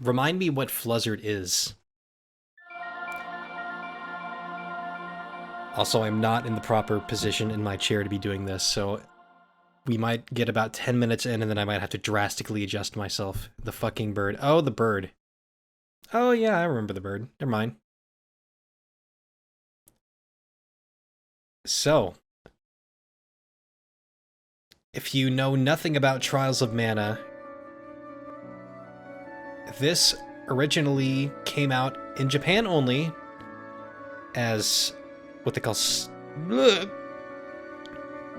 Remind me what Fluzzard is. Also, I'm not in the proper position in my chair to be doing this, so we might get about 10 minutes in and then I might have to drastically adjust myself. The fucking bird. Oh, the bird. Oh, yeah, I remember the bird. Never mind. So, if you know nothing about Trials of Mana, this originally came out in Japan only as what they call...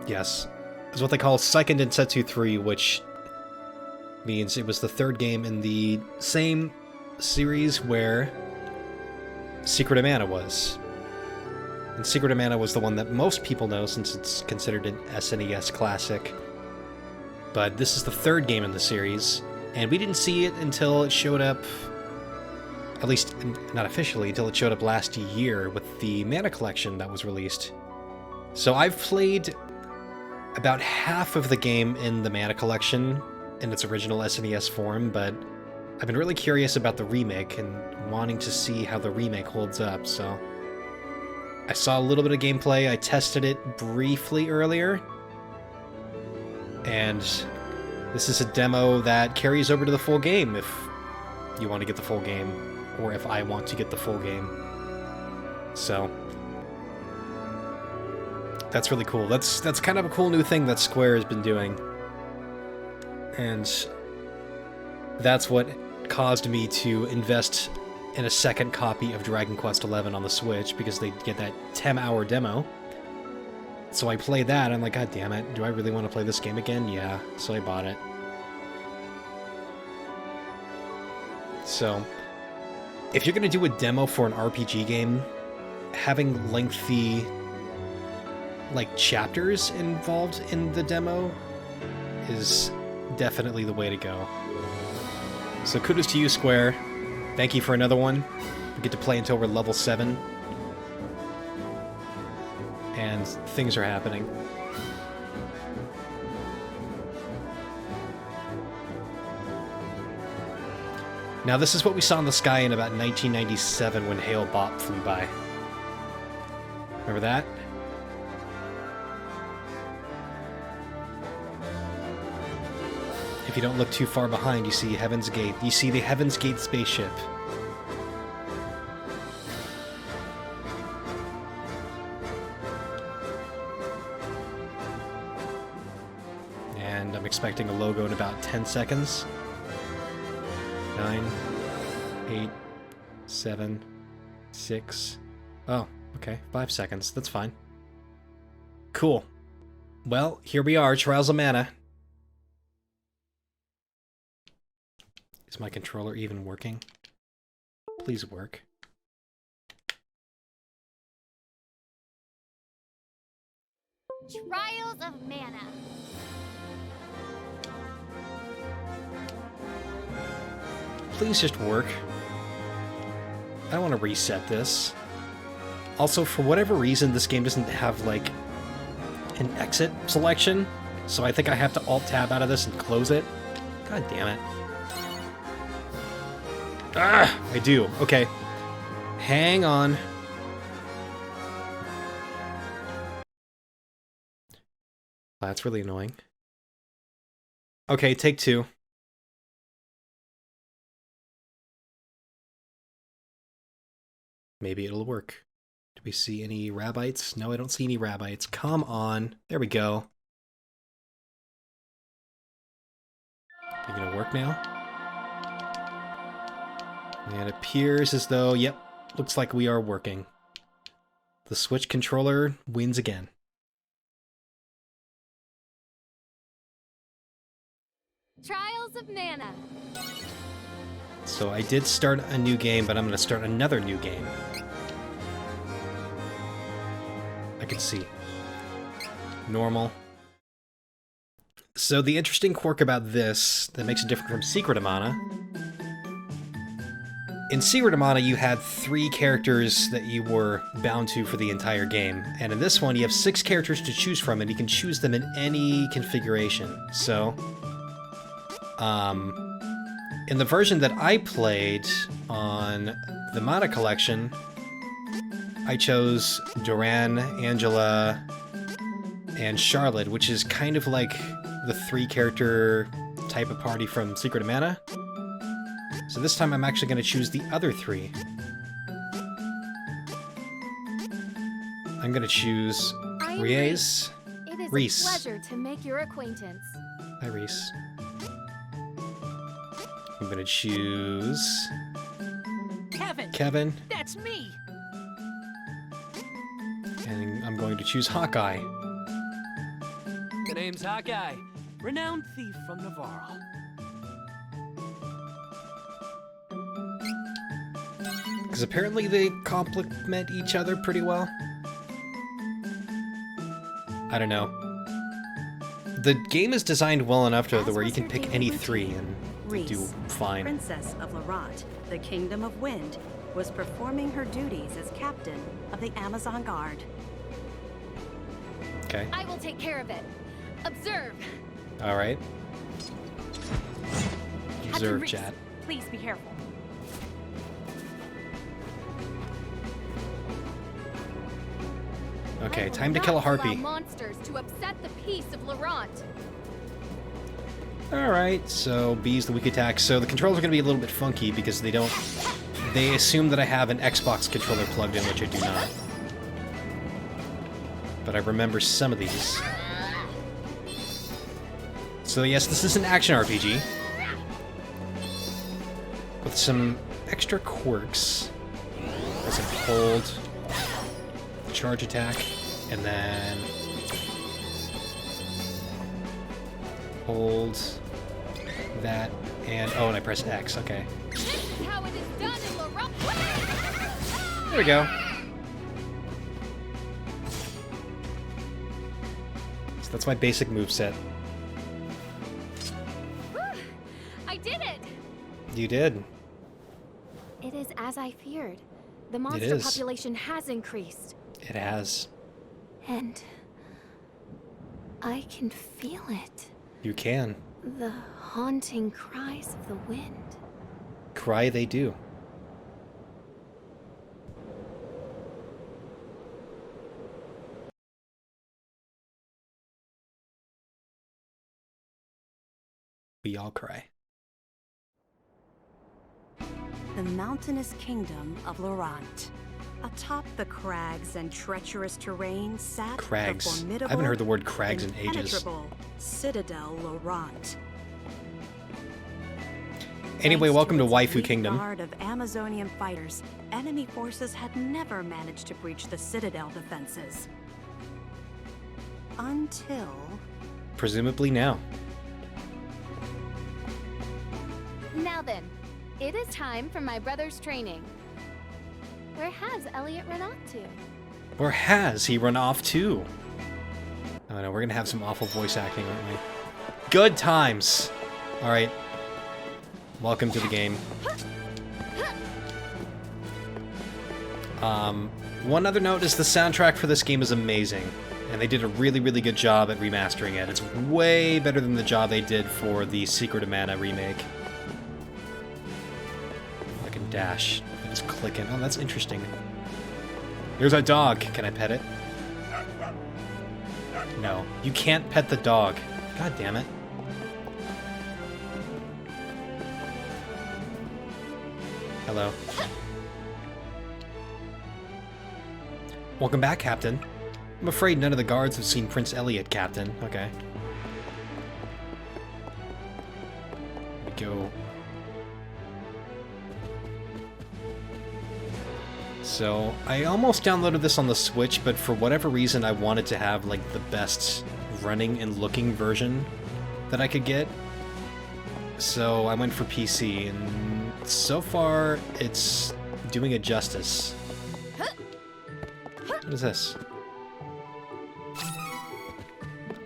Yes. Is what they call Second Densetsu 3, which means it was the third game in the same series where Secret of Mana was. And Secret of Mana was the one that most people know since it's considered an SNES classic. But this is the third game in the series, and we didn't see it until it showed up, at least not officially, until it showed up last year with the Mana Collection that was released. So I've played about half of the game in the Mana Collection in its original SNES form, but I've been really curious about the remake and wanting to see how the remake holds up, so I saw a little bit of gameplay. I tested it briefly earlier, and this is a demo that carries over to the full game if you want to get the full game, or if I want to get the full game. So that's really cool. That's kind of a cool new thing that Square has been doing. And that's what caused me to invest in a second copy of Dragon Quest XI on the Switch, because they get that 10-hour demo. So I played that, and I'm like, God damn it, do I really want to play this game again? Yeah, so I bought it. So, if you're going to do a demo for an RPG game, having lengthy, like, chapters involved in the demo is definitely the way to go. So kudos to you, Square. Thank you for another one. We get to play until we're level 7. And things are happening. Now this is what we saw in the sky in about 1997 when Hale Bopp flew by. Remember that? If you don't look too far behind, you see Heaven's Gate. You see the Heaven's Gate spaceship. And I'm expecting a logo in about 10 seconds. 9, 8, 7, 6... Oh, okay, 5 seconds. That's fine. Cool. Well, here we are, Trials of Mana. Is my controller even working? Please work. Trials of Mana. Please just work. I don't want to reset this. Also, for whatever reason, this game doesn't have, like, an exit selection, so I think I have to Alt-Tab out of this and close it. God damn it. Ah, I do. Okay. Hang on. That's really annoying. Okay, take 2. Maybe it'll work. Do we see any rabbits? No, I don't see any rabbits. Come on. There we go. Are you gonna work now? And it appears as though, yep, looks like we are working. The Switch controller wins again. Trials of Mana. So I did start a new game, but I'm going to start another new game. I can see. Normal. So the interesting quirk about this that makes it different from Secret of Mana. In Secret of Mana, you had 3 characters that you were bound to for the entire game. And in this one, you have 6 characters to choose from, and you can choose them in any configuration. So, In the version that I played on the Mana Collection, I chose Duran, Angela, and Charlotte, which is kind of like the 3-character type of party from Secret of Mana. So this time I'm actually going to choose the other 3. I'm going to choose Reese. It is Reese. a pleasure to make your acquaintance. Hi, Reese. I'm going to choose Kevin. That's me. And I'm going to choose Hawkeye. The name's Hawkeye, renowned thief from Navarro. Because apparently they complement each other pretty well. I don't know. The game is designed well enough to where you can pick any 3 and they do fine. Princess of Laurent, the Kingdom of Wind, was performing her duties as captain of the Amazon Guard. Okay. I will take care of it. Observe. All right. Observe, Reese, chat. please be careful. Okay, I will time to not kill a allow harpy. monsters to upset the peace of Laurent. Alright, so B's the weak attack. So the controls are going to be a little bit funky because they don't... They assume that I have an Xbox controller plugged in, which I do not. But I remember some of these. So yes, this is an action RPG. With some extra quirks. Press and hold. Charge attack. And then... hold... that, and oh, and I press X, okay. This is how it is done in Laurent. There we go. So that's my basic moveset. I did it! You did. It is as I feared. The monster is. population has increased. It has. And I can feel it. You can. The haunting cries of the wind. Cry they do. We all cry. The mountainous kingdom of Laurent. Atop the crags and treacherous terrain sat Crags. the I formidable, haven't heard the word crags in ages. impenetrable Citadel Laurent. Anyway, Thanks welcome to its Waifu elite Kingdom. Guard of Amazonian fighters, enemy forces had never managed to breach the Citadel defenses. Until... Presumably now. Now then, it is time for my brother's training. Where has Elliot run off to? Or has he run off too? Oh no, we're gonna have some awful voice acting, aren't we? Good times! Alright. Welcome to the game. One other note is the soundtrack for this game is amazing. And they did a really, really good job at remastering it. It's way better than the job they did for the Secret of Mana remake. I can dash. Just clicking. Oh, that's interesting. Here's a dog. Can I pet it? No. You can't pet the dog. God damn it. Hello. Welcome back, Captain. I'm afraid none of the guards have seen Prince Elliot, Captain. Okay. Here we go. So, I almost downloaded this on the Switch, but for whatever reason I wanted to have, like, the best running and looking version that I could get. So, I went for PC, and so far, it's doing it justice. What is this?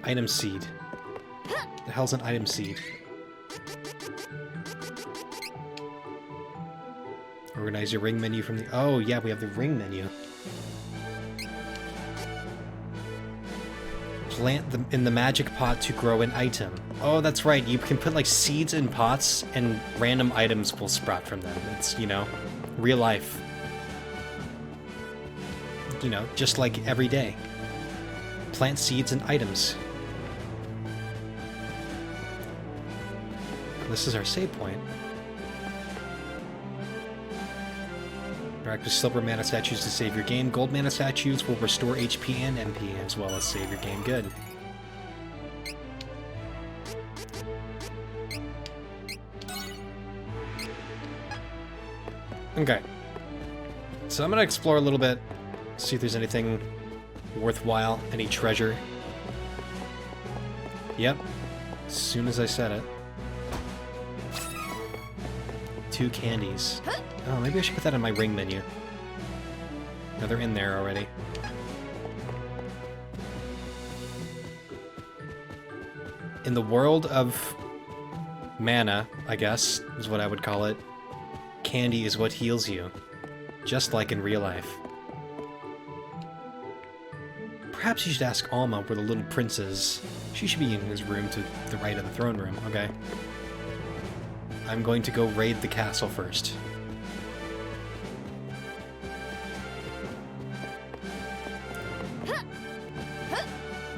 Item seed. The hell's an item seed? Organize your ring menu from the... Oh, yeah, we have the ring menu. Plant them in the magic pot to grow an item. Oh, that's right. You can put like seeds in pots and random items will sprout from them. It's, you know, real life. You know, just like every day. Plant seeds and items. This is our save point. Interact with silver mana statues to save your game. Gold mana statues will restore HP and MP as well as save your game. Good. Okay. So I'm going to explore a little bit, see if there's anything worthwhile, any treasure. Yep. As soon as I said it. 2 candies. Oh, maybe I should put that in my ring menu. No, they're in there already. In the world of mana, I guess, is what I would call it, candy is what heals you. Just like in real life. Perhaps you should ask Alma where the little prince is. She should be in his room to the right of the throne room. Okay. I'm going to go raid the castle first.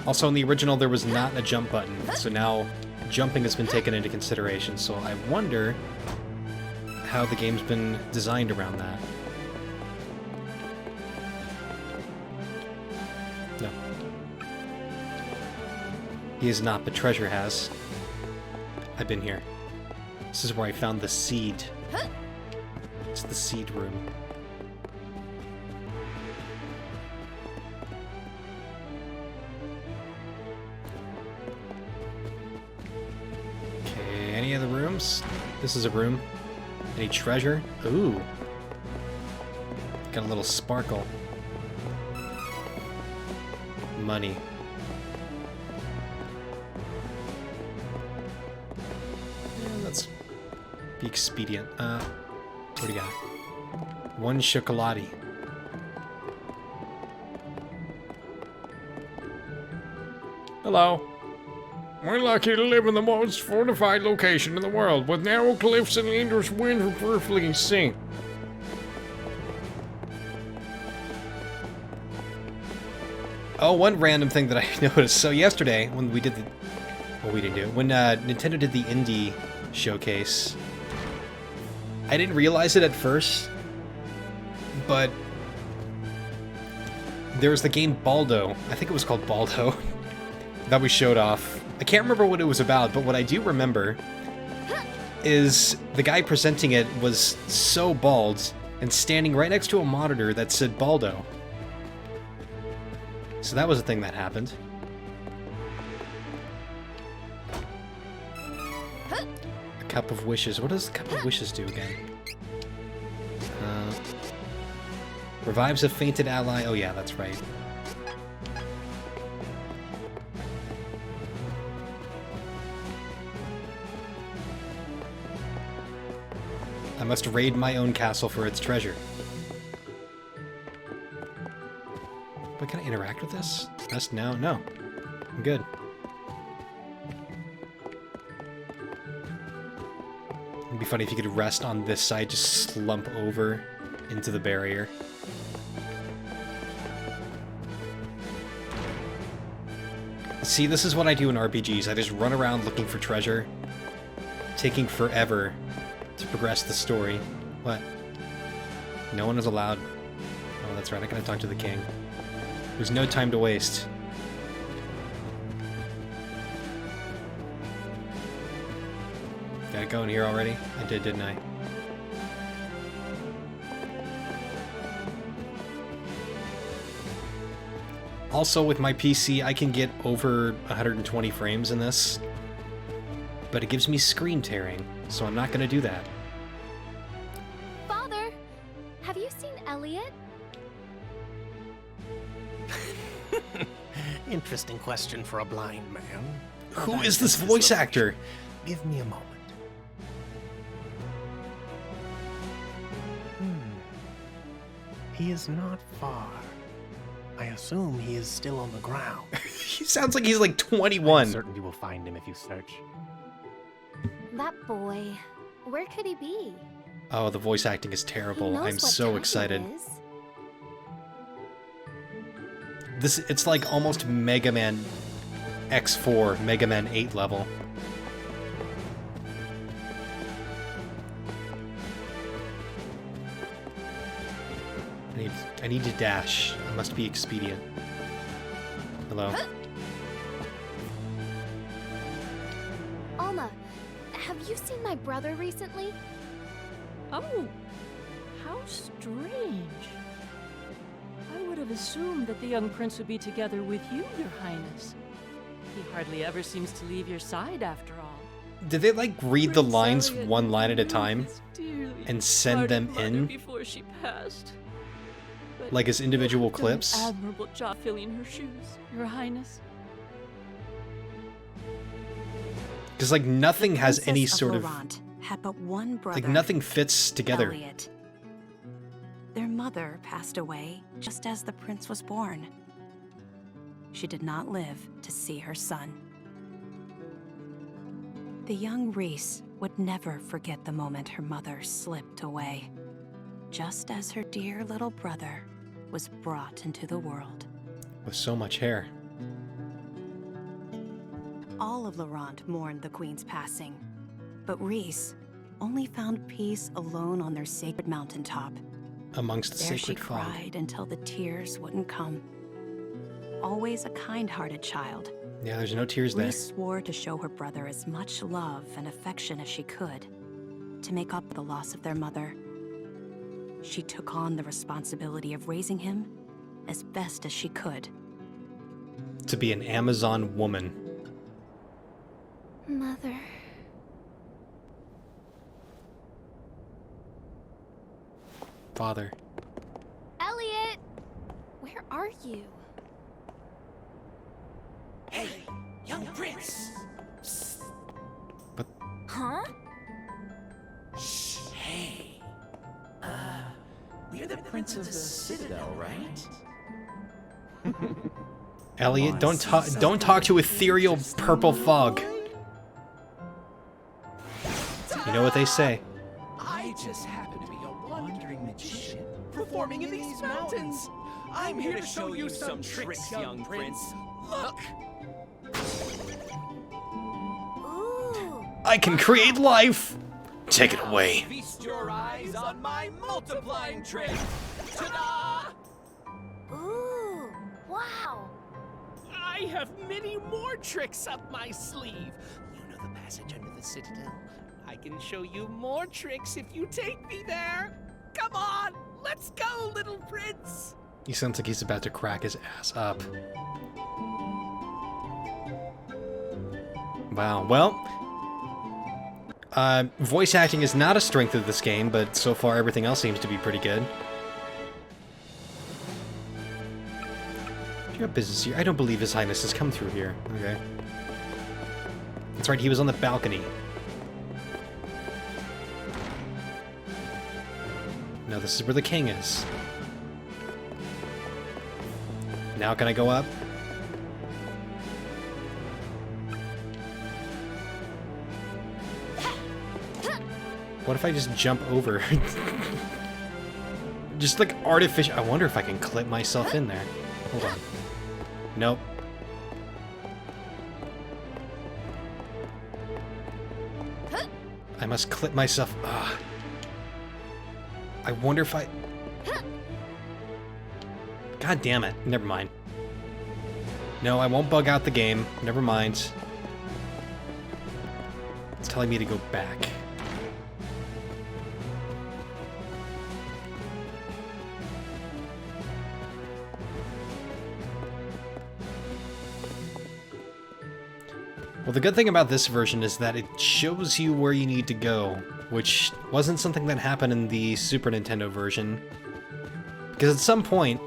Also, in the original, there was not a jump button, so now jumping has been taken into consideration, so I wonder how the game's been designed around that. No. He is not, but treasure has. I've been here. This is where I found the seed. It's the seed room. Okay, any other rooms? This is a room. Any treasure? Ooh. Got a little sparkle. Money. Let's be expedient. What do you got? 1 chocolate. Hello. We're lucky to live in the most fortified location in the world, with narrow cliffs and dangerous winds for fleeing sea. Oh, one random thing that I noticed. So yesterday, when we did the... Well, we didn't do it. When Nintendo did the indie showcase, I didn't realize it at first, but there was the game Baldo. I think it was called Baldo. That we showed off. I can't remember what it was about, but what I do remember is the guy presenting it was so bald and standing right next to a monitor that said Baldo. So that was a thing that happened. A Cup of Wishes. What does the Cup of Wishes do again? Revives a fainted ally. Oh yeah, that's right. I must raid my own castle for its treasure. But can I interact with this? Rest now? No. I'm good. It'd be funny if you could rest on this side, just slump over into the barrier. See, this is what I do in RPGs. I just run around looking for treasure, taking forever to progress the story. What? No one is allowed. Oh, that's right. I gotta talk to the king. There's no time to waste. Got it going here already? I did, didn't I? Also, with my PC, I can get over 120 frames in this, but it gives me screen tearing, so I'm not going to do that. Father, have you seen Elliot? Interesting question for a blind man. Who But I is this sense voice location. actor? Give me a moment. He is not far. I assume he is still on the ground. He sounds like he's like I'm 21. certain you will find him if you search. That boy. Where could he be? Oh, the voice acting is He terrible. knows I'm what so time it excited. is. It's like almost Mega Man X4, Mega Man 8 level. I need to dash. It must be expedient. Hello. Alma, have you seen my brother recently? Oh, how strange. I would have assumed that the young prince would be together with you, Your Highness. He hardly ever seems to leave your side after all. Did they like read the Prince lines Elliot one line at a knew time his dearly and send them departed mother in? before she passed. But Like as individual you've done an clips? admirable job filling her shoes, Your Highness. Because like nothing has any Princess sort of Laurent had but one brother. like nothing fits together. Elliot. Their mother passed away just as the prince was born. She did not live to see her son. The young Reese would never forget the moment her mother slipped away, just as her dear little brother was brought into the world. With so much hair. All of Laurent mourned the queen's passing, but Reese only found peace alone on their sacred mountaintop. Amongst the There she sacred fog. cried until the tears wouldn't come. Always a kind-hearted child, Yeah, there's no tears there. Reese swore to show her brother as much love and affection as she could, to make up the loss of their mother. She took on the responsibility of raising him as best as she could. To be an Amazon woman. Mother. Father. Elliot! Where are you? Hey, young prince! Huh? Shh, hey. We're the prince of the citadel, right? Elliot, don't talk to ethereal purple fog. You know what they say. I just happen to be a wandering magician performing in these mountains. I'm here to show you some tricks, young prince. Look! Ooh. I can create life. Take it away. Feast your eyes on my multiplying trick. Ta-da! Ooh. Wow. I have many more tricks up my sleeve. You know the passage under the citadel? I can show you more tricks if you take me there. Come on, let's go, little prince. He sounds like he's about to crack his ass up. Wow, well... voice acting is not a strength of this game, but so far everything else seems to be pretty good. Do you have business here? I don't believe His Highness has come through here. Okay. That's right, he was on the balcony. No, this is where the king is. Now can I go up? What if I just jump over? Just like artificial. I wonder if I can clip myself in there. Hold on. Nope. I must clip myself. Ugh. I wonder if I... God damn it. Never mind. No, I won't bug out the game. Never mind. It's telling me to go back. Well, the good thing about this version is that it shows you where you need to go, which wasn't something that happened in the Super Nintendo version. Because at some point,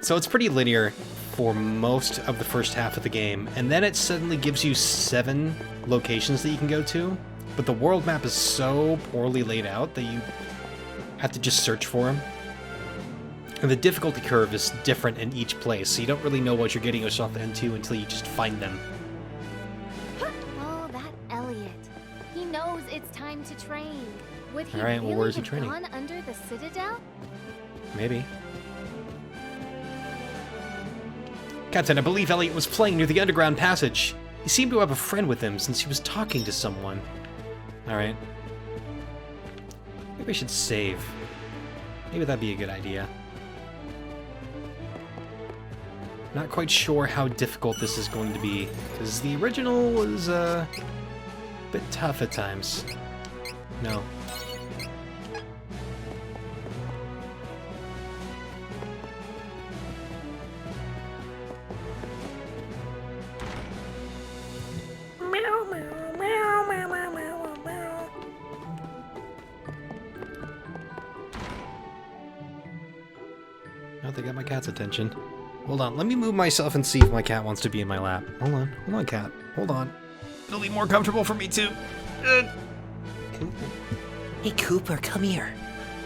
so it's pretty linear for most of the first half of the game, and then it suddenly gives you 7 locations that you can go to, but the world map is so poorly laid out that you have to just search for them. And the difficulty curve is different in each place, so you don't really know what you're getting yourself into until you just find them. Oh, that Elliot. He knows it's time to train. Would he Alright, well, really where's he have training? gone under the Citadel? Maybe. Captain, I believe Elliot was playing near the underground passage. He seemed to have a friend with him since he was talking to someone. Alright. Maybe I should save. Maybe that'd be a good idea. Not quite sure how difficult this is going to be, because the original was a bit tough at times. No. Oh, they got my cat's attention. Hold on, let me move myself and see if my cat wants to be in my lap. Hold on, cat. Hold on. It'll be more comfortable for me too. Hey, Cooper, come here.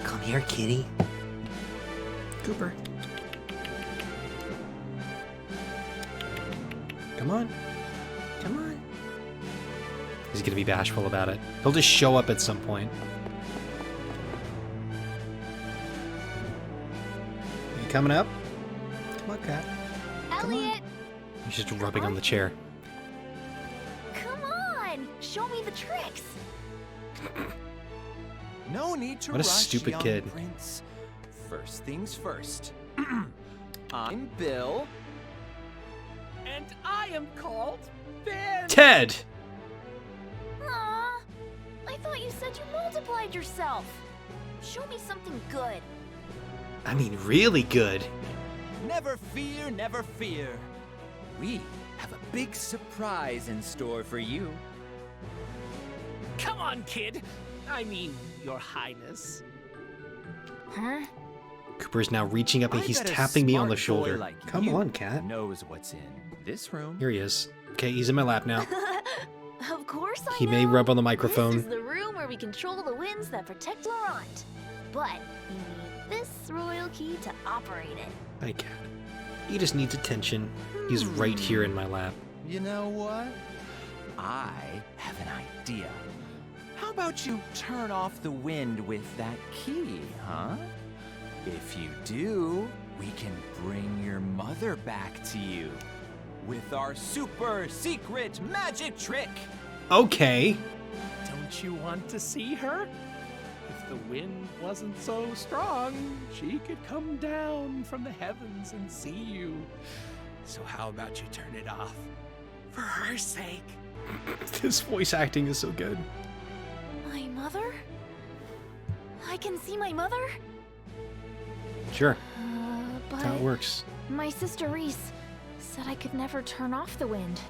Come here, kitty. Cooper. Come on. Come on. He's gonna be bashful about it. He'll just show up at some point. You coming up? Come on, cat. Elliot! He's just rubbing on the chair. Come on! Show me the tricks! No need to What a rush, stupid young kid. Prince. First things first. I'm Bill. And I am called Ben. Ted! Aw, I thought you said you multiplied yourself. Show me something good. I mean, really good. Never fear, never fear. We have a big surprise in store for you. Come on, kid. I mean, Your Highness. Huh? Cooper's now reaching up and I he's bet a tapping me on the smart shoulder. boy like Come you on, cat. knows what's in this room. Here he is. Okay, he's in my lap now. Of course I He know. may rub on the This microphone. is the room where we control the winds that protect Laurent. But we need this royal key to operate it. Hi, cat. He just needs attention. He's right here in my lap. You know what? I have an idea. How about you turn off the wind with that key, huh? If you do, we can bring your mother back to you with our super secret magic trick. Okay. Don't you want to see her? If the wind wasn't so strong, she could come down from the heavens and see you. So how about you turn it off? For her sake. This voice acting is so good. My mother? I can see my mother? Sure. But That's how it works. my sister Reese said I could never turn off the wind.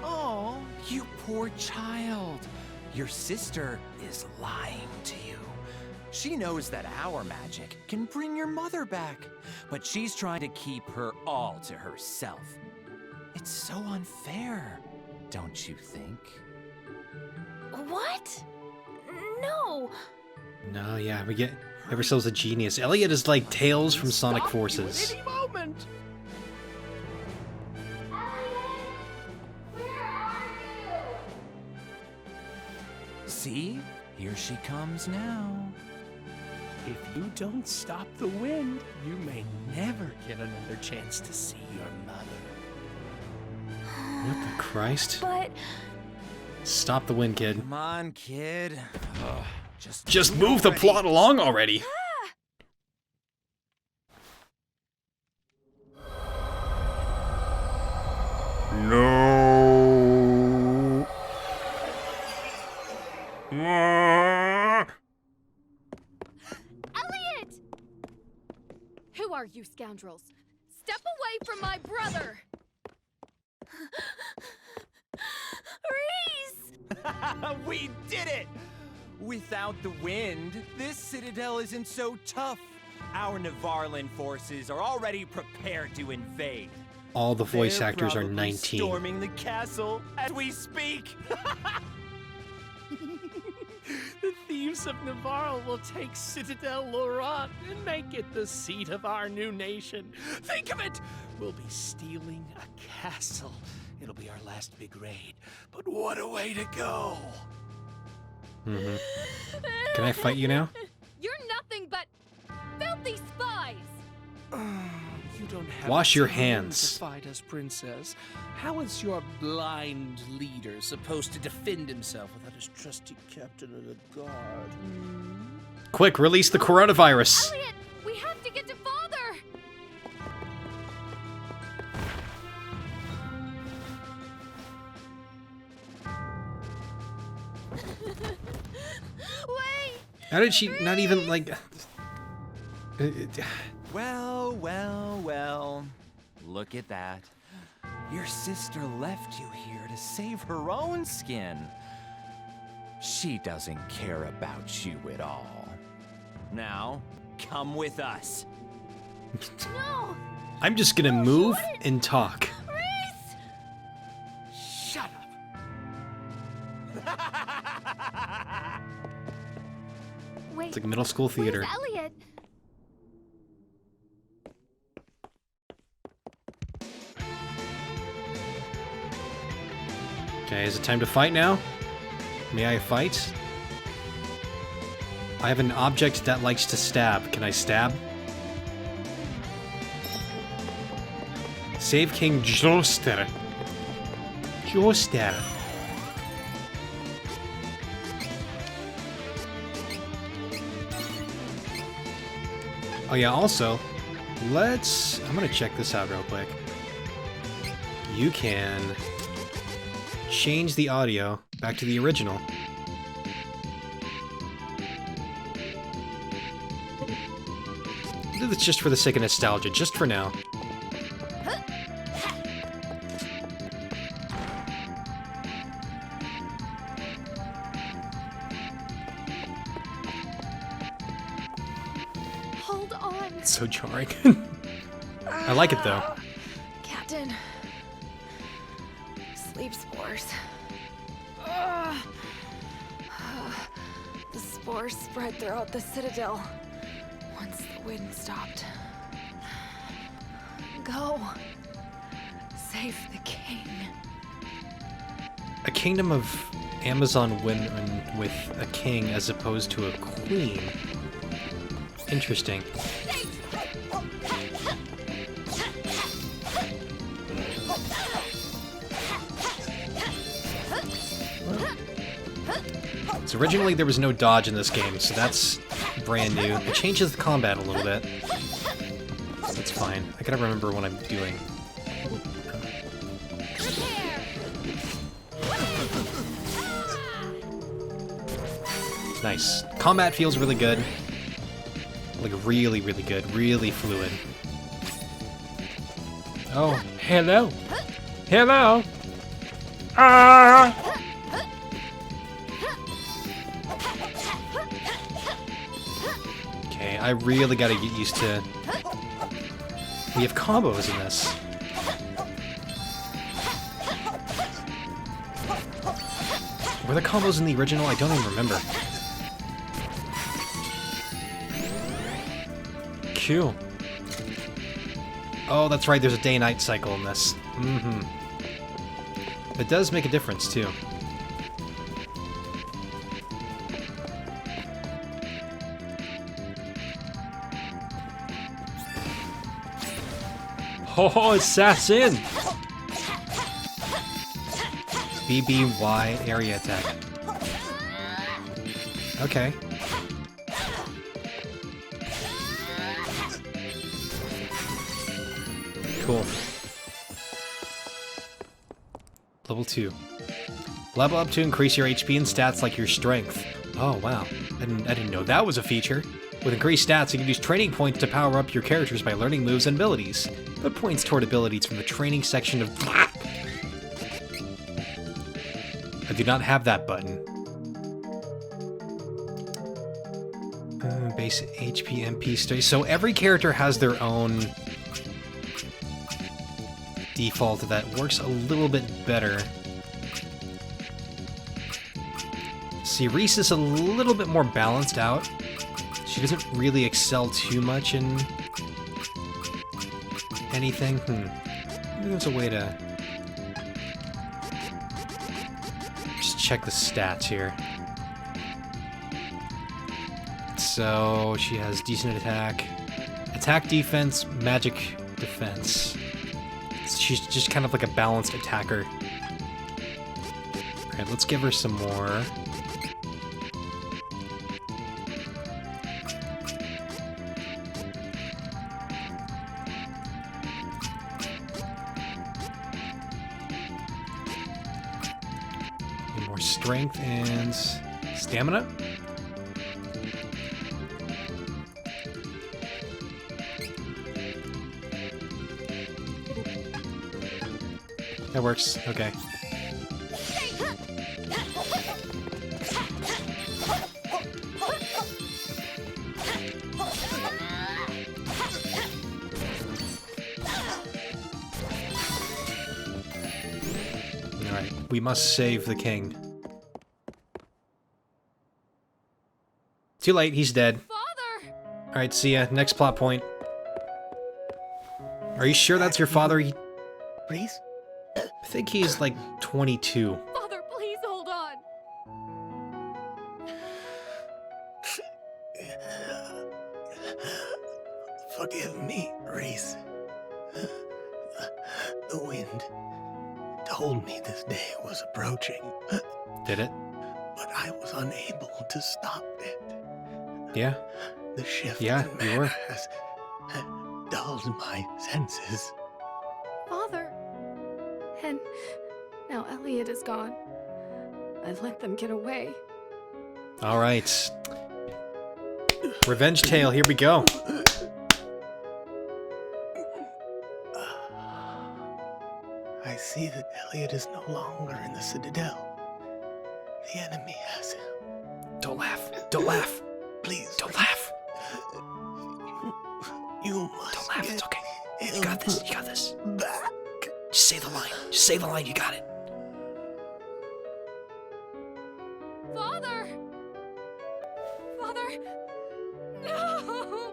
Oh, you poor child. Your sister is lying to you. She knows that our magic can bring your mother back, but she's trying to keep her all to herself. It's so unfair, don't you think? What? No! No, yeah, we get ourselves a genius. Elliot is like Tails from Sonic Stop you Forces. at any moment. See? Here she comes now. If you don't stop the wind, you may never get another chance to see your mother. What the Christ? But Stop the wind, kid. Come on, kid. Ugh, Just do it move the already. plot along already. No. Elliot! Who are you scoundrels? Step away from my brother! Reese! We did it! Without the wind, this citadel isn't so tough. Our Navarlan forces are already prepared to invade. All the voice They're actors are probably 19. storming the castle as we speak. The thieves of Navarro will take Citadel Laurent and make it the seat of our new nation. Think of it! We'll be stealing a castle. It'll be our last big raid. But what a way to go! Mm-hmm. Can I fight you now? You're nothing but filthy spies! You don't have Wash your time hands. to fight us, princess. How is your blind leader supposed to defend himself without his trusty captain of the guard? Quick, release the coronavirus. Elliot, we have to get to father! Wait! How did she not even, like... Well, well, well. Look at that. Your sister left you here to save her own skin. She doesn't care about you at all. Now, come with us. No! I'm just gonna move and talk. Reese! Shut up! Wait, It's like middle school theater. where's Elliot? Okay, is it time to fight now? May I fight? I have an object that likes to stab. Can I stab? Save King Joster. Joster. Oh yeah, also, I'm gonna check this out real quick. You can change the audio back to the original. Do this just for the sake of nostalgia, just for now. Hold on. It's so jarring. I like it though. Captain. Sleep spores. The spores spread throughout the Citadel once the wind stopped. Go. Save the king. A kingdom of Amazon women with a king as opposed to a queen. Interesting. So originally there was no dodge in this game, so that's brand new. It changes the combat a little bit. That's fine. I gotta remember what I'm doing. Nice. Combat feels really good. Like really, really good. Really fluid. Oh, hello. Hello. Ah! Okay, I really gotta get used to... We have combos in this. Were the combos in the original? I don't even remember. Cool. Oh, that's right, there's a day-night cycle in this. Mm-hmm. It does make a difference, too. Oh, assassin! BBY area attack. Okay. Cool. Level 2. Level up to increase your HP and stats like your strength. Oh, wow. I didn't know that was a feature. With increased stats, you can use training points to power up your characters by learning moves and abilities. Put points toward abilities from the training section of... I do not have that button. Base HP, MP, stay. So every character has their own default that works a little bit better. See, Reese is a little bit more balanced out. She doesn't really excel too much in anything. Maybe there's a way to just check the stats here. So she has decent attack, defense, magic defense. She's just kind of like a balanced attacker. Alright, let's give her some more. Need more strength and stamina. That works. Okay. Alright, we must save the king. Too late, he's dead. Father! Alright, see ya. Next plot point. Are you sure that's your father? Reese? I think he's like 22. Father, please hold on. Forgive me, Reese. The wind told me this day was approaching. Did it? But I was unable to stop it. Yeah. The shift Yeah, in you manner were. has dulled my senses. Father. And now Elliot is gone. I let them get away. Alright. Revenge tale, here we go. I see that Elliot is no longer in the Citadel. The enemy has him. Don't laugh. Don't laugh. Please, Don't laugh. you must Don't laugh. get It's okay. You him got this. You got this. back. Just say the line. Just say the line. You got it. Father! Father! No!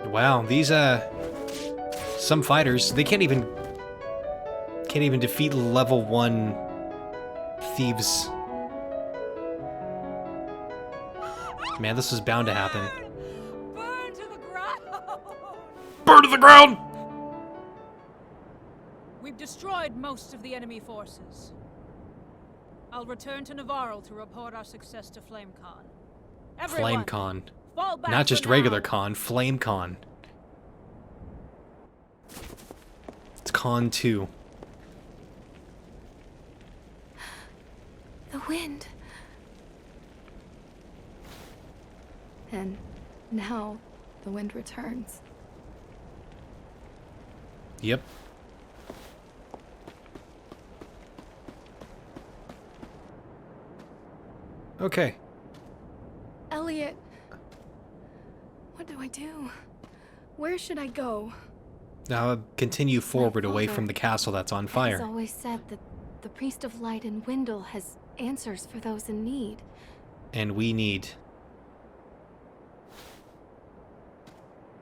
Wow, these some fighters, they can't even defeat level 1 thieves. Man, this was bound to happen. Burn to the ground! Burn to the ground! We've destroyed most of the enemy forces. I'll return to Navarro to report our success to FlameCon. Everyone, FlameCon. fall back Not for just now. regular con, FlameCon. It's Con 2. The wind. And now the wind returns. Yep. Okay. Elliot. What do I do? Where should I go? Now continue forward away father from the castle that's on Has fire. always said that the Priest of Light in Windle has answers for those in need. And we need...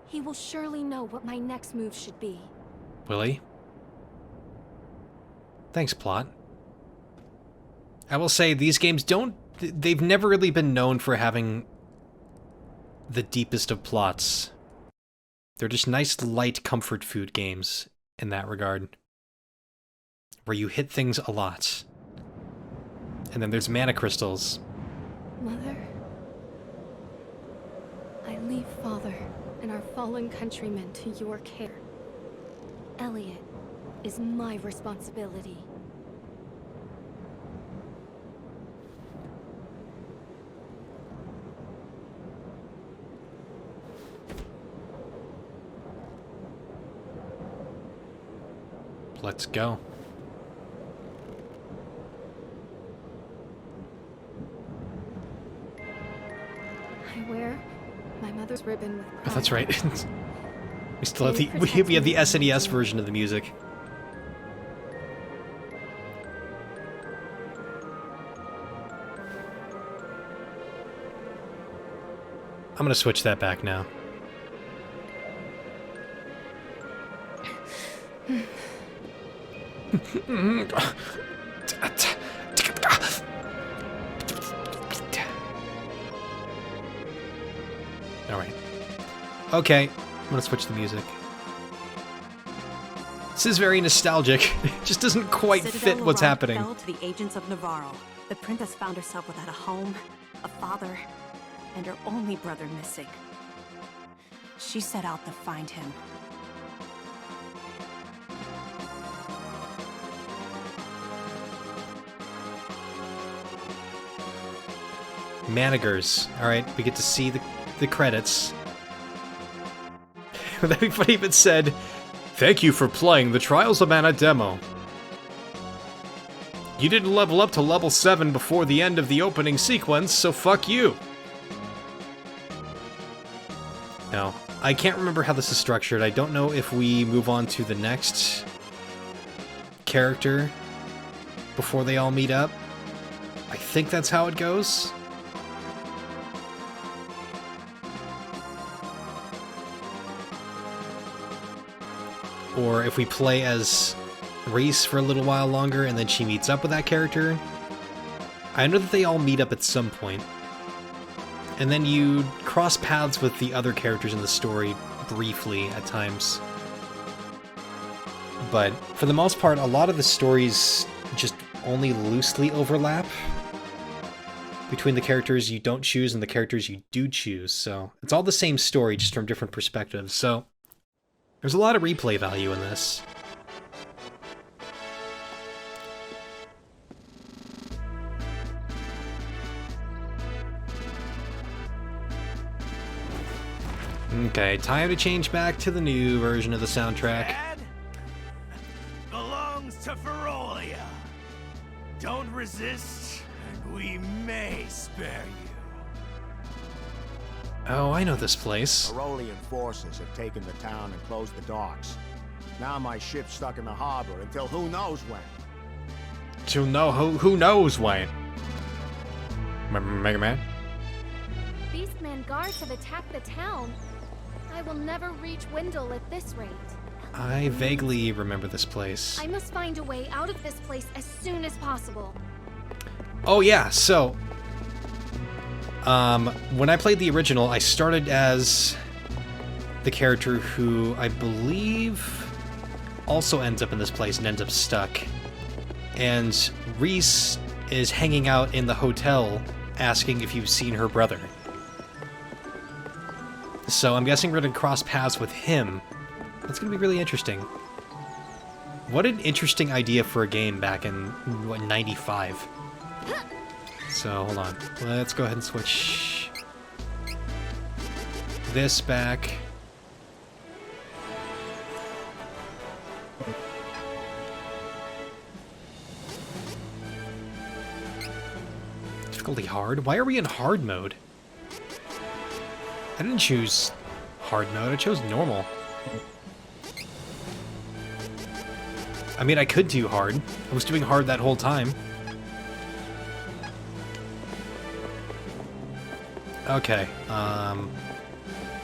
He will surely know what my next move should be. Will he? Thanks, plot. I will say, these games they've never really been known for having the deepest of plots. They're just nice, light comfort food games in that regard. Where you hit things a lot. And then there's mana crystals. Mother, I leave Father and our fallen countrymen to your care. Elliot is my responsibility. Let's go. I wear My mother's ribbon with pride. Oh, that's right. We still have the we have the SNES version of the music. I'm gonna switch that back now. Alright. Okay, I'm gonna switch the music. This is very nostalgic. It just doesn't quite fit what's happening. Fell to the agents of Navarro. The princess found herself without a home, a father, and her only brother missing. She set out to find him. Managers. Alright, we get to see the credits. That'd be funny if it said, "Thank you for playing the Trials of Mana demo. You didn't level up to level 7 before the end of the opening sequence, so fuck you." Now, I can't remember how this is structured. I don't know if we move on to the next character before they all meet up. I think that's how it goes. Or if we play as Reese for a little while longer and then she meets up with that character. I know that they all meet up at some point. And then you cross paths with the other characters in the story briefly at times. But for the most part, a lot of the stories just only loosely overlap between the characters you don't choose and the characters you do choose. So it's all the same story, just from different perspectives. So there's a lot of replay value in this. Okay, time to change back to the new version of the soundtrack. Dad belongs to Ferolia. Don't resist, and we may spare you. Oh, I know this place. Ferolian forces have taken the town and closed the docks. Now my ship's stuck in the harbor until who knows when. Who knows when? Mega Man? Beastman guards have attacked the town. I will never reach Wendell at this rate. I vaguely remember this place. I must find a way out of this place as soon as possible. Oh yeah, so when I played the original, I started as the character who I believe also ends up in this place and ends up stuck. And Reese is hanging out in the hotel asking if you've seen her brother. So I'm guessing we're gonna cross paths with him. That's gonna be really interesting. What an interesting idea for a game back in, what, 95? So, hold on. Let's go ahead and switch this back. Difficulty hard? Why are we in hard mode? I didn't choose hard mode, I chose normal. I mean, I could do hard. I was doing hard that whole time. Okay,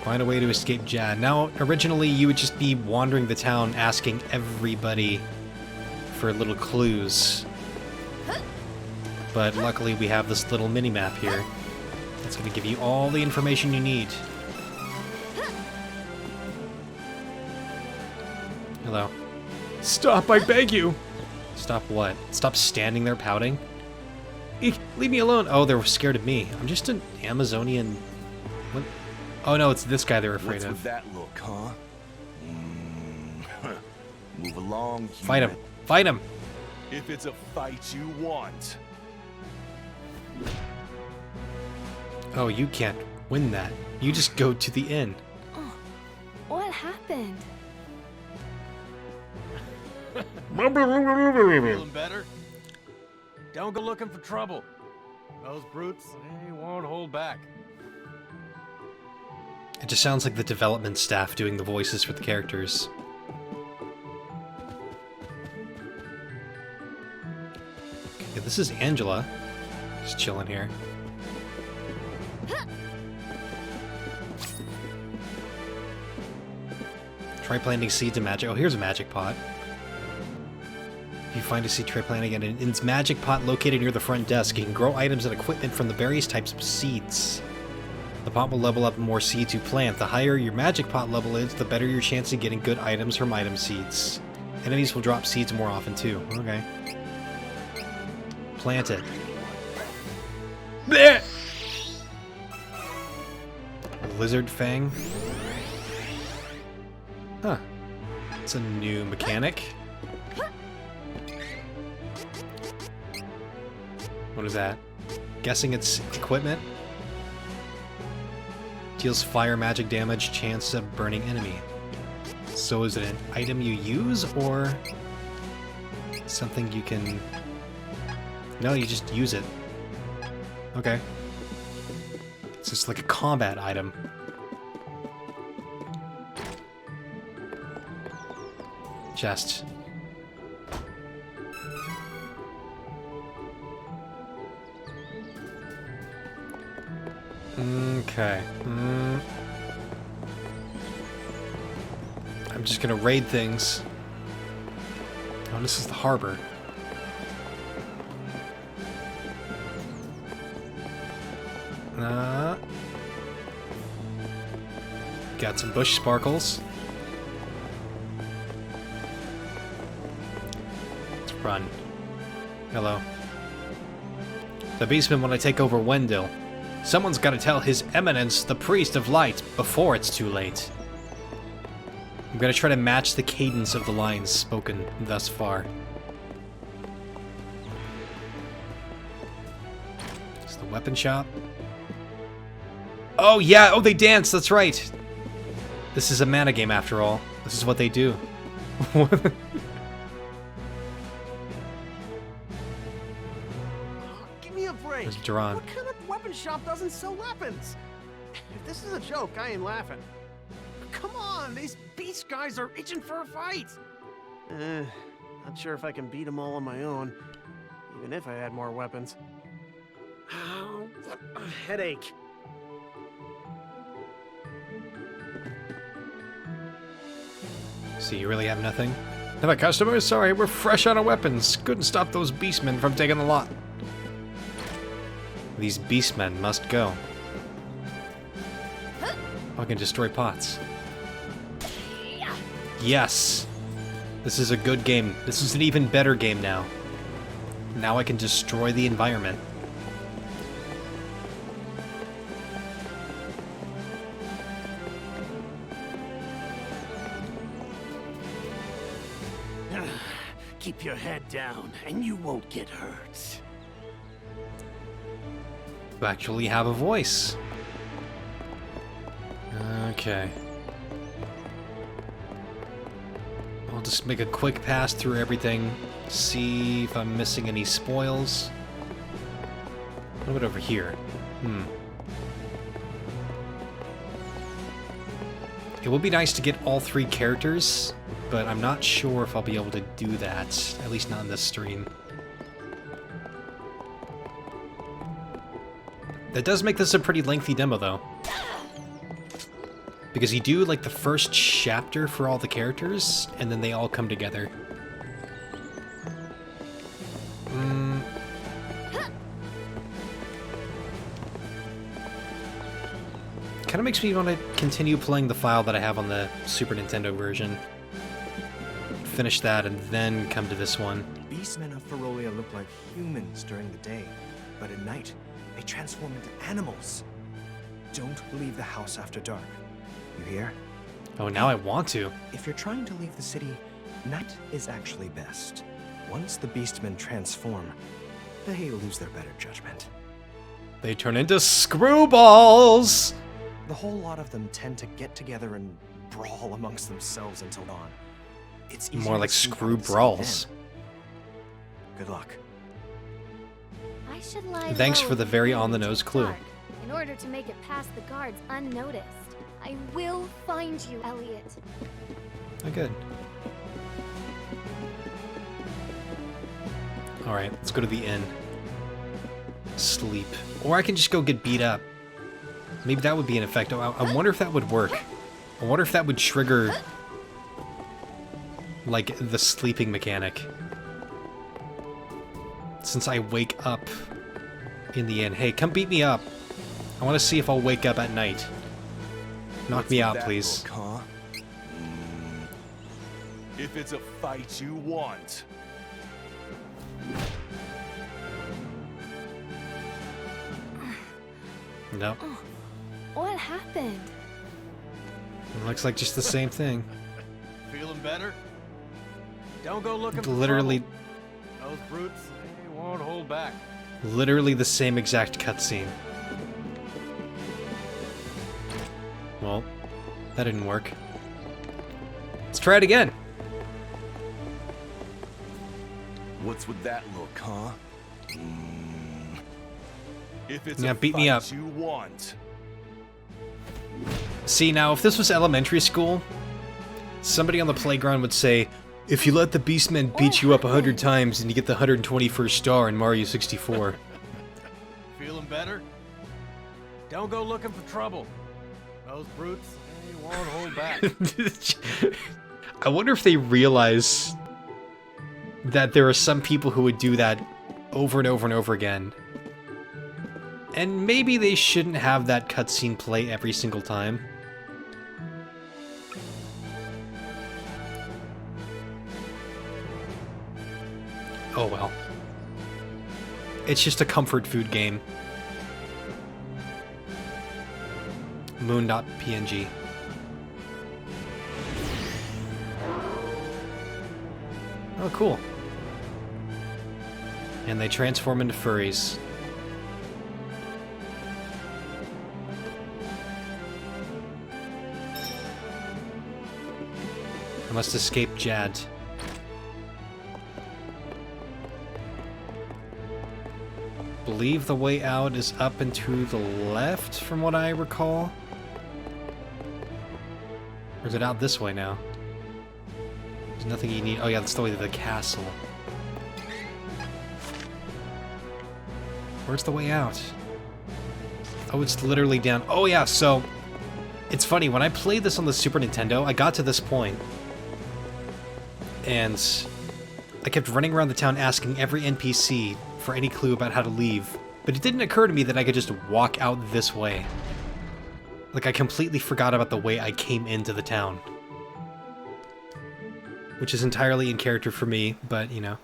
find a way to escape Jad. Now, originally you would just be wandering the town asking everybody for little clues. But luckily we have this little mini-map here. That's gonna give you all the information you need. Hello. Stop, I beg you! Stop what? Stop standing there pouting? Eek, leave me alone! Oh, they were scared of me. I'm just an Amazonian... What? Oh no, it's this guy they're afraid What's of. with that look, huh? Move along, Fight him! human. Fight him! If it's a fight you want. Oh, you can't win that. You just go to the inn. Oh, what happened? Feeling better? Don't go looking for trouble. Those brutes, they won't hold back. It just sounds like the development staff doing the voices for the characters. Okay, this is Angela. Just chilling here. Try planting seeds of magic. Oh, here's a magic pot. If you find a seed, try planting it in its magic pot located near the front desk. You can grow items and equipment from the various types of seeds. The pot will level up more seeds you plant. The higher your magic pot level is, the better your chance of getting good items from item seeds. Enemies will drop seeds more often too. Okay. Plant it. Blech! Lizard Fang. Huh. It's a new mechanic. What is that? Guessing it's equipment. Deals fire magic damage, chance of burning enemy. So is it an item you use, or something you can... No, you just use it. Okay. It's just like a combat item. Chest. Okay. I'm just gonna raid things. Oh, this is the harbor. Got some bush sparkles. Let's run. Hello. The beastman when I take over Wendell. Someone's gotta tell His Eminence, the Priest of Light, before it's too late. I'm gonna try to match the cadence of the lines spoken thus far. It's the weapon shop. Oh yeah, oh they dance, that's right! This is a mana game after all. This is what they do. Give me a break. There's Duran. What kind of weapon shop doesn't sell weapons? If this is a joke, I ain't laughing. Come on, these beast guys are itching for a fight. Not sure if I can beat them all on my own, even if I had more weapons. Oh, what a headache. So you really have nothing? Have a customer? Sorry, we're fresh out of weapons. Couldn't stop those beastmen from taking the lot. These beastmen must go. I can destroy pots. Yes! This is a good game. This is an even better game now. Now I can destroy the environment. Keep your head down, and you won't get hurt. You actually have a voice. Okay. I'll just make a quick pass through everything, see if I'm missing any spoils. What about over here? It would be nice to get all three characters, but I'm not sure if I'll be able to do that, at least not in this stream. That does make this a pretty lengthy demo, though. Because you do, like, the first chapter for all the characters, and then they all come together. Kind of makes me want to continue playing the file that I have on the Super Nintendo version. Finish that and then come to this one. Beastmen of Ferolia look like humans during the day, but at night, they transform into animals. Don't leave the house after dark. You hear? Oh, now I want to. If you're trying to leave the city, night is actually best. Once the beastmen transform, they lose their better judgment. They turn into screwballs! The whole lot of them tend to get together and brawl amongst themselves until dawn. It's more like screw brawls. Good luck. I should lie Thanks low for the and very wait on-the-nose until clue. dark in order to make it past the guards unnoticed. I will find you, Elliot. Oh, good. Alright, let's go to the inn. Sleep. Or I can just go get beat up. Maybe that would be an effect. I wonder if that would work. I wonder if that would trigger, like, the sleeping mechanic. Since I wake up in the inn. Hey, come beat me up. I want to see if I'll wake up at night. Knock me out, please. Look, huh? If it's a fight you want. No. What happened? It looks like just the same thing. Feeling better? Don't go looking for Literally, trouble. Those brutes, they won't hold back. literally the same exact cutscene. Well, that didn't work. Let's try it again. What's with that look, huh? If it's Yeah, a beat fight me up. you want. See, now, if this was elementary school, somebody on the playground would say, if you let the Beastmen beat you up 100 times, and you get the 121st star in Mario 64. Feeling better? Don't go looking for trouble. Those brutes, they won't hold back. I wonder if they realize that there are some people who would do that over and over and over again. And maybe they shouldn't have that cutscene play every single time. Oh well. It's just a comfort food game. Moon.png. Oh, cool. And they transform into furries. I must escape Jad. Believe the way out is up and to the left, from what I recall. Or is it out this way now? There's nothing you need. Oh yeah, that's the way to the castle. Where's the way out? Oh, it's literally down. Oh yeah, so it's funny, when I played this on the Super Nintendo, I got to this point, and I kept running around the town asking every NPC for any clue about how to leave, but it didn't occur to me that I could just walk out this way. Like, I completely forgot about the way I came into the town. Which is entirely in character for me, but, you know.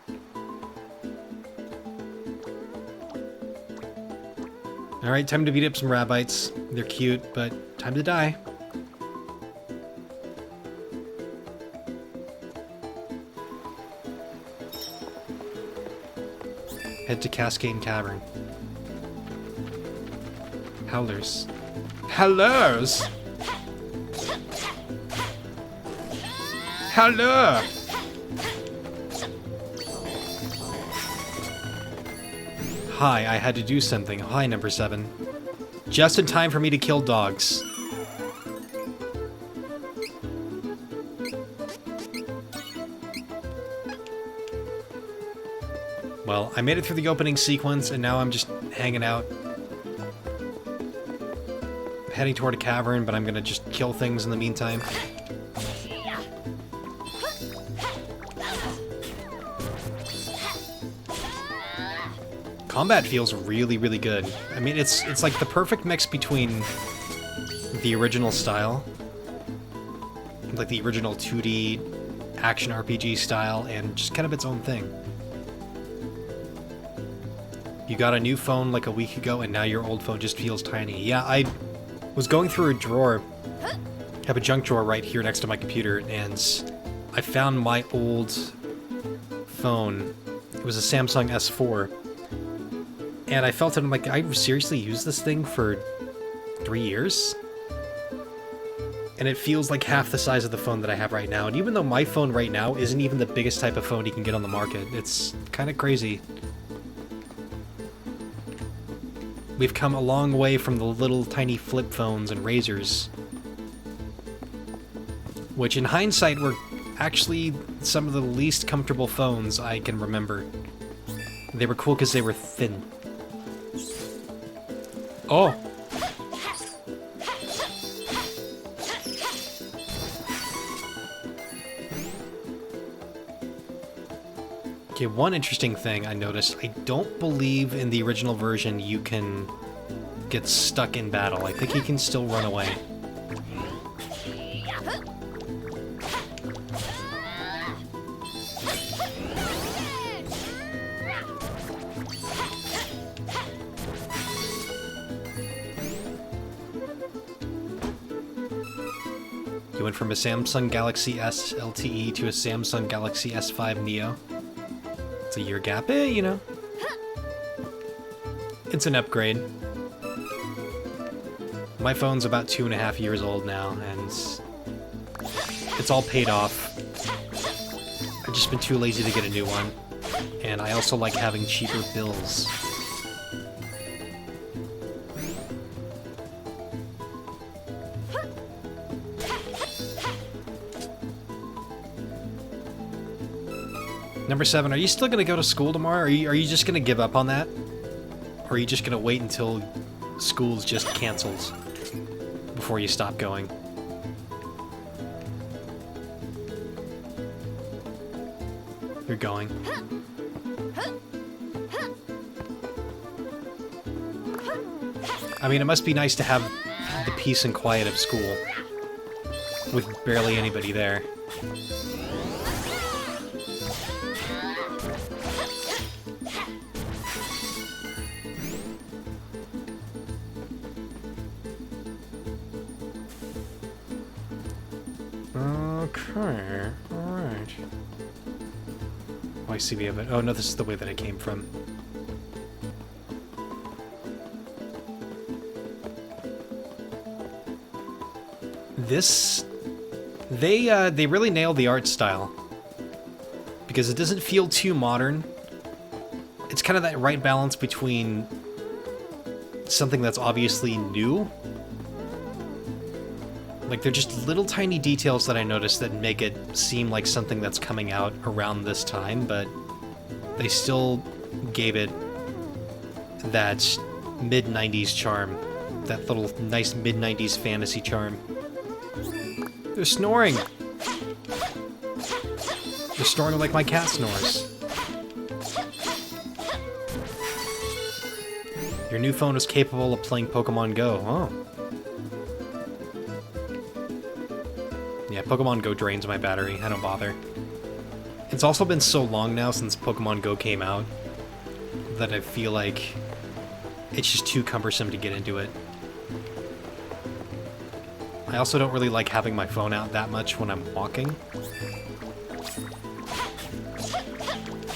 Alright, time to beat up some rabbites. They're cute, but time to die. Head to Cascade Cavern. Howlers. Howlers? Hello! Hi, I had to do something. Hi, number 7. Just in time for me to kill dogs. Well, I made it through the opening sequence, and now I'm just hanging out. I'm heading toward a cavern, but I'm gonna just kill things in the meantime. Combat feels really, really good. I mean, it's like the perfect mix between the original style, like the original 2D action RPG style, and just kind of its own thing. You got a new phone like a week ago, and now your old phone just feels tiny. Yeah, I was going through a drawer. I have a junk drawer right here next to my computer, and I found my old phone. It was a Samsung S4. And I felt it, I'm like, I seriously used this thing for 3 years? And it feels like half the size of the phone that I have right now. And even though my phone right now isn't even the biggest type of phone you can get on the market, it's kind of crazy. We've come a long way from the little tiny flip phones and razors which in hindsight were actually some of the least comfortable phones I can remember. They were cool because they were thin. Oh! Okay, one interesting thing I noticed, I don't believe in the original version you can get stuck in battle. I think you can still run away. You went from a Samsung Galaxy S LTE to a Samsung Galaxy S5 Neo. It's a year gap, you know. It's an upgrade. My phone's about 2.5 years old now, and it's all paid off. I've just been too lazy to get a new one, and I also like having cheaper bills. Number 7, are you still gonna go to school tomorrow? Are you just gonna give up on that? Or are you just gonna wait until school's just cancels before you stop going? You're going. I mean, it must be nice to have the peace and quiet of school with barely anybody there. Okay, alright. Oh, I see we have it. Oh, no, this is the way that it came from. This... They really nailed the art style. Because it doesn't feel too modern. It's kind of that right balance between something that's obviously new. Like, they're just little tiny details that I noticed that make it seem like something that's coming out around this time, but they still gave it that mid-90s charm. That little nice mid-90s fantasy charm. They're snoring! They're snoring like my cat snores. Your new phone is capable of playing Pokemon Go. Oh. Yeah, Pokemon Go drains my battery. I don't bother. It's also been so long now since Pokemon Go came out that I feel like it's just too cumbersome to get into it. I also don't really like having my phone out that much when I'm walking.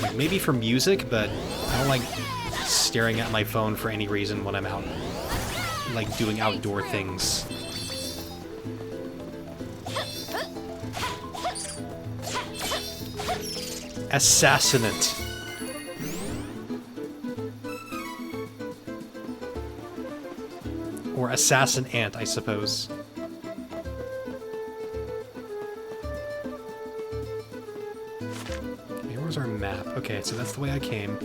Like, maybe for music, but I don't like staring at my phone for any reason when I'm out, like, doing outdoor things. Assassinate. Or assassin ant, I suppose. Okay, where's our map? Okay, so that's the way I came.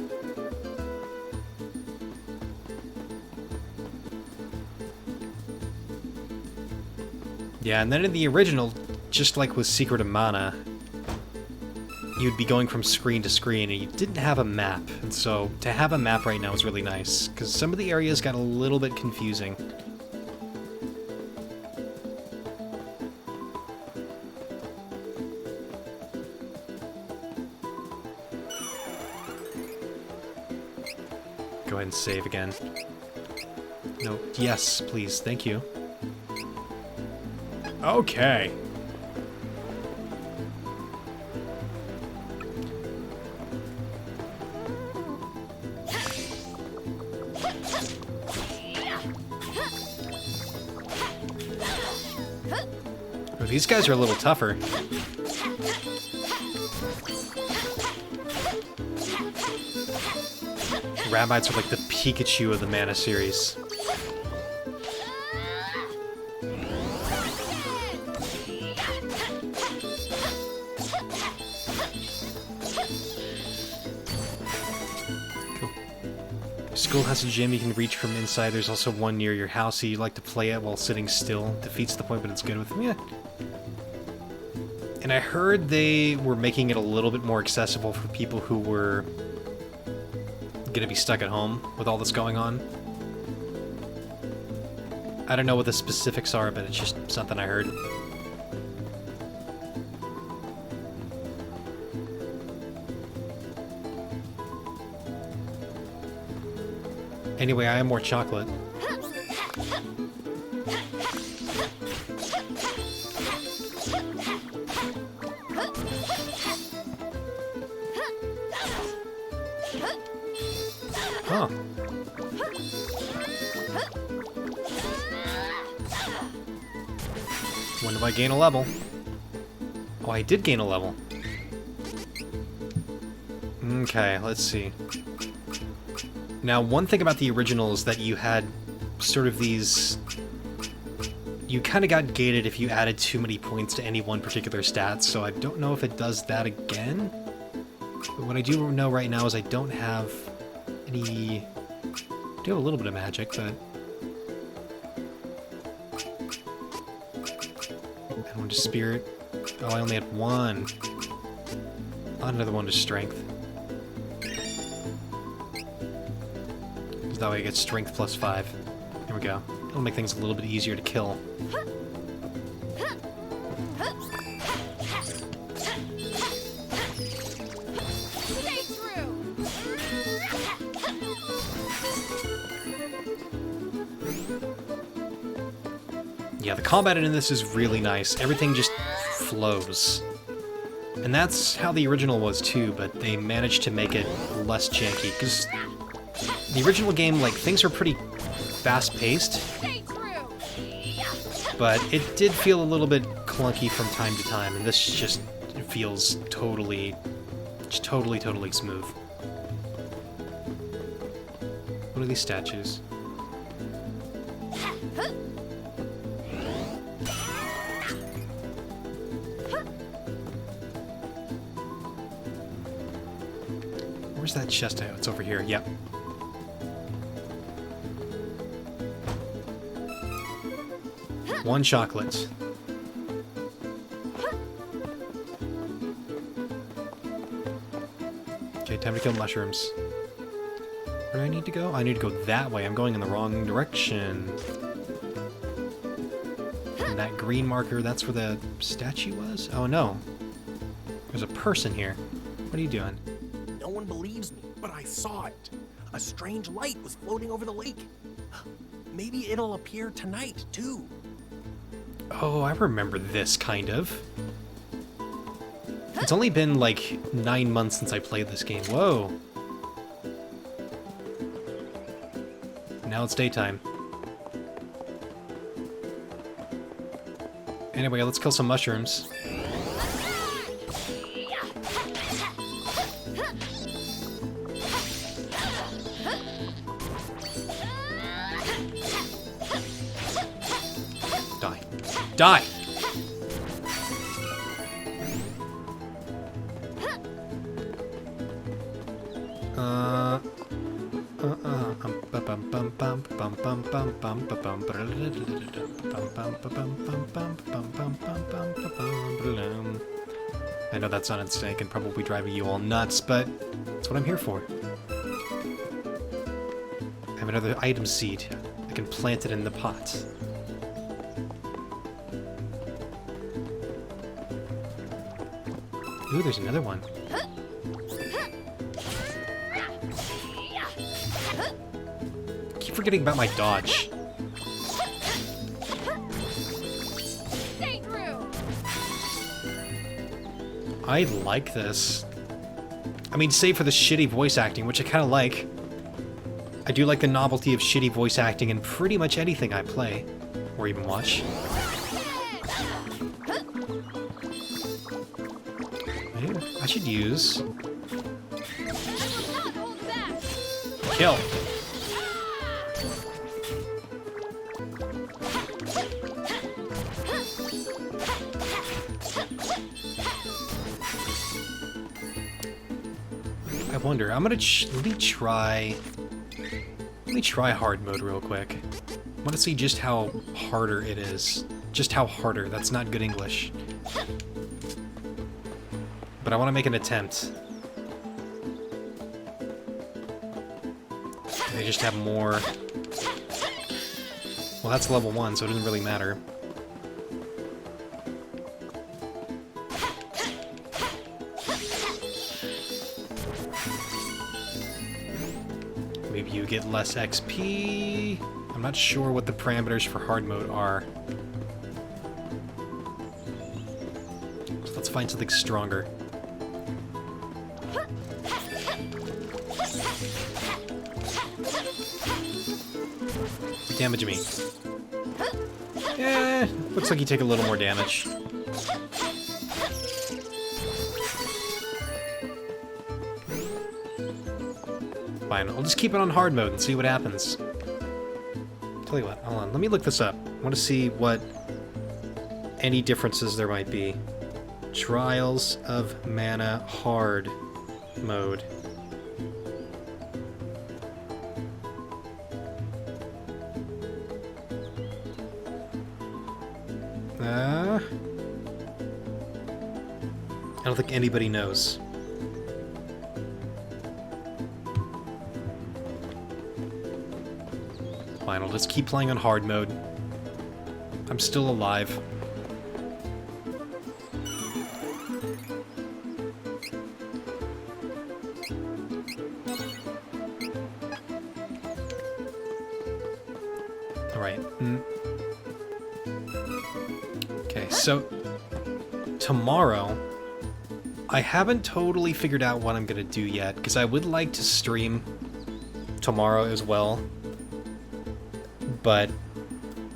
Yeah, and then in the original, just like with Secret of Mana, you'd be going from screen to screen, and you didn't have a map. And so, to have a map right now is really nice, because some of the areas got a little bit confusing. Go ahead and save again. No, yes, please, thank you. Okay. These guys are a little tougher. Rabites are like the Pikachu of the Mana series. School has a gym you can reach from inside. There's also one near your house that you like to play at while sitting still. Defeats the point, but it's good with me. Yeah. And I heard they were making it a little bit more accessible for people who were gonna be stuck at home with all this going on. I don't know what the specifics are, but it's just something I heard. Anyway, I am more chocolate. Huh. When do I gain a level? Oh, I did gain a level. Okay, let's see. Now, one thing about the original is that you had sort of these... You kind of got gated if you added too many points to any one particular stat, so I don't know if it does that again. But what I do know right now is I don't have any... I do have a little bit of magic, but... I want to spirit. Oh, I only had one. Another one to strength. That way I get strength plus 5. There we go. It'll make things a little bit easier to kill. Yeah, the combat in this is really nice. Everything just flows. And that's how the original was too, but they managed to make it less janky, because the original game, like, things were pretty fast-paced, but it did feel a little bit clunky from time to time, and this just feels totally smooth. What are these statues? Where's that chest? Oh, it's over here. Yep. One chocolate. Okay, time to kill mushrooms. Where do I need to go? I need to go that way. I'm going in the wrong direction. And that green marker, that's where the statue was? Oh no. There's a person here. What are you doing? No one believes me, but I saw it. A strange light was floating over the lake. Maybe it'll appear tonight, too. Oh, I remember this, kind of. It's only been, like, 9 months since I played this game. Whoa. Now it's daytime. Anyway, let's kill some mushrooms. Die! I know that sounded sick and probably driving you all nuts, but that's what I'm here for. I have another item seed. I can plant it in the pot. Ooh, there's another one. Keep forgetting about my dodge. I like this. I mean, save for the shitty voice acting, which I kind of like. I do like the novelty of shitty voice acting in pretty much anything I play, or even watch. I should use... Kill. I wonder, I'm gonna let me try Let me try hard mode real quick. I want to see just how harder it is. Just how harder. That's not good English. But I want to make an attempt. They just have more... Well, that's level 1, so it doesn't really matter. Maybe you get less XP. I'm not sure what the parameters for hard mode are. So let's find something stronger. Damage me. Looks like you take a little more damage. Fine, I'll just keep it on hard mode and see what happens. Tell you what, hold on, let me look this up. I want to see what any differences there might be. Trials of Mana hard mode. I don't think anybody knows. Fine, I'll just keep playing on hard mode. I'm still alive. Alright. Okay, so tomorrow, I haven't totally figured out what I'm gonna do yet, because I would like to stream tomorrow as well. But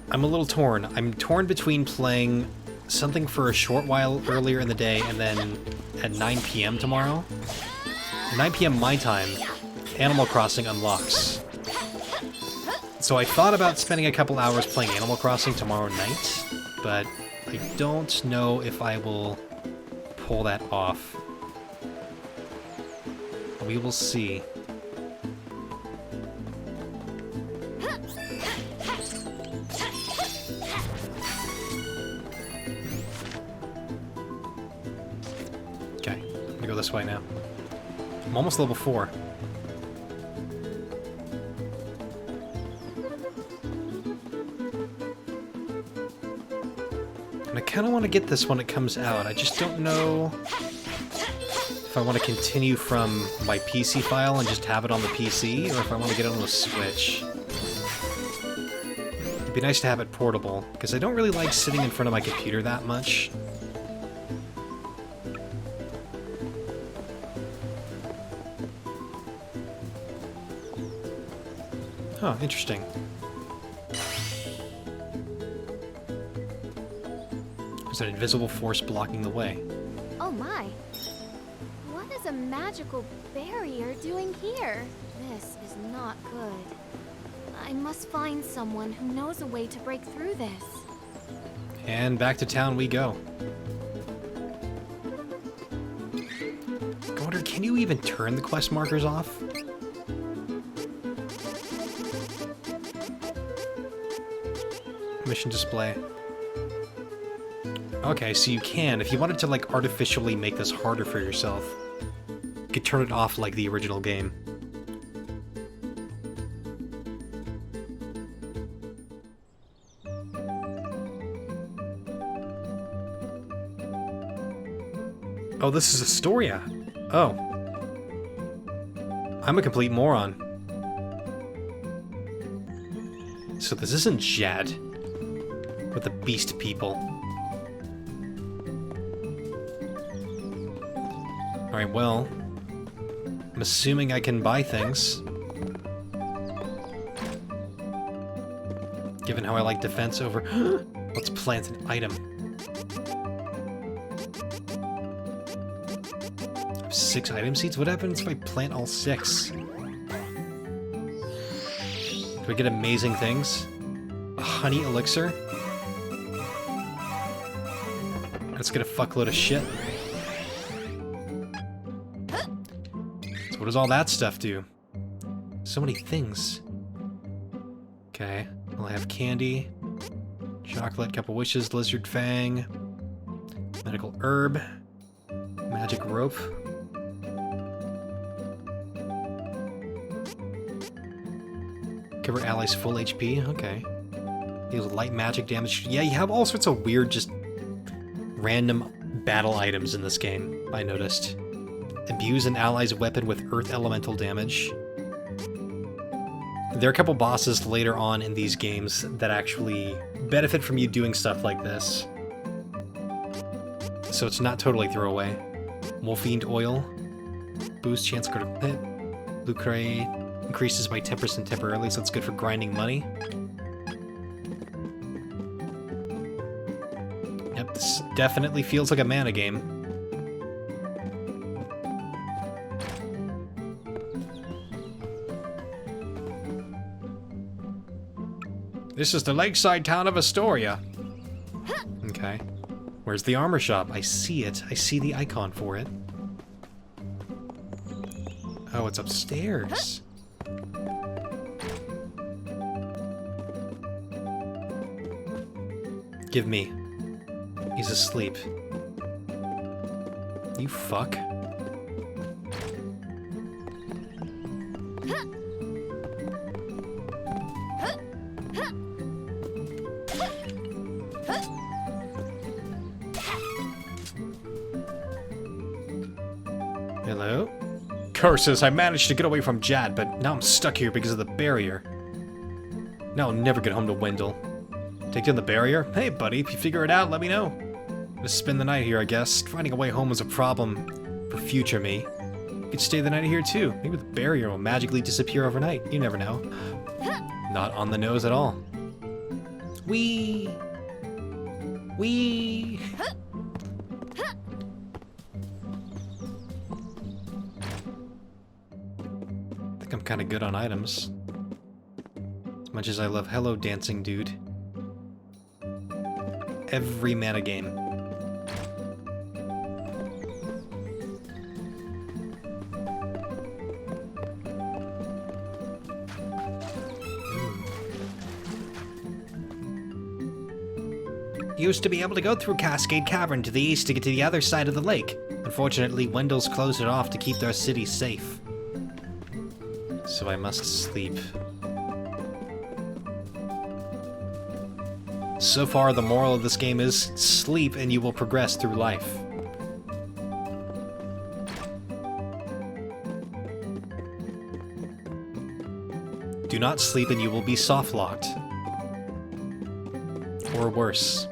I'm a little torn. I'm torn between playing something for a short while earlier in the day and then at 9 p.m. tomorrow. At 9 p.m. my time, Animal Crossing unlocks. So I thought about spending a couple hours playing Animal Crossing tomorrow night, but I don't know if I will pull that off. We will see. Okay, I'm gonna go this way now. I'm almost level 4. And I kind of want to get this when it comes out. I just don't know if I want to continue from my PC file and just have it on the PC, or if I want to get it on the Switch. It'd be nice to have it portable, because I don't really like sitting in front of my computer that much. Huh, interesting. There's an invisible force blocking the way. Oh my. What is a magical barrier doing here? This is not good. I must find someone who knows a way to break through this. And back to town we go. I wonder, can you even turn the quest markers off? Mission display. Okay, so you can. If you wanted to, like, artificially make this harder for yourself, you could turn it off like the original game. Oh, this is Astoria. Oh. I'm a complete moron. So this isn't Jad with the beast people. Alright, well, I'm assuming I can buy things. Given how I like defense over... Let's plant an item. I have 6 item seeds? What happens if I plant all 6? Do I get amazing things? A honey elixir? Let's get a fuckload of shit. So what does all that stuff do? So many things. Okay, we'll have candy, chocolate, couple wishes, lizard fang, medical herb, magic rope. Cover allies full HP, okay. Deals light magic damage. Yeah, you have all sorts of weird, just random battle items in this game, I noticed. Abuse an ally's weapon with earth elemental damage. There are a couple bosses later on in these games that actually benefit from you doing stuff like this. So it's not totally throwaway. Wolfiend oil. Boost chance critical hit. Lucre increases by 10% temporarily, so it's good for grinding money. Yep, this definitely feels like a mana game. This is the lakeside town of Astoria. Okay. Where's the armor shop? I see it. I see the icon for it. Oh, it's upstairs. Give me. He's asleep. You fuck. Hello? Curses, I managed to get away from Jad, but now I'm stuck here because of the barrier. Now I'll never get home to Wendell. Take down the barrier? Hey buddy, if you figure it out, let me know. Gonna spend the night here, I guess. Finding a way home was a problem for future me. You could stay the night here too. Maybe the barrier will magically disappear overnight. You never know. Not on the nose at all. Wee! Wee! I think I'm kind of good on items. As much as I love Hello Dancing Dude. Every mana game. Used to be able to go through Cascade Cavern to the east to get to the other side of the lake. Unfortunately, Wendell's closed it off to keep their city safe. So I must sleep. So far, the moral of this game is sleep and you will progress through life. Do not sleep and you will be soft-locked. Or worse.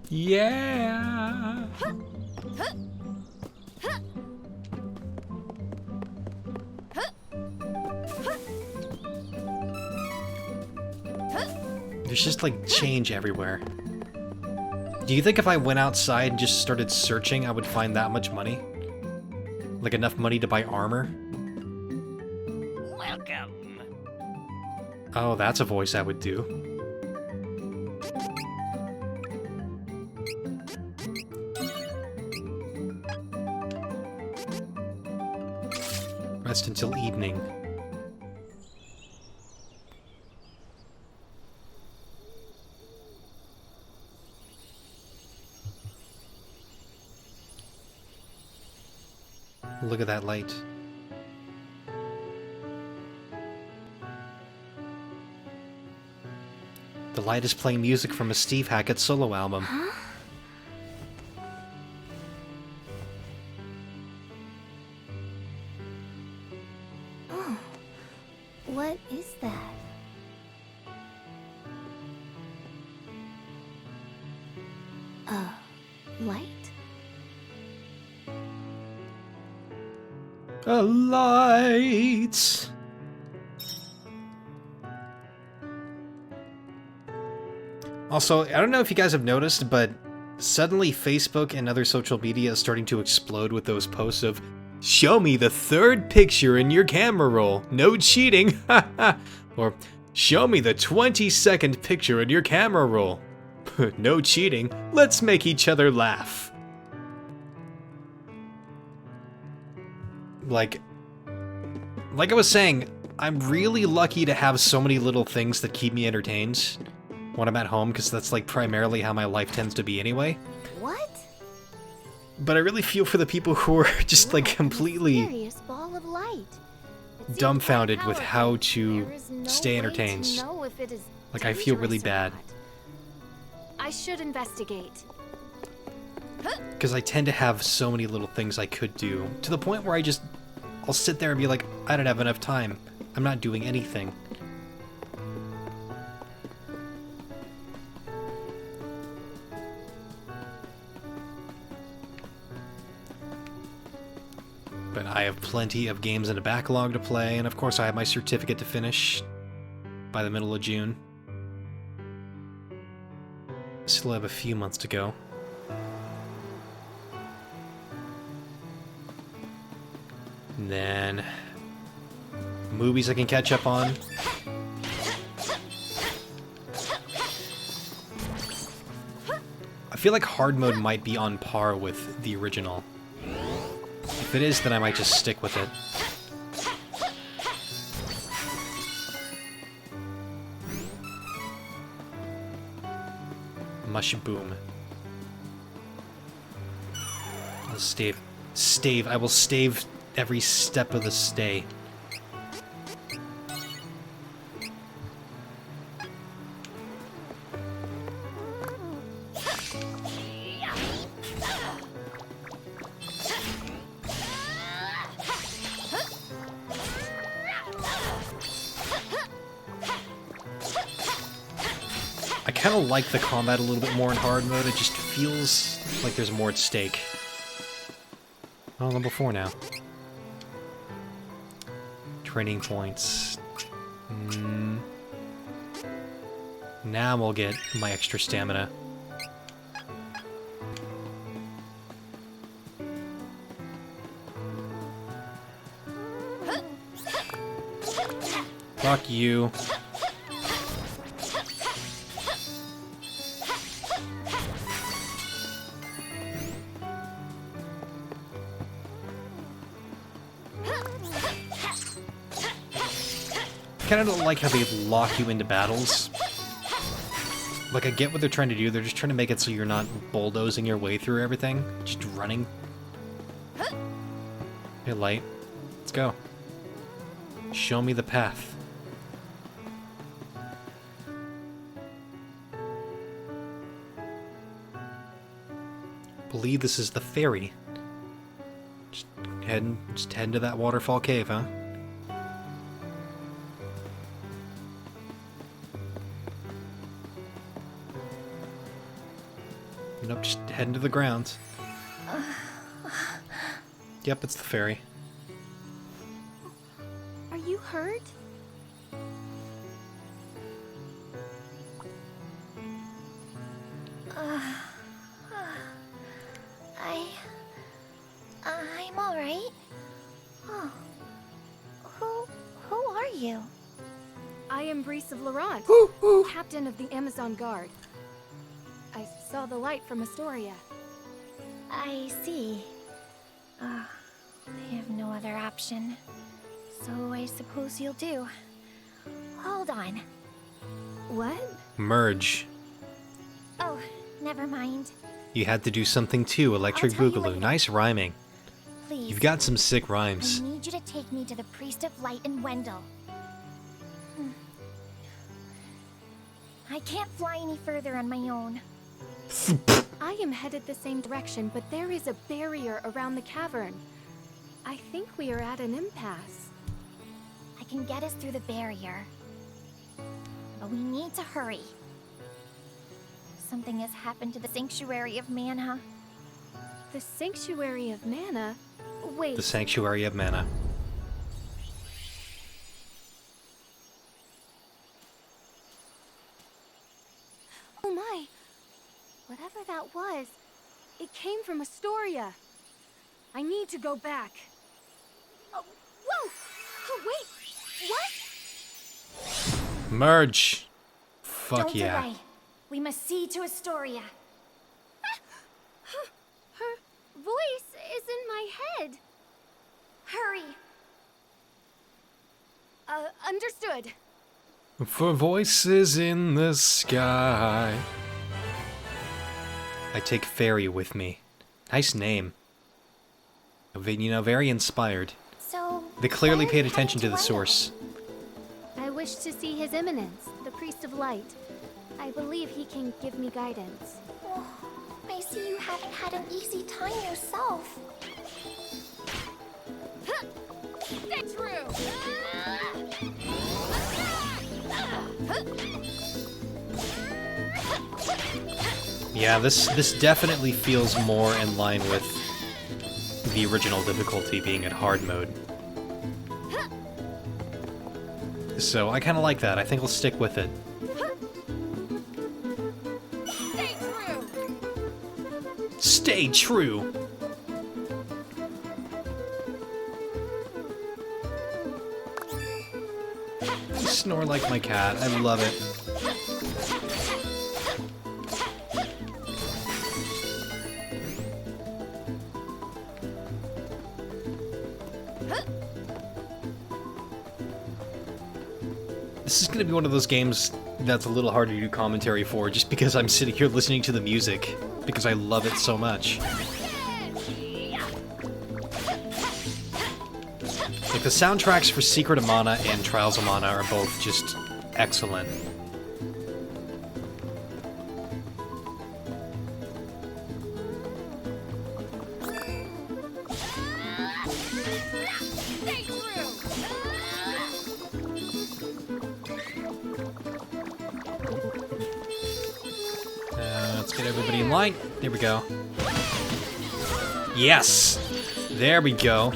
Yeah. There's just like change everywhere. Do you think if I went outside and just started searching, I would find that much money? Like enough money to buy armor? Welcome. Oh, that's a voice I would do. Rest until evening. Look at that light. The light is playing music from a Steve Hackett solo album. Huh? Oh, what is that? Light? A light. Also, I don't know if you guys have noticed, but suddenly Facebook and other social media is starting to explode with those posts of "Show me the third picture in your camera roll, no cheating," or "Show me the 20-second picture in your camera roll." No cheating. Let's make each other laugh. Like I was saying, I'm really lucky to have so many little things that keep me entertained when I'm at home, because that's like primarily how my life tends to be anyway. What? But I really feel for the people who are just like completely Mysterious ball of light. dumbfounded with how to There is no stay way entertained. to know if it is Like, I feel really dangerous or bad. not. I should investigate. Because I tend to have so many little things I could do, to the point where I'll sit there and be like, I don't have enough time. I'm not doing anything. But I have plenty of games in a backlog to play, and of course I have my certificate to finish by the middle of June. Still have a few months to go. And then movies I can catch up on. I feel like hard mode might be on par with the original. If it is, then I might just stick with it. Mush boom. I'll stave. Stave. I will stave every step of the stay. I kind of like the combat a little bit more in hard mode. It just feels like there's more at stake. Oh, level 4 now. Training points. Now we'll get my extra stamina. Fuck you. I kind of don't like how they lock you into battles. Like, I get what they're trying to do. They're just trying to make it so you're not bulldozing your way through everything. Just running. Hey, Light. Let's go. Show me the path. Believe this is the ferry. Just head to that waterfall cave, huh? Nope, just heading to the grounds. Yep, it's the ferry. Are you hurt? I'm all right. Oh, who are you? I am Brice of Laurent, captain of the Amazon Guard. I saw the light from Astoria. I see. I have no other option. So I suppose you'll do. Hold on. What? Merge. Oh, never mind. You had to do something too, Electric I'll tell you Boogaloo. later. Nice rhyming. Please. You've got some sick rhymes. I need you to take me to the Priest of Light in Wendell. I can't fly any further on my own. I am headed the same direction, but there is a barrier around the cavern. I think we are at an impasse. I can get us through the barrier. But we need to hurry. Something has happened to the Sanctuary of Mana. The Sanctuary of Mana? Wait. The Sanctuary of Mana. Oh my! Whatever that was, it came from Astoria. I need to go back. Oh, whoa! Oh, wait! What? Merge. Fuck Don't yeah. delay. We must see to Astoria. Her voice is in my head. Hurry. Understood. For voices in the sky. I take Fairy with me. Nice name. You know, very inspired. So They clearly why are paid you attention to heading the source. I wish to see His Eminence, the Priest of Light. I believe he can give me guidance. Oh, I see you haven't had an easy time yourself. Stay true! Yeah, this definitely feels more in line with the original difficulty being at hard mode. So I kind of like that. I think I'll stick with it. Stay true! Stay true! I snore like my cat. I love it. This is going to be one of those games that's a little harder to do commentary for, just because I'm sitting here listening to the music, because I love it so much. Like, the soundtracks for Secret of Mana and Trials of Mana are both just excellent. Let's get everybody in line. There we go. Yes! There we go.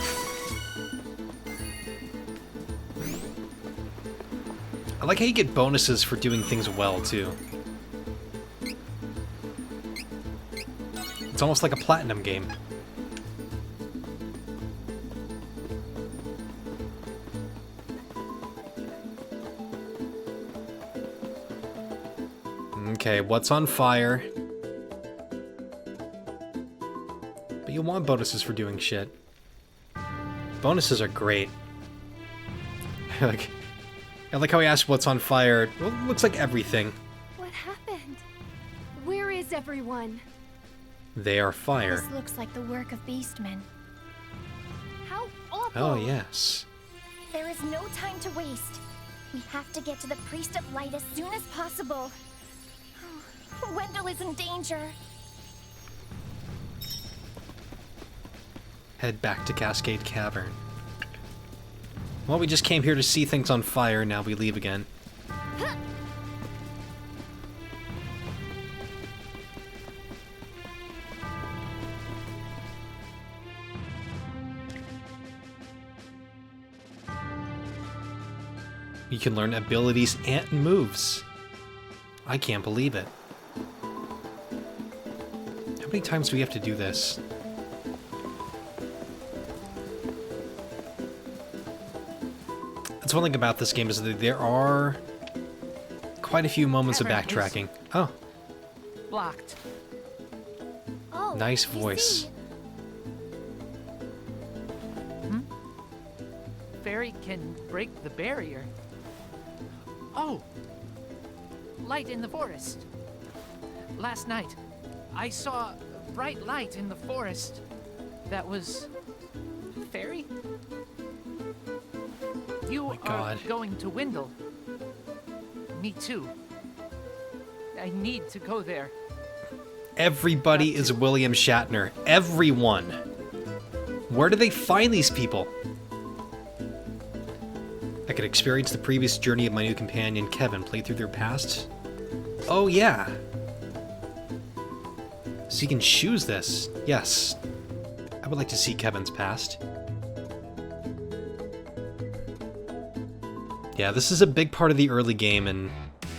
I like how you get bonuses for doing things well, too. It's almost like a platinum game. Okay, what's on fire? But you want bonuses for doing shit. Bonuses are great. I like how he asked what's on fire. Well, it looks like everything. What happened? Where is everyone? They are fire. This looks like the work of beastmen. How awful! Oh, yes. There is no time to waste. We have to get to the Priest of Light as soon as possible. Wendell is in danger. Head back to Cascade Cavern. Well, we just came here to see things on fire, now we leave again. You can learn abilities and moves. I can't believe it. How many times do we have to do this? That's one thing about this game is that there are quite a few moments of backtracking. Oh, Blocked. Oh, nice voice. Fairy can break the barrier. Oh! Light in the forest. Last night, I saw a bright light in the forest. That was... Fairy? You are going to Wendell. Me too. I need to go there. Everybody is William Shatner. Everyone. Where do they find these people? I could experience the previous journey of my new companion, Kevin, play through their past. Oh, yeah. So you can choose this. Yes. I would like to see Kevin's past. Yeah, this is a big part of the early game in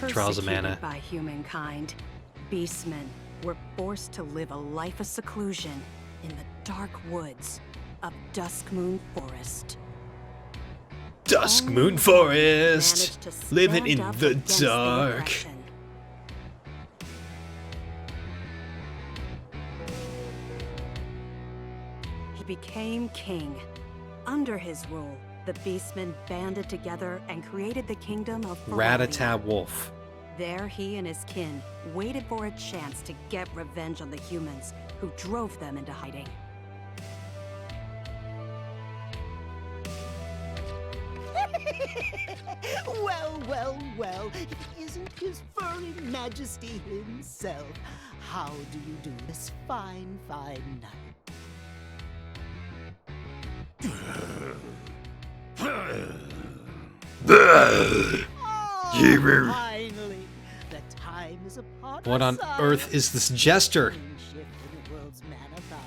Trials of Mana. Persecuted by humankind, beastmen were forced to live a life of seclusion in the dark woods of Duskmoon Forest. Duskmoon Forest, living in the dark. became king. Under his rule, the Beastmen banded together and created the kingdom of Ferolia. Rattata Wolf. There he and his kin waited for a chance to get revenge on the humans who drove them into hiding. Well, well, well, it isn't his furry majesty himself. How do you do this fine, fine night? Oh, finally, the time is upon What on us. earth is this jester? Shift in the world's man of power.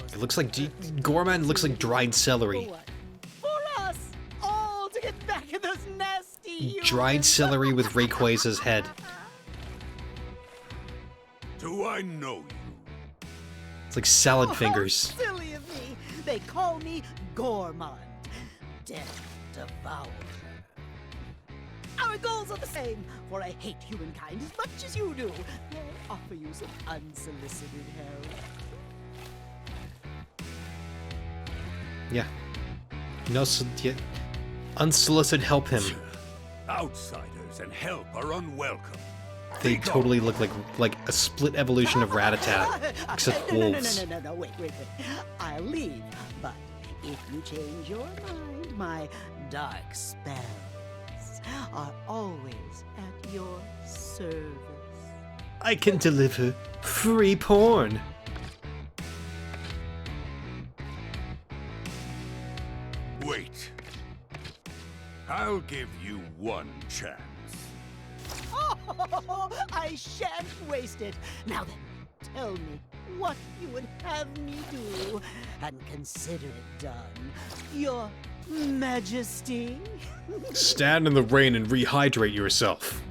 Now's It looks like Gorman looks like dried celery. for us all to get back at those nasty Dried celery with Rayquaza's head. Do I know you? It's like salad fingers. How silly of me! They call me Gormand, Death Devourer. Our goals are the same, for I hate humankind as much as you do. May I offer you some unsolicited help? Yeah. No, unsolicited help him. Outsiders and help are unwelcome. They totally look like a split evolution of Rattata, except wolves. No, wait. I'll leave, but if you change your mind, my dark spells are always at your service. I can deliver free porn. Wait. I'll give you one chance. Oh, I shan't waste it. Now then, tell me what you would have me do, and consider it done, Your Majesty. Stand in the rain and rehydrate yourself.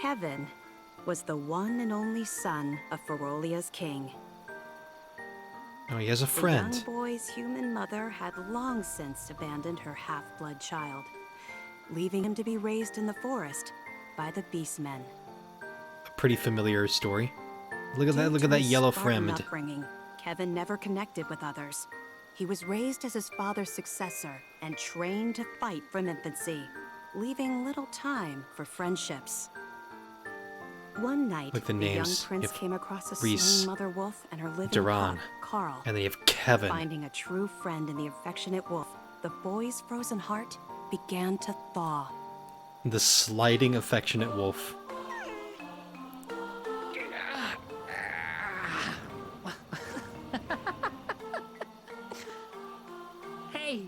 Kevin was the one and only son of Ferolia's king. Oh, he has a friend. The young boy's human mother had long since abandoned her half-blood child, leaving him to be raised in the forest by the Beastmen. A pretty familiar story. Look at that! Due Look to at that his yellow Spartan friend. upbringing, Kevin never connected with others. He was raised as his father's successor and trained to fight from infancy, leaving little time for friendships. One night, Like the young names. prince You have came across a Reese, slain mother wolf and her living Duran, pup, Carl. and then you have Kevin. Finding a true friend in the affectionate wolf, the boy's frozen heart began to thaw. The sliding affectionate wolf. Hey,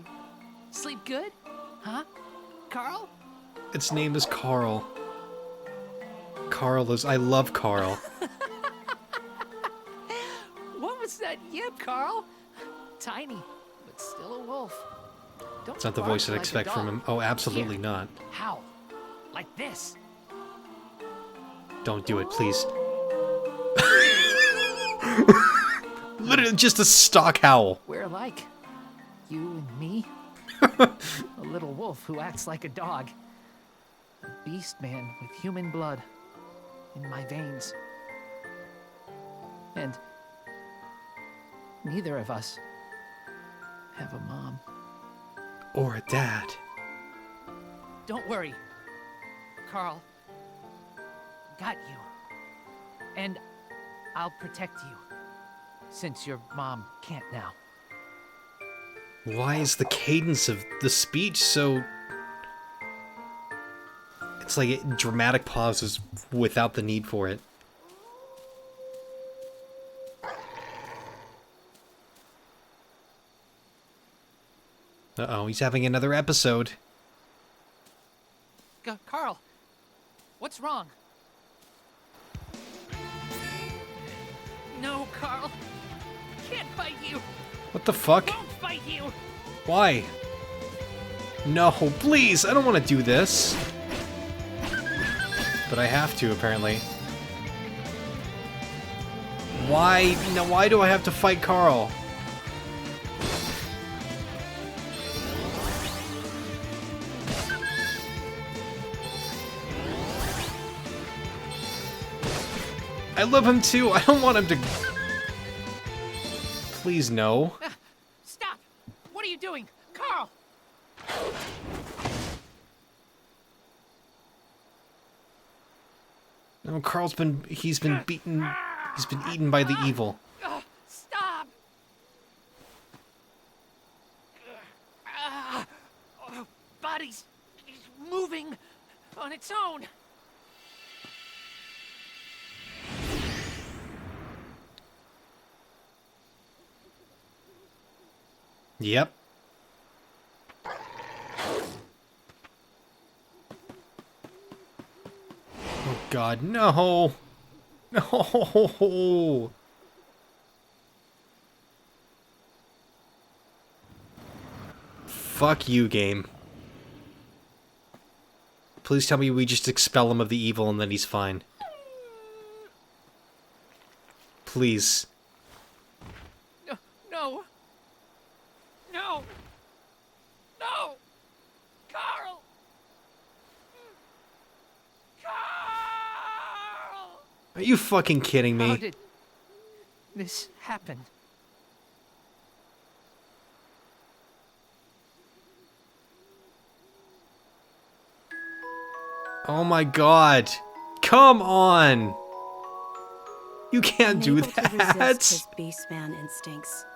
sleep good? Huh? Carl? Its name is Carl. Carl is. I love Carl. What was that yip, Carl? Tiny, but still a wolf. Don't It's not the bark voice I'd like a expect from dog. him. Oh, absolutely Here, not. Howl. Like this. Don't do it, please. Literally just a stock howl. We're alike. You and me. A little wolf who acts like a dog. A beast man with human blood in my veins. And neither of us have a mom. Or a dad. Don't worry, Carl. Got you. And I'll protect you, since your mom can't now. Why is the cadence of the speech so... It's like dramatic pauses without the need for it. Uh-oh, he's having another episode. Carl, what's wrong? No, Carl. Can't fight you. What the fuck? Won't fight you. Why? No, please! I don't want to do this. But I have to, apparently. Why? No, why do I have to fight Carl? I love him too. I don't want him to... Please, no. Stop! What are you doing? Carl! No, Carl's been... He's been beaten... He's been eaten by the evil. Stop! Body's moving on its own. Yep. Oh God, no! No! Fuck you, game. Please tell me we just expel him of the evil and then he's fine. Please. No, no. No. No. Carl. Carl. Are you fucking kidding me? How did this happen? Oh my God. Come on. You can't do Unable to resist that. his beastman instincts,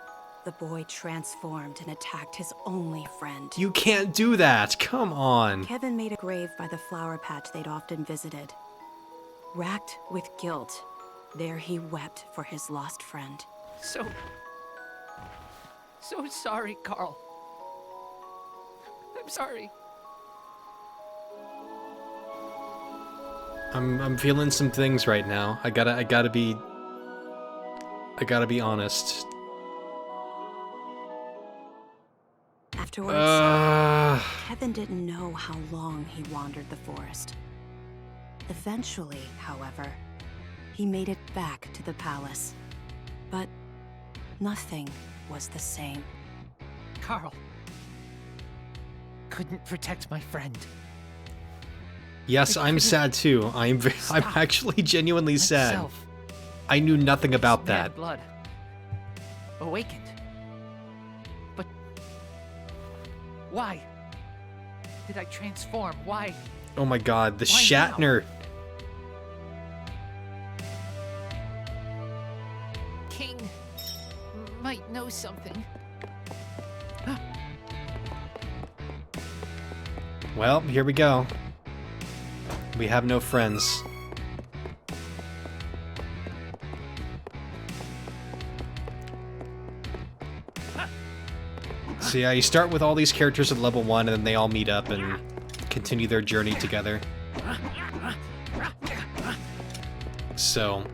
the boy transformed and attacked his only friend. You can't do that. Come on. Kevin made a grave by the flower patch they'd often visited. Racked with guilt, there he wept for his lost friend. So sorry, Carl. I'm sorry. I'm feeling some things right now. I gotta be honest. Afterwards, Kevin didn't know how long he wandered the forest. Eventually, however, he made it back to the palace. But nothing was the same. Carl. Couldn't protect my friend. Yes, I'm sad too. I'm actually genuinely sad. Myself. I knew nothing about Mad that. blood. Awakened. But why did I transform? Why? Oh my God, the Why Shatner. King might know something. Well, here we go. We have no friends. So yeah, you start with all these characters at level 1 and then they all meet up and continue their journey together. So,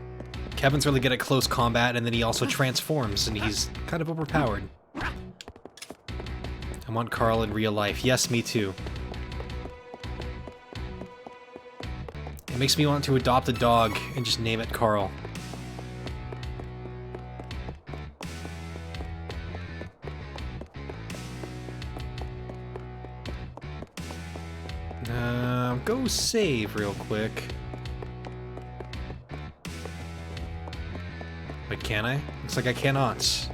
Kevin's really good at close combat and then he also transforms and he's kind of overpowered. I want Carl in real life. Yes, me too. It makes me want to adopt a dog and just name it Carl. Go save real quick. Wait, can I? Looks like I cannot.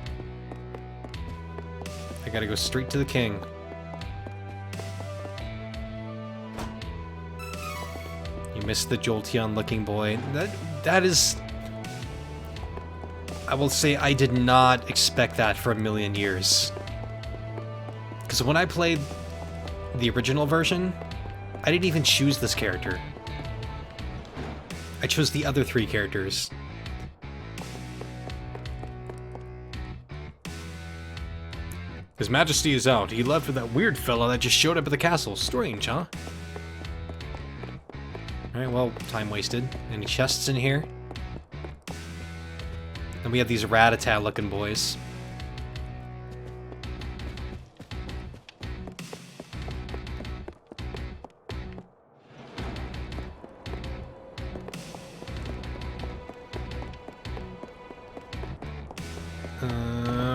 I gotta go straight to the king. You missed the Jolteon looking boy. That is... I will say I did not expect that for a million years. Because when I played the original version, I didn't even choose this character. I chose the other 3 characters. His Majesty is out. He left with that weird fella that just showed up at the castle. Strange, huh? Alright, well, time wasted. Any chests in here? Then we have these rat-a-tat looking boys.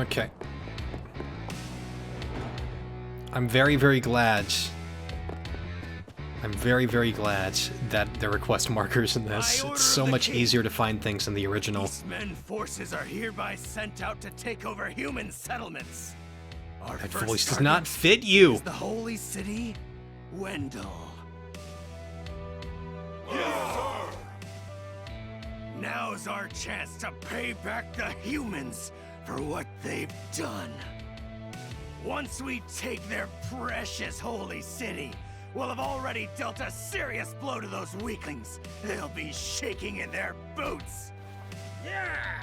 Okay. I'm very, very glad I'm very, very glad that there are quest markers in this. It's so much easier to find things in the original. Beastmen forces are hereby sent out to take over human settlements. Our That first voice does target not fit you. is the holy city, Wendell. Now's our chance to pay back the humans for what they've done. Once we take their precious holy city, we'll have already dealt a serious blow to those weaklings. They'll be shaking in their boots. Yeah!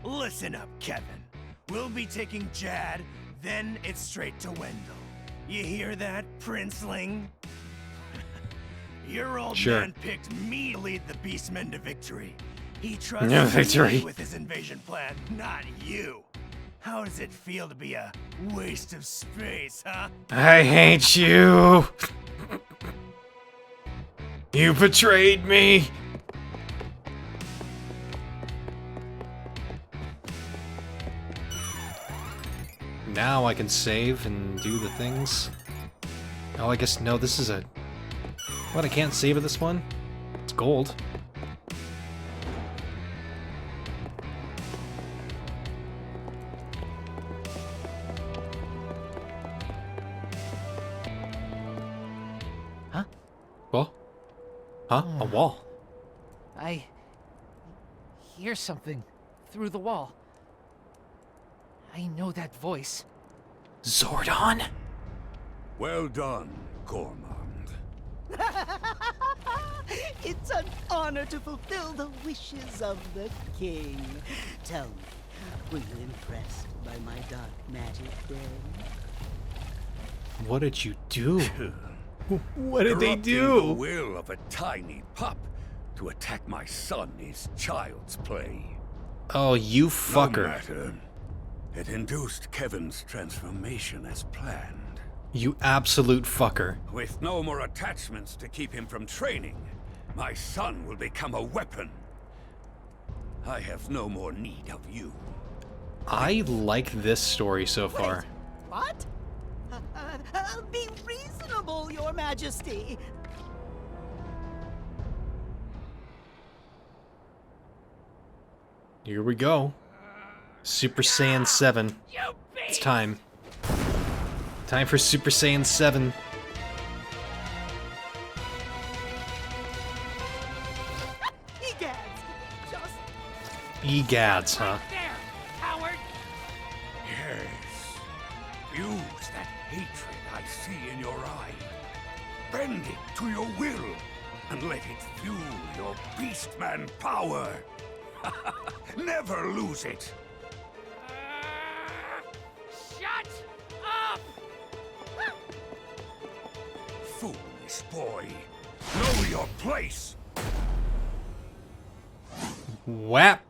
Listen up, Kevin. We'll be taking Jad, then it's straight to Wendell. You hear that, Princeling? Your old man picked me to lead the Beastmen to victory. He trusts me with his invasion plan, not you. How does it feel to be a waste of space, huh? I hate you. You betrayed me. Now I can save and do the things. Oh, I guess, no, this is a... What, I can't save with this one? It's gold. Huh? Well? Huh? A wall. I hear something through the wall. I know that voice. Zordon? Well done, Gormand. It's an honor to fulfill the wishes of the king. Tell me, were you impressed by my dark magic then? What did you do? What did they do? Corrupting the will of a tiny pup to attack my son is child's play. Oh, you fucker. No matter. It induced Kevin's transformation as planned. You absolute fucker. With no more attachments to keep him from training, my son will become a weapon. I have no more need of you. I like this story so far. What? Be reasonable, Your Majesty. Here we go. Super Saiyan 7. It's time. Time for Super Saiyan 7. Egads, just... Egads, huh? There, coward! Yes. Use that hatred I see in your eye. Bend it to your will, and let it fuel your Beastman power. Never lose it. Shut up! Foolish boy. Know your place. Whap!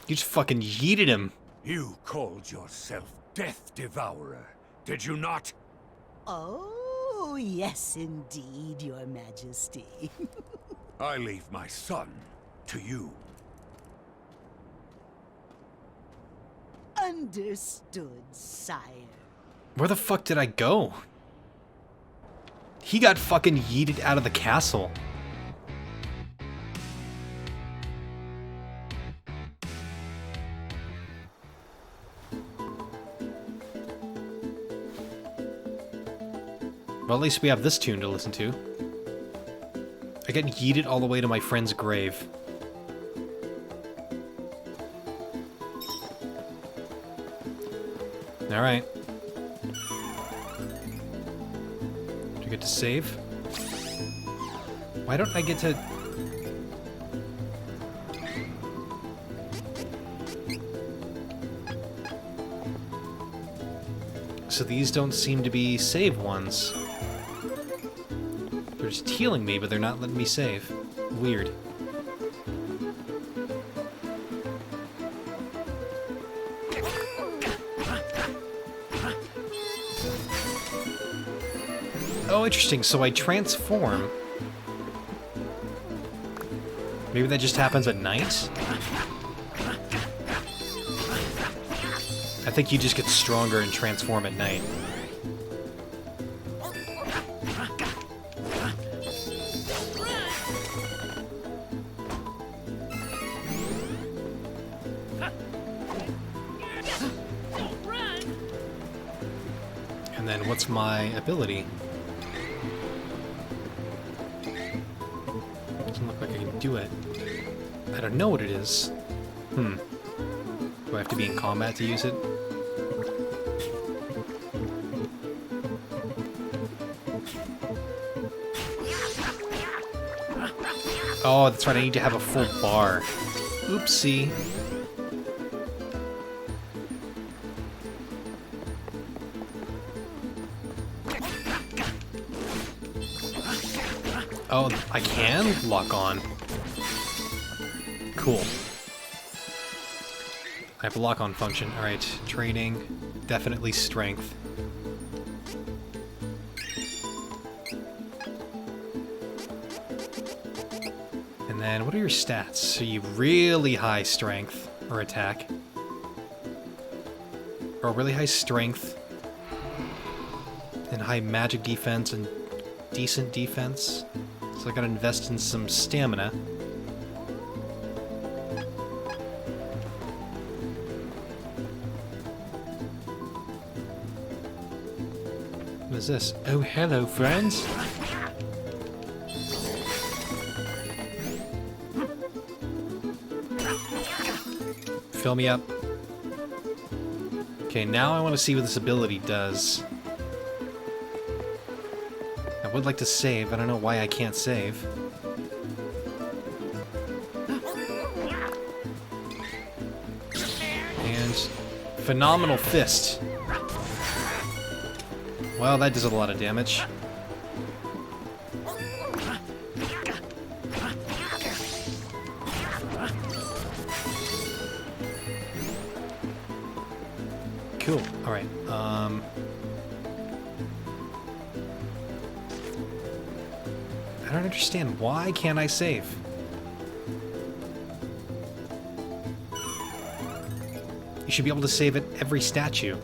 You just fucking yeeted him. You called yourself Death Devourer, did you not? Oh, yes indeed, Your Majesty. I leave my son to you. Understood, sire. Where the fuck did I go? He got fucking yeeted out of the castle. Well, at least we have this tune to listen to. I got yeeted all the way to my friend's grave. Alright. Do I get to save? Why don't I get to... So these don't seem to be save ones. They're just healing me, but they're not letting me save. Weird. Oh, interesting. So I transform. Maybe that just happens at night? I think you just get stronger and transform at night. And then what's my ability? Doesn't look like I can do it. I don't know what it is. Do I have to be in combat to use it? Oh, that's right, I need to have a full bar. Oopsie. Oh, I can lock on. Cool. I have a lock-on function. Alright, training. Definitely strength. And then, what are your stats? So you really high strength, or attack. Or really high strength. And high magic defense and decent defense. So I gotta invest in some stamina. What is this? Oh, hello, friends. Fill me up. Okay, now I want to see what this ability does. I would like to save. I don't know why I can't save. And phenomenal fist. Well, that does a lot of damage. Cool. All right. I don't understand. Why can't I save? You should be able to save at every statue.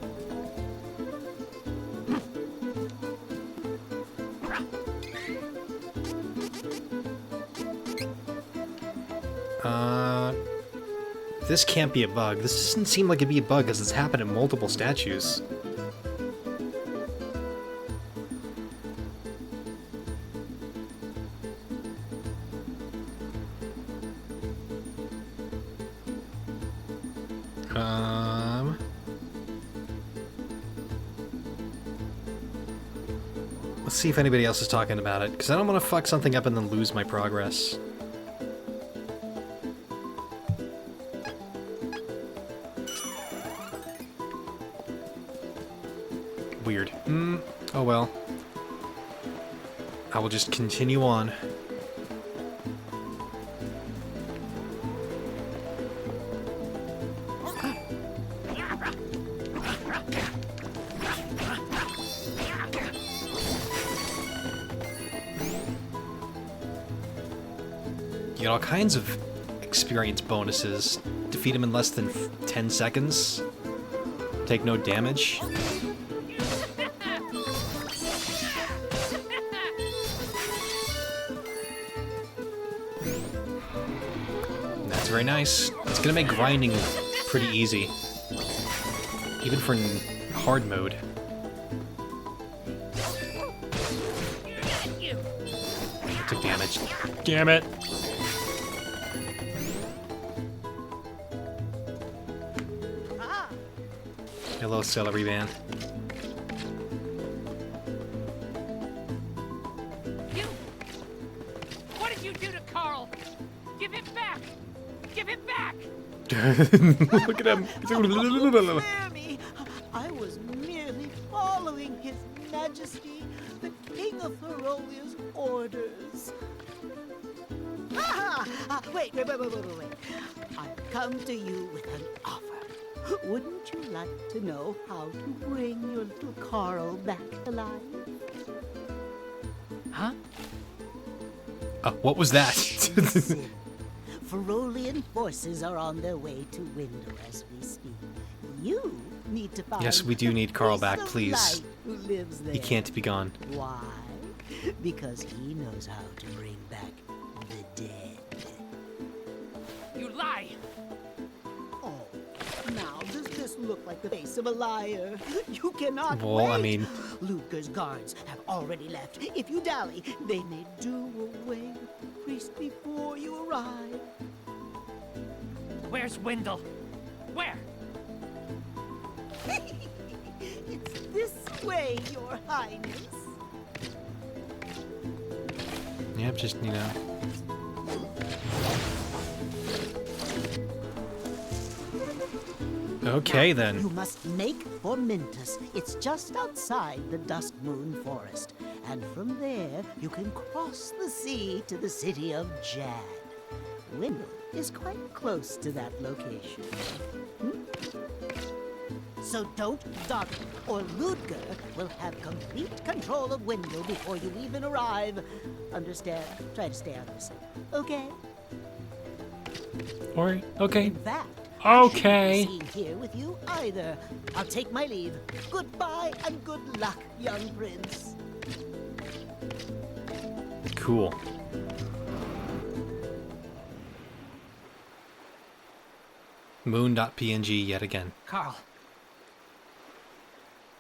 This can't be a bug. This doesn't seem like it'd be a bug because it's happened in multiple statues. Let's see if anybody else is talking about it, because I don't want to fuck something up and then lose my progress. Weird. Oh well. I will just continue on. You get all kinds of experience bonuses. Defeat him in less than 10 seconds. Take no damage. That's very nice. It's gonna make grinding pretty easy. Even for hard mode. Took damage. Damn it! Hello, Celery Man. You! What did you do to Carl? Give it back! Give it back! Look at him. Spare me. I was merely following His Majesty, the King of Ferolia's orders. Wait. I've come to you with an offer. Wouldn't you like to know how to bring your little Carl back to life? Huh? What was that? Listen, Ferolian forces are on their way to Windle as we speak. You need to find Yes, we do need Carl back, Priest of please. Light who lives there. He can't be gone. Why? Because he knows how to bring back the dead. You lie! Oh, now does this look like the face of a liar? You cannot Well, wait. I mean... Ludger's guards have already left. If you dally, they may do away with the priest before you arrive. Where's Wendell? Where? It's this way, Your Highness. Yep, just, you know... Okay, then. You must make for Mintus. It's just outside the Dusk Moon Forest. And from there, you can cross the sea to the city of Jad. Windle is quite close to that location. So don't dawdle, or Ludger will have complete control of Windle before you even arrive. Understand? Try to stay out of his sight. Okay? Alright, okay. In fact, Okay. I shouldn't be seen here with you either. I'll take my leave. Goodbye and good luck, young prince. Cool. Moon.png yet again. Carl.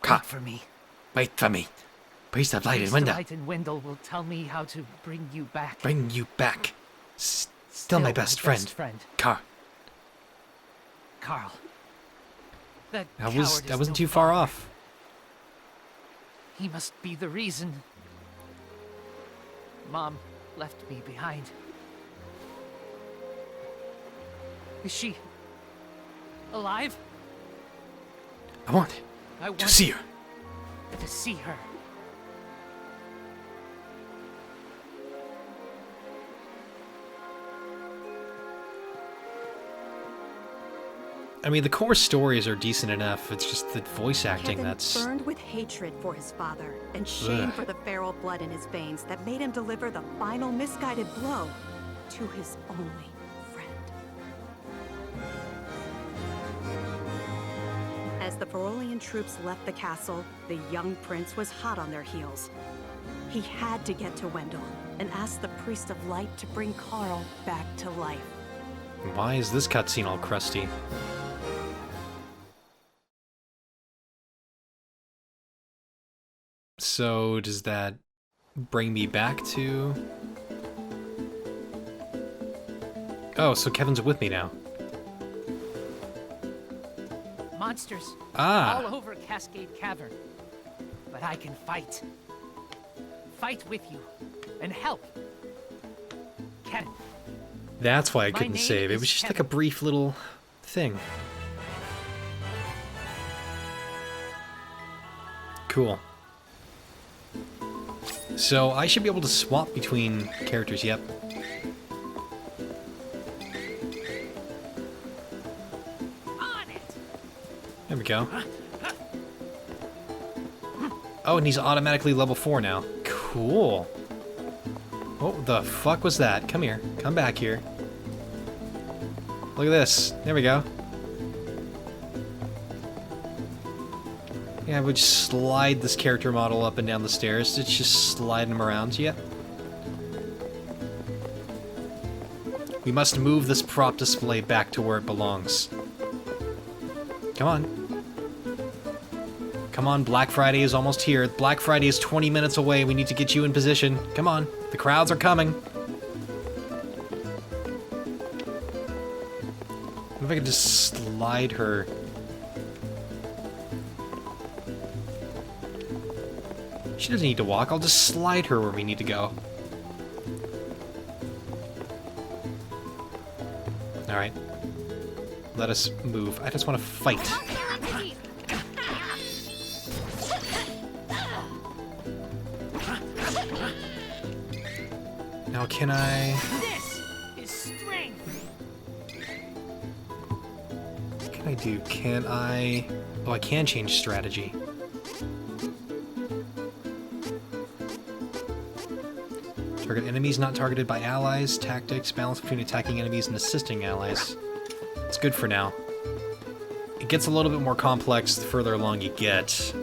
Carl. Wait for me. Wait for me. Priest of Light and Wendell. Light and Wendell will tell me how to bring you back. Bring you back. Still my best friend. Carl. Carl. That I coward wasn't is no too far father. off. He must be the reason Mom left me behind. Is she alive? I want to see her. To see her. I mean, the core stories are decent enough. It's just the voice acting Kevin that's... burned with hatred for his father and shame for the feral blood in his veins that made him deliver the final misguided blow to his only friend. As the Ferolian troops left the castle, the young prince was hot on their heels. He had to get to Wendell and ask the Priest of Light to bring Carl back to life. Why is this cutscene all crusty? So, does that bring me back to... Oh, so Kevin's with me now. Monsters Ah. all over Cascade Cavern. But I can fight. Fight with you and help. Kevin. That's why I My couldn't name save. It is was just like Kevin. a brief little thing. Cool. So I should be able to swap between characters, yep. There we go. Oh, and he's automatically level 4 now. Cool. What the fuck was that? Come here. Come back here. Look at this. There we go. Yeah, we just slide this character model up and down the stairs. It's just sliding him around. Yep. We must move this prop display back to where it belongs. Come on. Come on, Black Friday is almost here. Black Friday is 20 minutes away. We need to get you in position. Come on. The crowds are coming. What if I could just slide her? She doesn't need to walk. I'll just slide her where we need to go. Alright. Let us move. I just want to fight. Now can I... This is strength. What can I do? Can I... Oh, I can change strategy. Target enemies not targeted by allies. Tactics. Balance between attacking enemies and assisting allies. It's good for now. It gets a little bit more complex the further along you get. So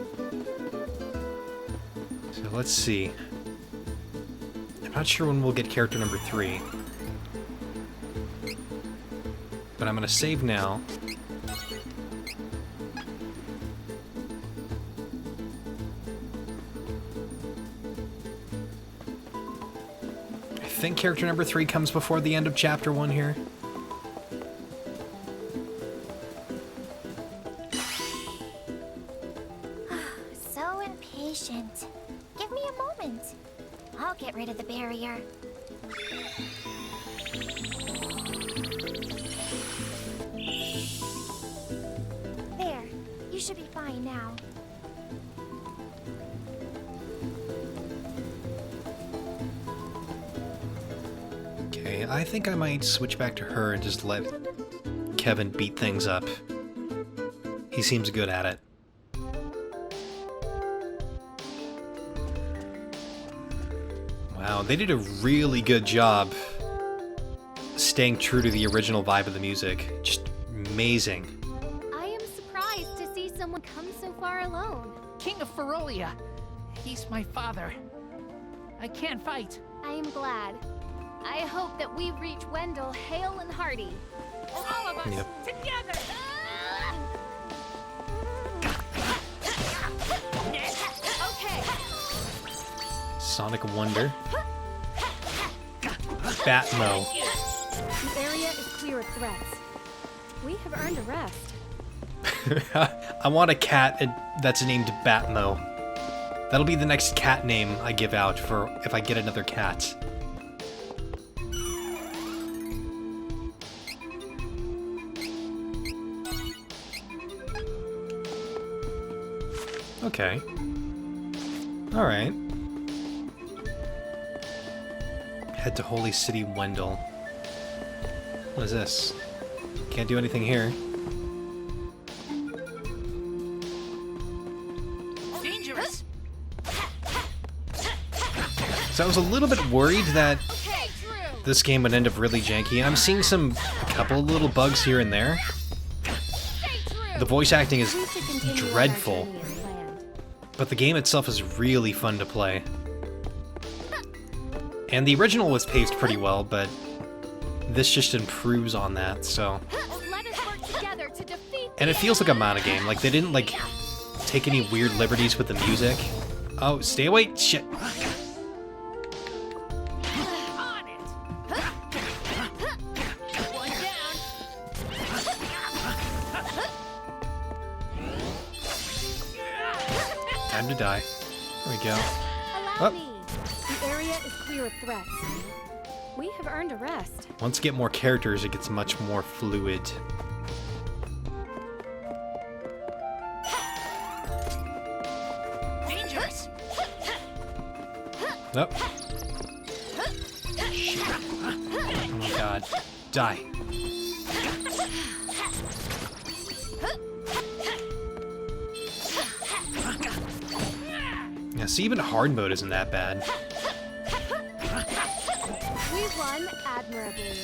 let's see. I'm not sure when we'll get character number 3. But I'm going to save now. I think character number 3 comes before the end of chapter 1 here. So impatient. Give me a moment. I'll get rid of the barrier. There. You should be fine now. Okay, I think I might switch back to her and just let Kevin beat things up. He seems good at it. Wow, they did a really good job staying true to the original vibe of the music. Just amazing. I am surprised to see someone come so far alone. King of Ferolia. He's my father. I can't fight. I am glad. I hope that we reach Wendell hale and hearty. All of us Yep. together. Okay. Sonic Wonder. Batmo. The area is clear of threats. We have earned a rest. I want a cat that's named Batmo. That'll be the next cat name I give out for if I get another cat. Okay. Alright. Head to Holy City, Wendell. What is this? Can't do anything here. Dangerous. So I was a little bit worried that this game would end up really janky. I'm seeing a couple of little bugs here and there. The voice acting is dreadful, but the game itself is really fun to play. And the original was paced pretty well, but this just improves on that, so... Let us work together to defeat And it feels like a mana game, like they didn't, like, take any weird liberties with the music. Oh, stay away! Shit! On it. One down. Time to die. There we go. Allow Oh. me. The area is clear of threats. We have earned a rest. Once you get more characters, it gets much more fluid. Dangerous. Nope. Shit. Oh my god. Die. Yeah, see, even hard mode isn't that bad. We won admirably.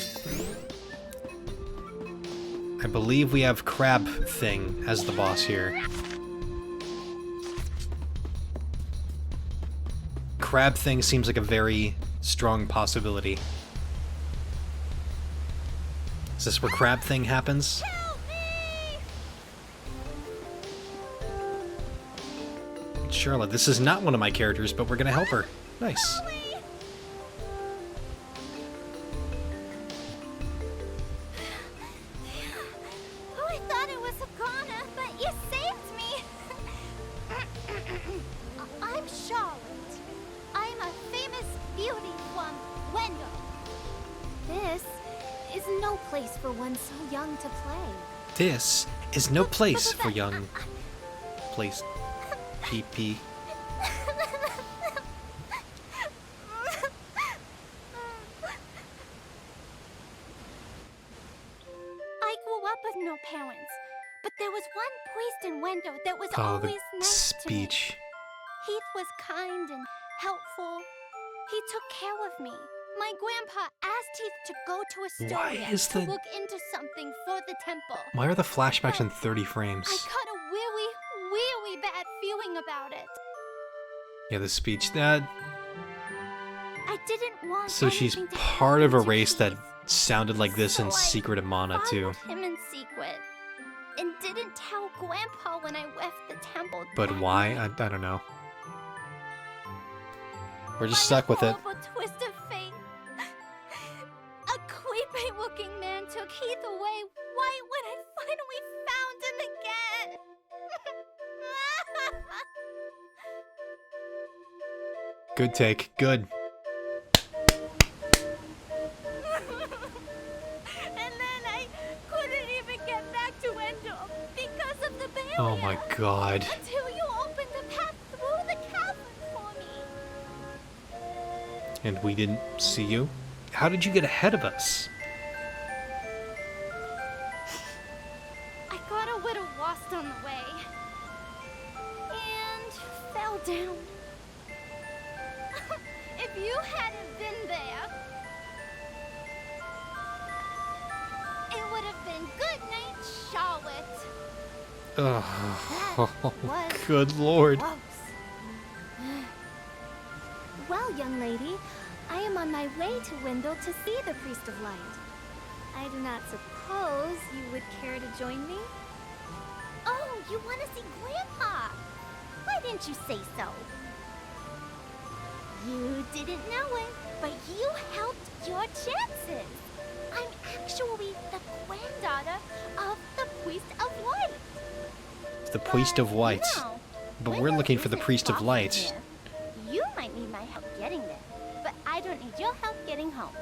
I believe we have Crab Thing as the boss here. Crab Thing seems like a very strong possibility. Is this where Crab Thing happens? Charlotte, this is not one of my characters, but we're gonna help her. Nice. Oh, I thought it was Agana, but you saved me. I'm Charlotte. I'm a famous beauty from Wendell. This is no place for one so young to play. This is no place for young... Place... PP. I grew up with no parents, but there was one priest in Wendell that was Oh, always the nice to me. speech. Heath was kind and helpful. He took care of me. My grandpa asked Heath to go to Why Astoria is to the- look into something for the temple. Why are the flashbacks in 30 frames? I got a really, really bad feeling about it. Yeah, the speech. That. I didn't want So she's anything to part of a happen to race that Heath, sounded like this so in I Secret of Mana too. followed him in secret. And didn't tell Grandpa when I left the temple. But that why? night. I don't know. We're just stuck with it. Horrible twist of fate. A creepy-looking man took Heath away right when I finally found him again. Good take. Good. And then I couldn't even get back to Wendell because of the barrier. Oh my god. Until you opened a path through the cavern for me. And we didn't see you? How did you get ahead of us? I got a little lost on the way. And fell down. If you hadn't been there, it would have been good night, Charlotte. Oh, was good lord. Close. Well, young lady, I am on my way to Wendell to see the Priest of Light. I do not suppose you would care to join me? Oh, you want to see Grandpa? Why didn't you say so? You didn't know it, but you helped your chances. I'm actually the granddaughter of the Priest of Light. The Priest of Light. No, But we're looking for the isn't Priest of far from Light. here. You might need my help getting there, but I don't need your help getting home.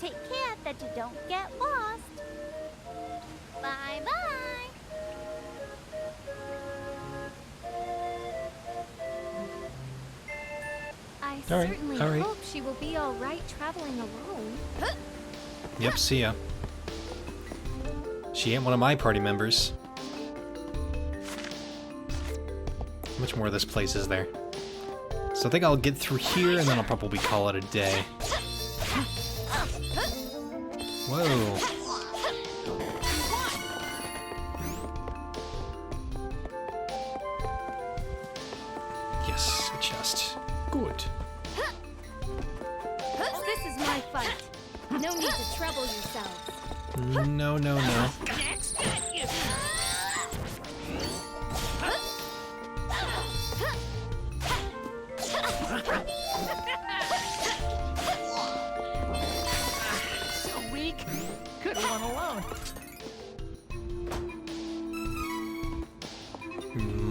Take care that you don't get lost. Bye-bye. I All right, certainly all right. hope she will be all right traveling alone. Yep, see ya. She ain't one of my party members. How much more of this place is there? So I think I'll get through here and then I'll probably call it a day. Whoa. Yes, a chest. Good. This is my fight. No need to trouble yourselves. No, no, no. Next, get you. So weak. Could have won alone.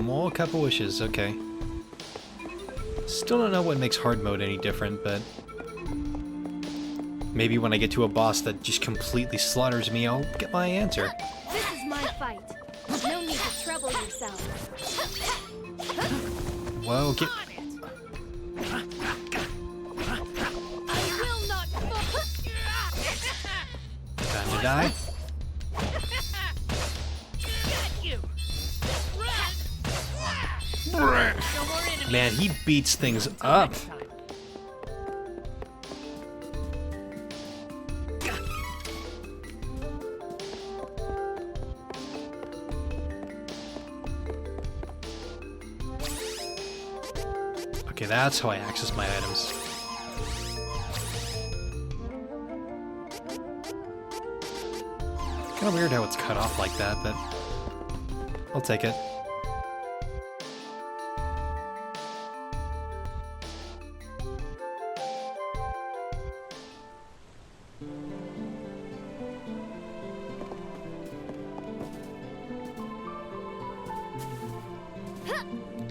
More Cup of Wishes, okay. Still don't know what makes hard mode any different, but maybe when I get to a boss that just completely slaughters me, I'll get my answer. This is my fight. No need to trouble yourselves. Whoa, get... I will not. Time to die. Get you. Man, he beats things up. Okay, that's how I access my items. Kinda weird how it's cut off like that, but I'll take it.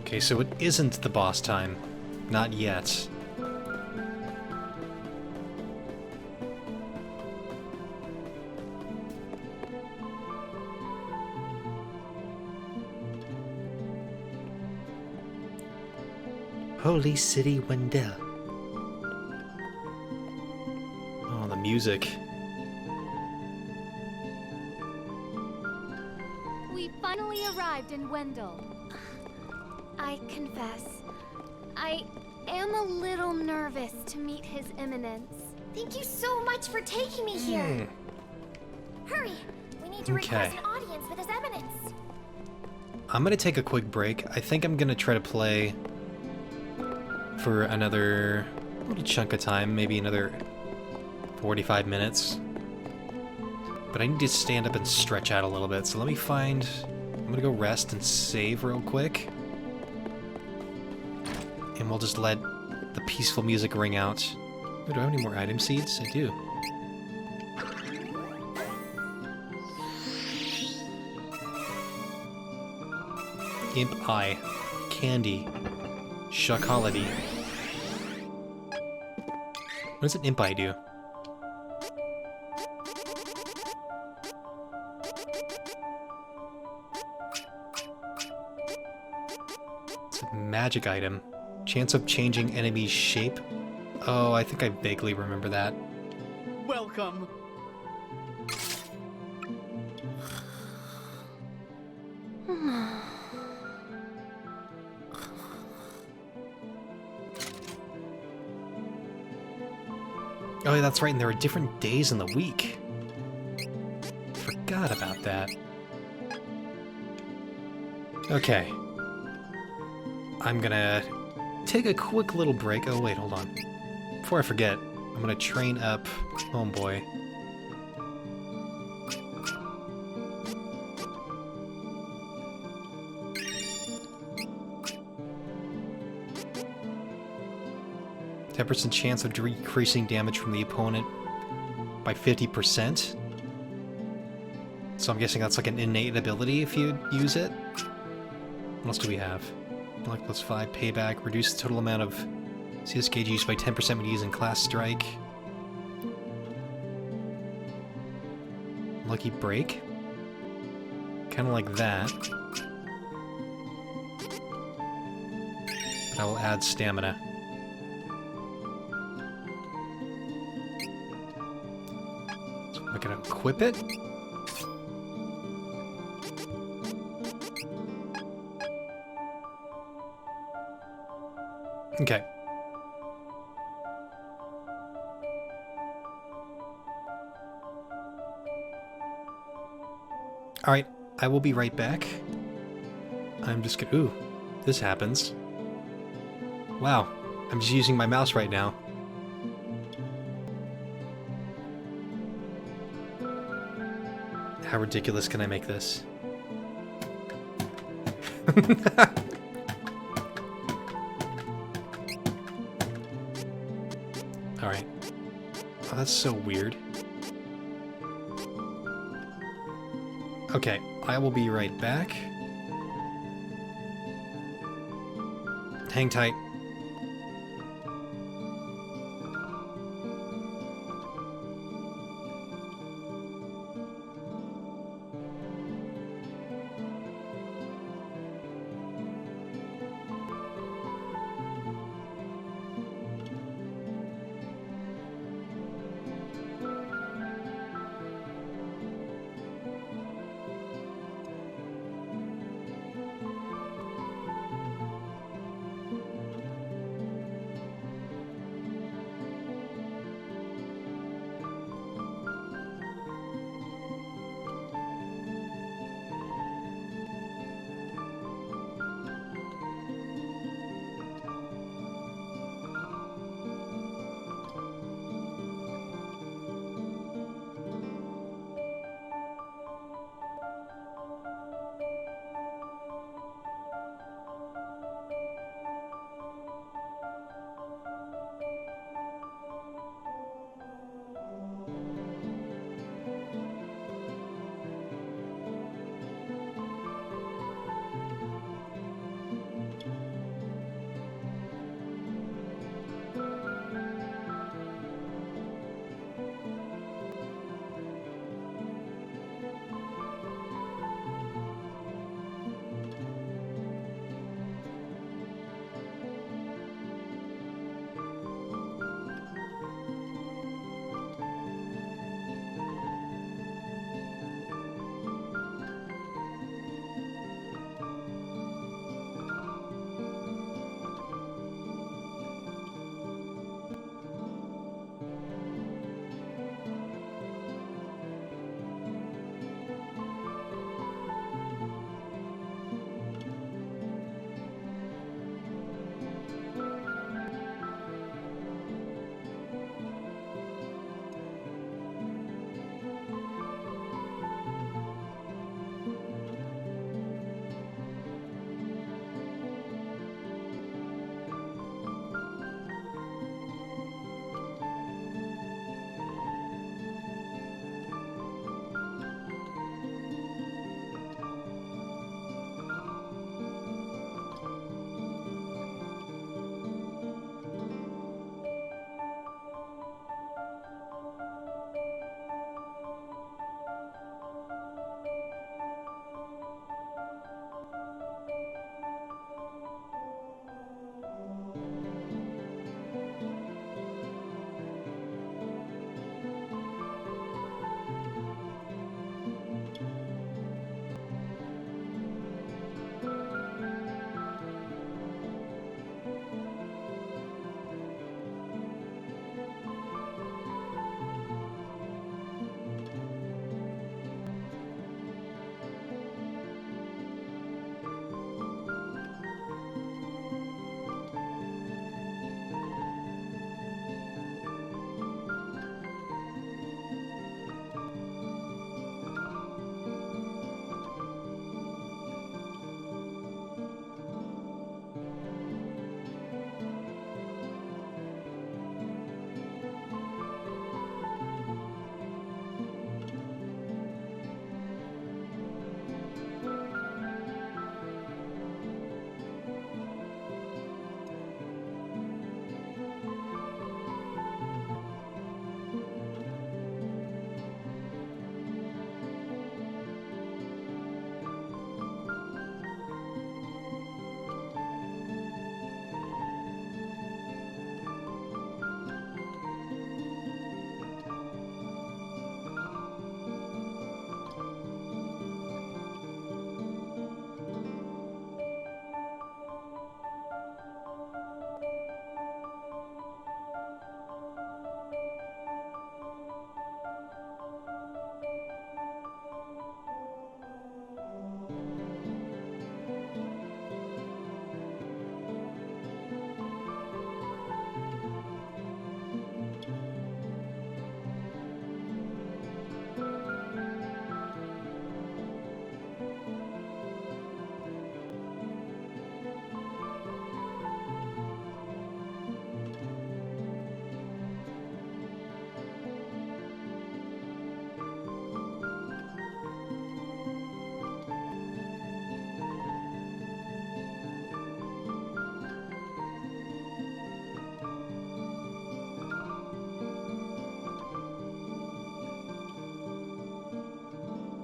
Okay, so it isn't the boss time. Not yet. Holy City Wendell. Oh, the music. We finally arrived in Wendell. I confess, I am a little nervous to meet His Eminence. Thank you so much for taking me here. Hurry! We need to request an audience with His Eminence. I'm gonna take a quick break. I think I'm gonna try to play for another little chunk of time, maybe another 45 minutes. But I need to stand up and stretch out a little bit, so let me find... I'm gonna go rest and save real quick. And we'll just let the peaceful music ring out. Oh, do I have any more item seeds? I do. Imp Eye. Candy. Chocolate. What does an Imp Eye do? It's a magic item. Chance of changing enemy's shape. Oh, I think I vaguely remember that. Welcome. Oh, yeah, that's right, and there are different days in the week. Forgot about that. Okay. I'm gonna take a quick little break. Oh, wait, hold on. Before I forget, I'm gonna train up Homeboy. %, chance of decreasing damage from the opponent by 50%. So I'm guessing that's like an innate ability if you use it. What else do we have? Like +5, payback, reduce the total amount of CS gauge used by 10% when using class strike. Lucky break. Kind of like that. But I will add stamina. So I'm gonna equip it. Okay. Alright, I will be right back. I'm just gonna... Ooh, this happens. Wow, I'm just using my mouse right now. How ridiculous can I make this? Alright. Oh, that's so weird. Okay, I will be right back. Hang tight.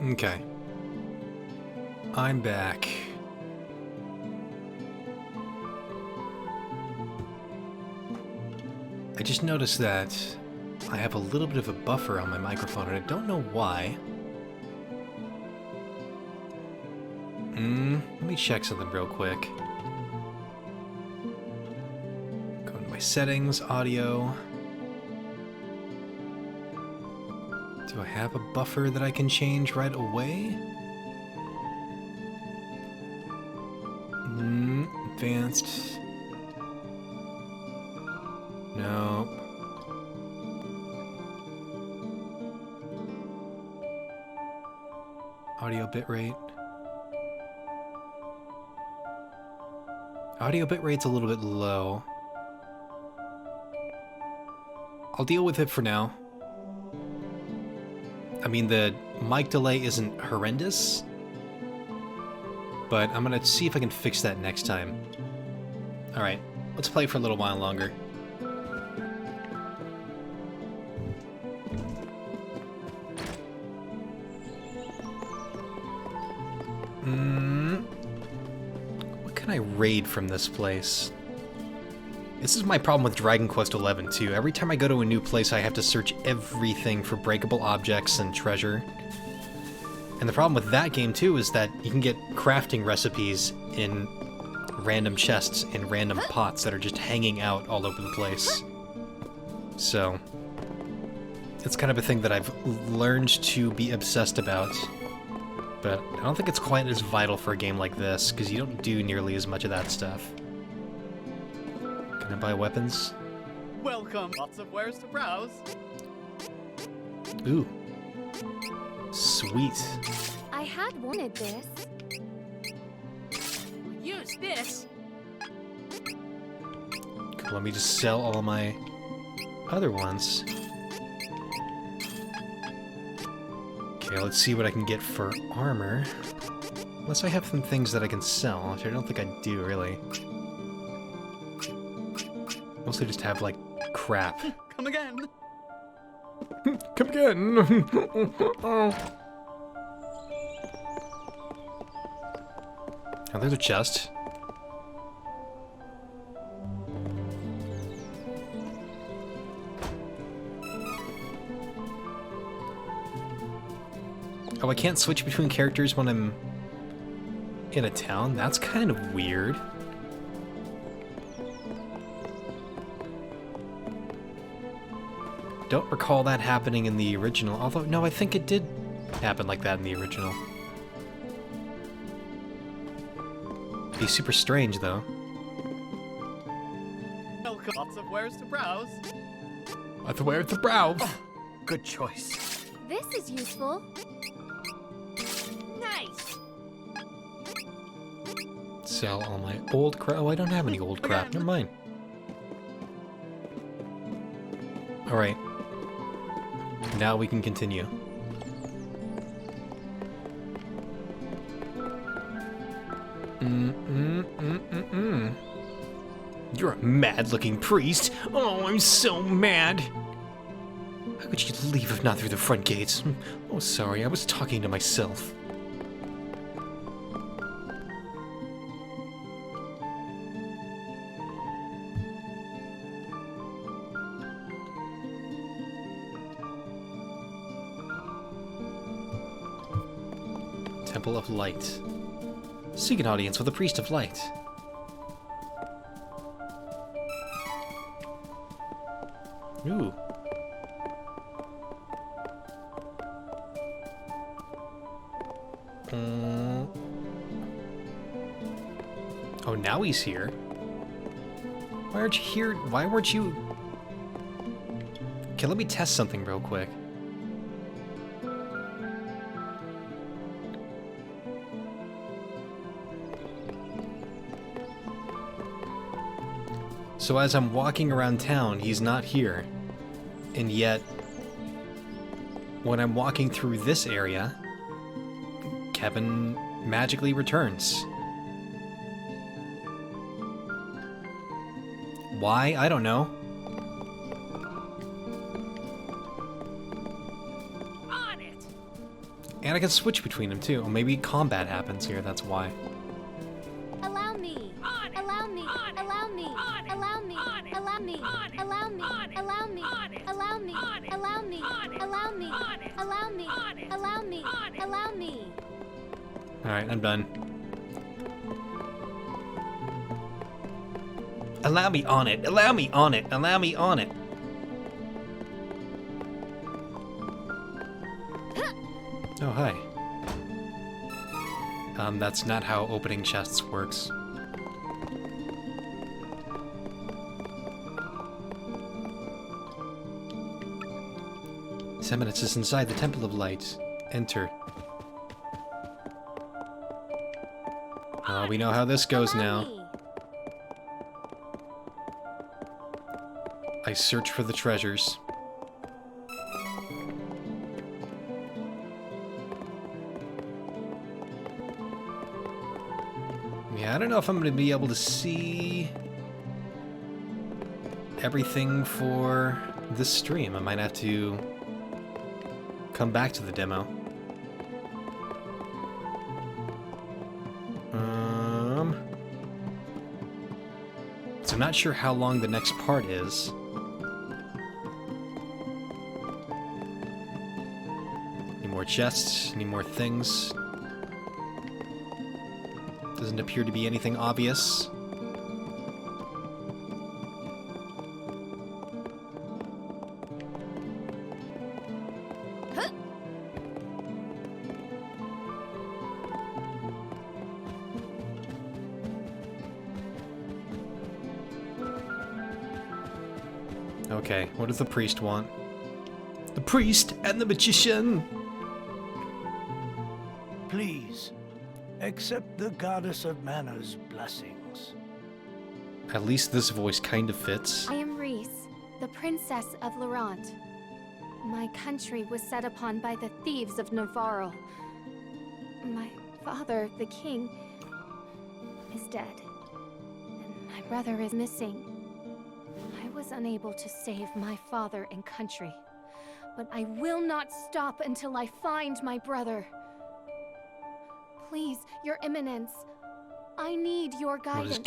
Okay. I'm back. I just noticed that I have a little bit of a buffer on my microphone, and I don't know why. Let me check something real quick. Go into my settings, audio. Do I have a buffer that I can change right away? Advanced. No. Audio bitrate. Audio bitrate's a little bit low. I'll deal with it for now. I mean, the mic delay isn't horrendous, but I'm gonna see if I can fix that next time. Alright, let's play for a little while longer. What can I raid from this place? This is my problem with Dragon Quest XI too. Every time I go to a new place, I have to search everything for breakable objects and treasure. And the problem with that game too is that you can get crafting recipes in random chests in random pots that are just hanging out all over the place. So, it's kind of a thing that I've learned to be obsessed about. But I don't think it's quite as vital for a game like this, because you don't do nearly as much of that stuff. Can I buy weapons? Welcome. Lots of wares to browse. Ooh. Sweet. I had wanted this. Use this. Cool, let me just sell all my other ones. Okay, let's see what I can get for armor. Unless I have some things that I can sell, which I don't think I do, really. Mostly just have, like, crap. Come again. Come again. Oh, there's a chest. Oh, I can't switch between characters when I'm in a town? That's kind of weird. Don't recall that happening in the original, although, no, I think it did happen like that in the original. Be super strange, though. Welcome. Lots of wares to browse. Lots of wares to browse. Oh, good choice. This is useful. Nice. Sell all my old crap. Oh, I don't have any old crap. Never mind. Alright. Now we can continue. You're a mad-looking priest. Oh, I'm so mad. How could you leave if not through the front gates? Oh, sorry, I was talking to myself. Temple of Light. Seek an audience with a priest of light. Ooh. Oh, now he's here. Why aren't you here? Why weren't you... Okay, let me test something real quick. So as I'm walking around town, he's not here. And yet, when I'm walking through this area, Kevin magically returns. Why? I don't know. On it. And And I can switch between them too. Or maybe combat happens here, that's why. Allow me. Allow me. Allow me. Allow me. Allow me. Allow me. Allow me. Allow me. Allow me. Allow me. Allow me. Allow me. Allow me. Alright, I'm done. Allow me on it. Allow me on it. Allow me on it. Oh, hi. That's not how opening chests works. Seminus is inside the Temple of Light. Enter. We know how this goes now. I search for the treasures. Yeah, I don't know if I'm going to be able to see everything for this stream. I might have to come back to the demo. So I'm not sure how long the next part is. Any more chests? Any more things? Doesn't appear to be anything obvious. Okay, what does the priest want? The priest and the magician! Please, accept the goddess of mana's blessings. At least this voice kind of fits. I am Reese, the princess of Laurent. My country was set upon by the thieves of Navarro. My father, the king, is dead. And my brother is missing. I was unable to save my father and country. But I will not stop until I find my brother. Please, Your Eminence, I need your guidance.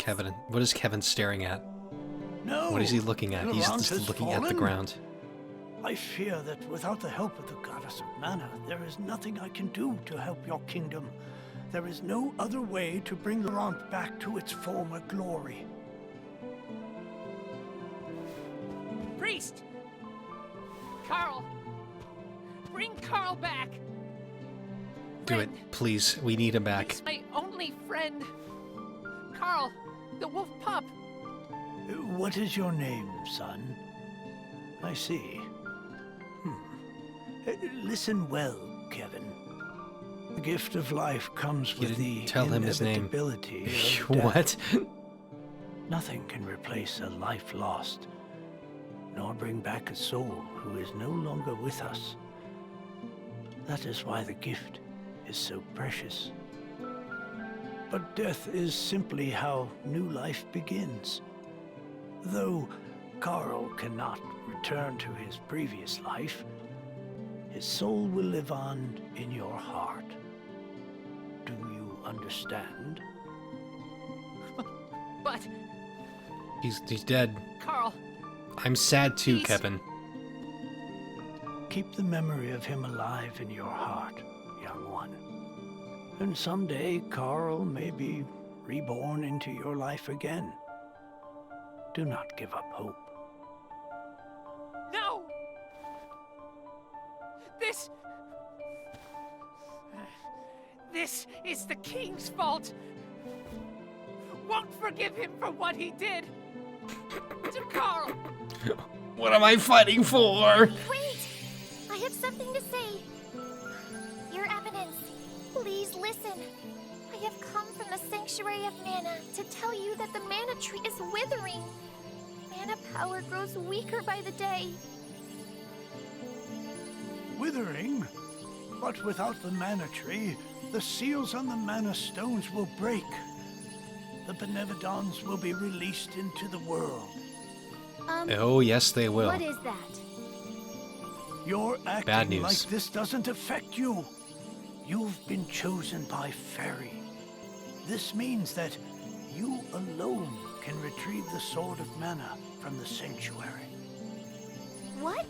What is Kevin staring at? No! What is he looking at? He's Laurent just has looking at the fallen? ground. I fear that without the help of the goddess of mana, there is nothing I can do to help your kingdom. There is no other way to bring Laurent back to its former glory. Priest! Carl! Bring Carl back! Do it, please. We need him back. He's my only friend. Carl, the wolf pup. What is your name, son? I see. Listen well, Kevin. The gift of life comes with the tell him his name. inevitability of death. What? Nothing can replace a life lost, nor bring back a soul who is no longer with us. That is why the gift is so precious. But death is simply how new life begins. Though Carl cannot return to his previous life, his soul will live on in your heart. Do you understand? But... He's dead. Carl... I'm sad too, Please. Kevin. Keep the memory of him alive in your heart, young one. And someday Carl may be reborn into your life again. Do not give up hope. No! This is the king's fault! Won't forgive him for what he did! To Carl! What am I fighting for? Wait! I have something to say. Your Eminence, please listen. I have come from the Sanctuary of Mana to tell you that the mana tree is withering. Mana power grows weaker by the day. Withering? But without the mana tree, the seals on the mana stones will break. The Benevodons will be released into the world. Oh, yes, they will. What is that? Your acting Bad news. like this doesn't affect you. You've been chosen by Fairy. This means that you alone can retrieve the Sword of Mana from the Sanctuary. What?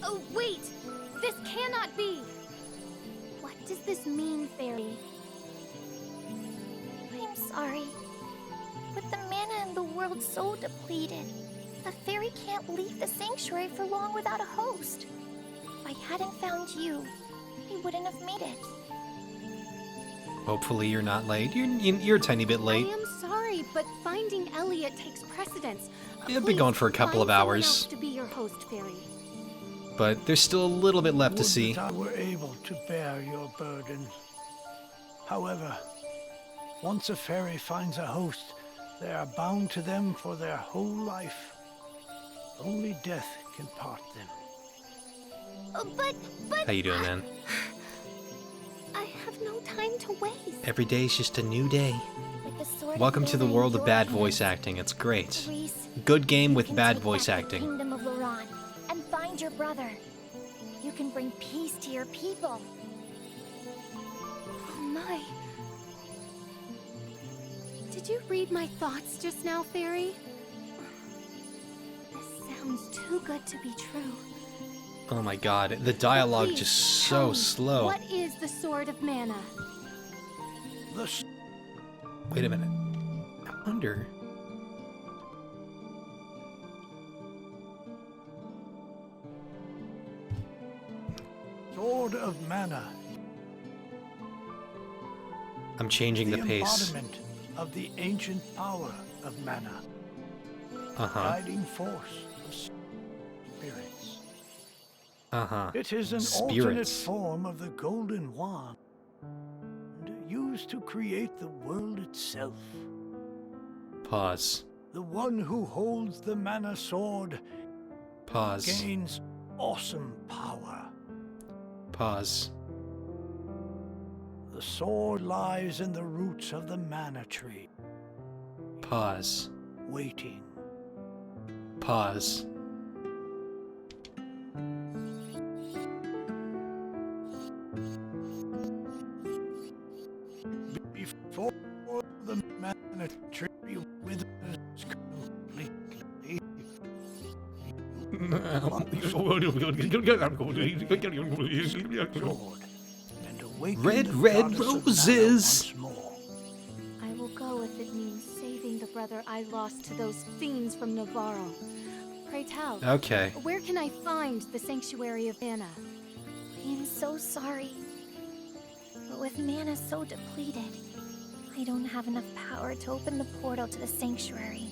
Oh, wait! This cannot be! What does this mean, Fairy? I'm sorry. With the mana in the world so depleted, a fairy can't leave the sanctuary for long without a host. If I hadn't found you, I wouldn't have made it. Hopefully you're not late. You're a tiny bit late. I am sorry, but finding Elliot takes precedence. I've been going for a couple of hours. To be your host, Fairy. But there's still a little bit left to see. Would that I were able to bear your burden. However, once a fairy finds a host, they are bound to them for their whole life. Only death can part them. But... How you doing, man? I have no time to waste. Every day's just a new day. With the sword Welcome to the in world of your bad hands, voice acting. It's great. Reese, Good game with you can bad take voice back the acting. Kingdom of Loran and find your brother. You can bring peace to your people. Oh my. Did you read my thoughts just now, Fairy? This sounds too good to be true. Oh my god, the dialogue Please, just tell so me, slow. What is the Sword of Mana? Wait a minute. I wonder. Sword of Mana. I'm changing the pace. Embodiment of the ancient power of Mana. Guiding force of spirits. It is an alternate form of the Golden Wand, used to create the world itself. Pause. The one who holds the Mana Sword Pause. gains awesome power. Pause. The sword lies in the roots of the Mana Tree. Pause. Waiting. Pause. Before the Mana Tree withers completely, Red roses. I will go if it means saving the brother I lost to those fiends from Navarro. Pray tell. Okay. Where can I find the Sanctuary of Mana? I am so sorry. But with mana so depleted, I don't have enough power to open the portal to the sanctuary.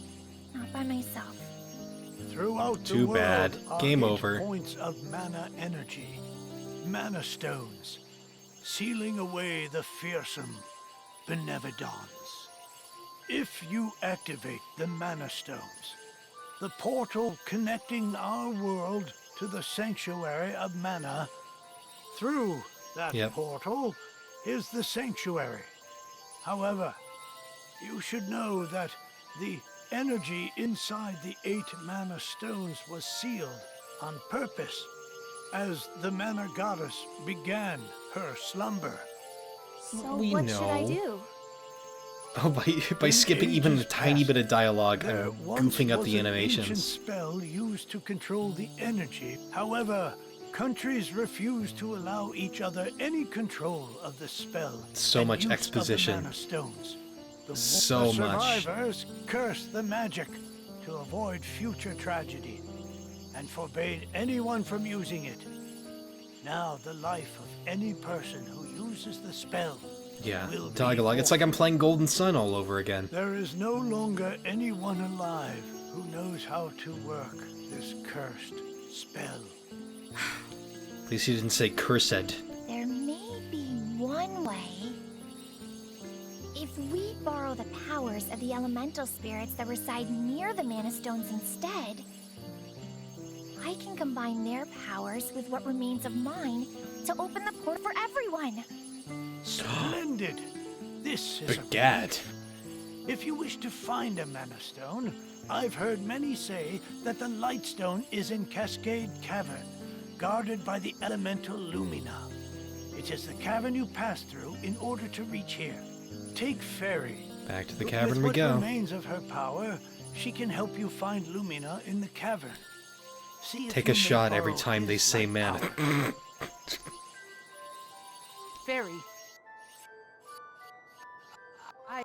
Not by myself. Throughout the Too world bad. are Game 8 over. points of mana energy, mana stones, sealing away the fearsome benevolence. If you activate the mana stones, the portal connecting our world to the sanctuary of mana, through that portal is the sanctuary. However, you should know that the energy inside the 8 mana stones was sealed on purpose as the mana goddess began her slumber. So We what should I know. do? Oh, by skipping even a tiny bit of dialogue There and once goofing up was the an ancient animations. spell used to control the energy. However, countries refuse to allow each other any control of the spell. So and much use of the exposition. mana stones. So the much. survivors cursed the magic to avoid future tragedy and forbade anyone from using it. Now the life of any person who uses the spell Yeah, will be dialogue. It's like I'm playing Golden Sun all over again. There is no longer anyone alive who knows how to work this cursed spell. At least you didn't say cursed. There may be one way. If we borrow the powers of the elemental spirits that reside near the mana stones instead, I can combine their powers with what remains of mine to open the portal for everyone. Splendid! This is Begad. If you wish to find a mana stone, I've heard many say that the Lightstone is in Cascade Cavern, guarded by the elemental Lumina. It is the cavern you pass through in order to reach here. Take Fairy. Back to the cavern we With go. what remains of her power, she can help you find Lumina in the cavern. See if Take you a may shot every borrow time they his say light mana. power. Fairy. I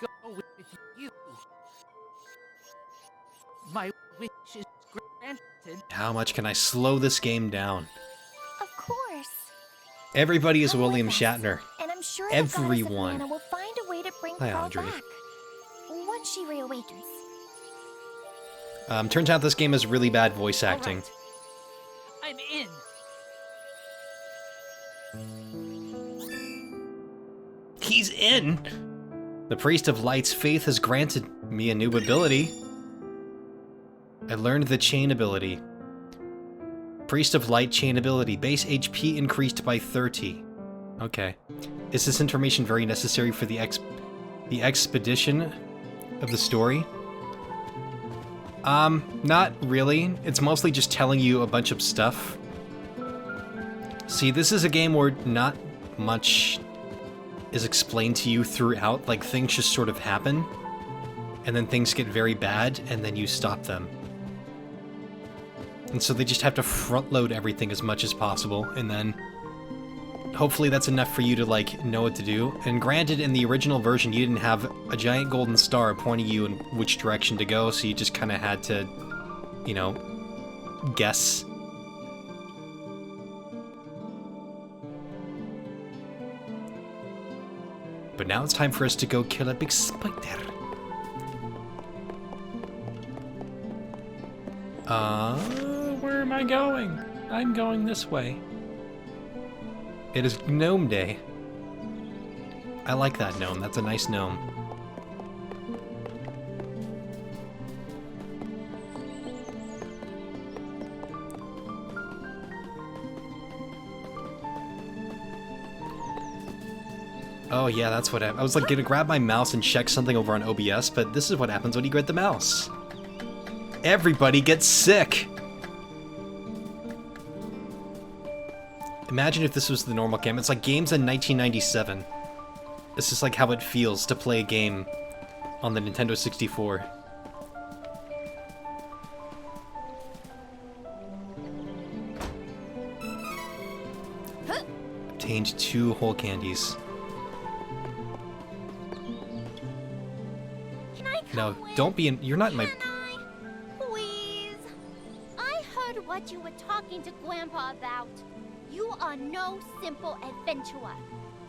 go with you. My wish is granted. How much can I slow this game down? Of course. Everybody is William Shatner. And I'm sure Everyone. the goddess of mana will find a way to bring Hi, Pearl Audrey. back. Once she reawakens. Turns out this game has really bad voice acting. I'm in. He's in! The Priest of Light's faith has granted me a new ability. I learned the chain ability. Priest of Light chain ability. Base HP increased by 30. Okay. Is this information very necessary for the expedition of the story? Not really. It's mostly just telling you a bunch of stuff. See, this is a game where not much is explained to you throughout. Like, things just sort of happen, and then things get very bad, and then you stop them. And so they just have to front-load everything as much as possible, and then hopefully that's enough for you to, like, know what to do. And granted, in the original version, you didn't have a giant golden star pointing you in which direction to go, so you just kind of had to, you know, guess. But now it's time for us to go kill a big spider. Where am I going? I'm going this way. It is Gnome Day. I like that gnome. That's a nice gnome. Oh yeah, that's what I was like gonna grab my mouse and check something over on OBS, but this is what happens when you grab the mouse. Everybody gets sick! Imagine if this was the normal game. It's like games in 1997. This is like how it feels to play a game on the Nintendo 64. Obtained 2 whole candies. No, don't be in. You're not in my. Please. I heard what you were talking to Grandpa about. You are no simple adventurer.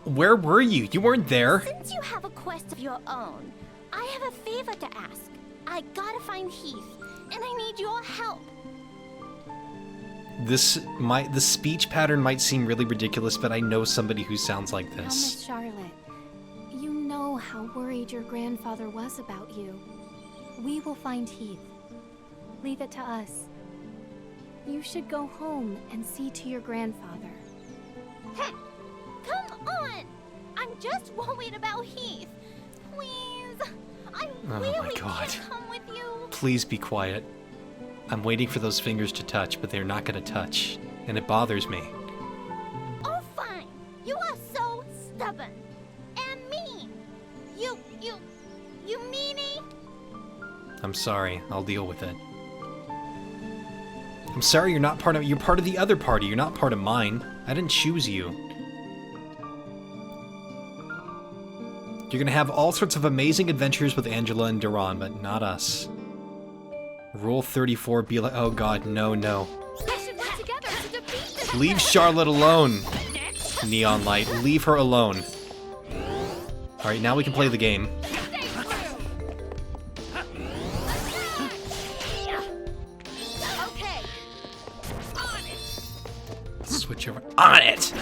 Where were you? You weren't there. Since you have a quest of your own, I have a favor to ask. I gotta find Heath, and I need your help. The speech pattern might seem really ridiculous, but I know somebody who sounds like Now, this. Miss Charlotte, you know how worried your grandfather was about you. We will find Heath. Leave it to us. You should go home and see to your grandfather. Come on! I'm just worried about Heath. Please, I Oh really my God. can't come with you. Please be quiet. I'm waiting for those fingers to touch, but they're not gonna touch, and it bothers me. Oh, fine. You are so stubborn and mean. You meanie. I'm sorry. I'll deal with it. I'm sorry you're not part of. You're part of the other party. You're not part of mine. I didn't choose you. You're gonna have all sorts of amazing adventures with Angela and Duran, but not us. Rule 34, be like, oh god, no, no. We should work together to defeat this. Leave Charlotte alone! Neon Light, leave her alone. Alright, now we can play the game. Okay. On it. Switch over. On it!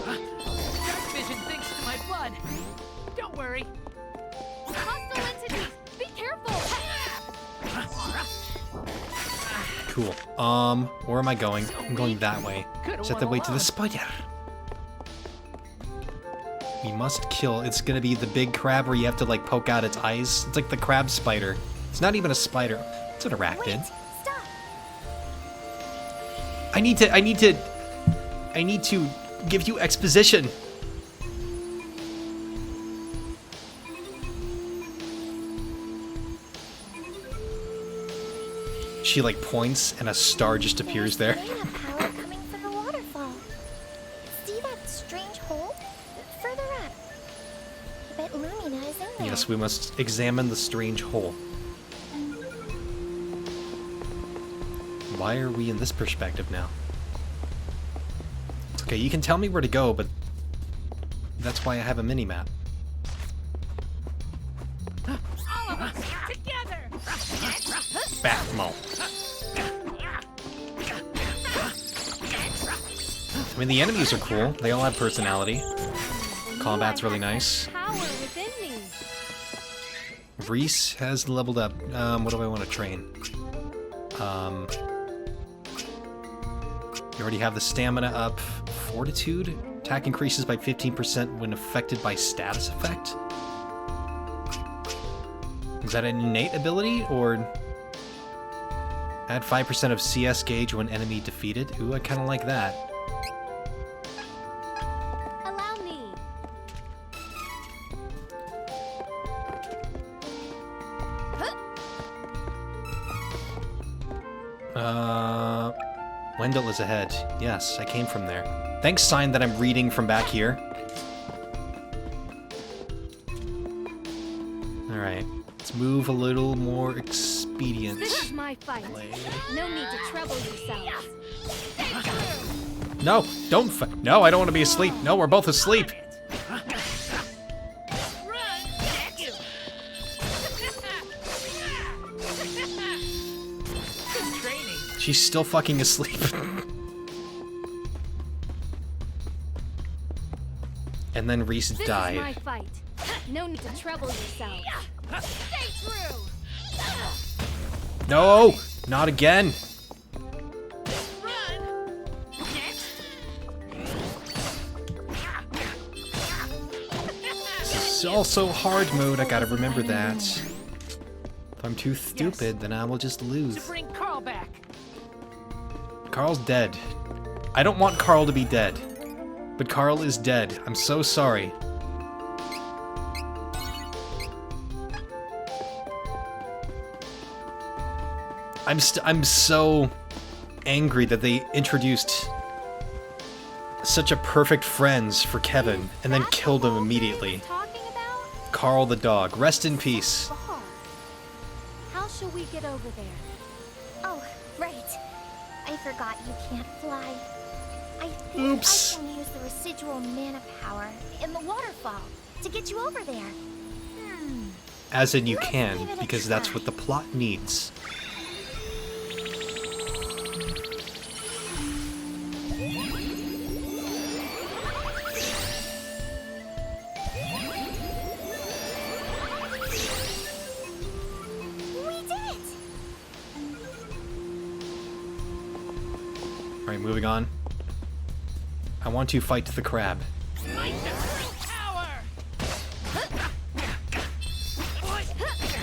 Dark vision thinks to my blood. Don't worry. Hostile entities. Be careful. Cool. Where am I going? I'm going that way. Is that the way to the spider? We must kill. It's gonna be the big crab where you have to like poke out its eyes. It's like the crab spider. It's not even a spider. It's an arachnid. Stop. I need to I need to give you exposition. She like points and a star just appears there. Power coming from the waterfall. See that strange hole? Further up. I bet Lumina is in there. Yes, we must examine the strange hole. Why are we in this perspective now? It's okay, you can tell me where to go, but that's why I have a mini-map. All of us together. Bathmo. I mean, the enemies are cool. They all have personality. Combat's really nice. Power within me. Reese has leveled up. What do I want to train? You already have the stamina up. Fortitude? Attack increases by 15% when affected by status effect? Is that an innate ability, or... Add 5% of CS gauge when enemy defeated? Ooh, I kind of like that. Allow me. Wendell is ahead. Yes, I came from there. Thanks, sign that I'm reading from back here. Alright, let's move a little more expedient. This is my fight. No need to trouble yourselves. No, don't fight. No, I don't want to be asleep. No, we're both asleep. She's still fucking asleep. And then Reese died. This is my fight. No need to trouble yourselves. Stay true. No, not again. This is also hard mode. I gotta remember that. If I'm too stupid, then I will just lose. To bring Carl back. Carl's dead. I don't want Carl to be dead. But Carl is dead. I'm so sorry. I'm so angry that they introduced such a perfect friends for Kevin and then killed him immediately. Carl the dog. Rest in peace. How shall we get over there? Oh, right. I forgot you can't fly. I think Oops. I can use the residual mana power in the waterfall to get you over there. As in you can, because that's what the plot needs. Alright, moving on. I want to fight the crab.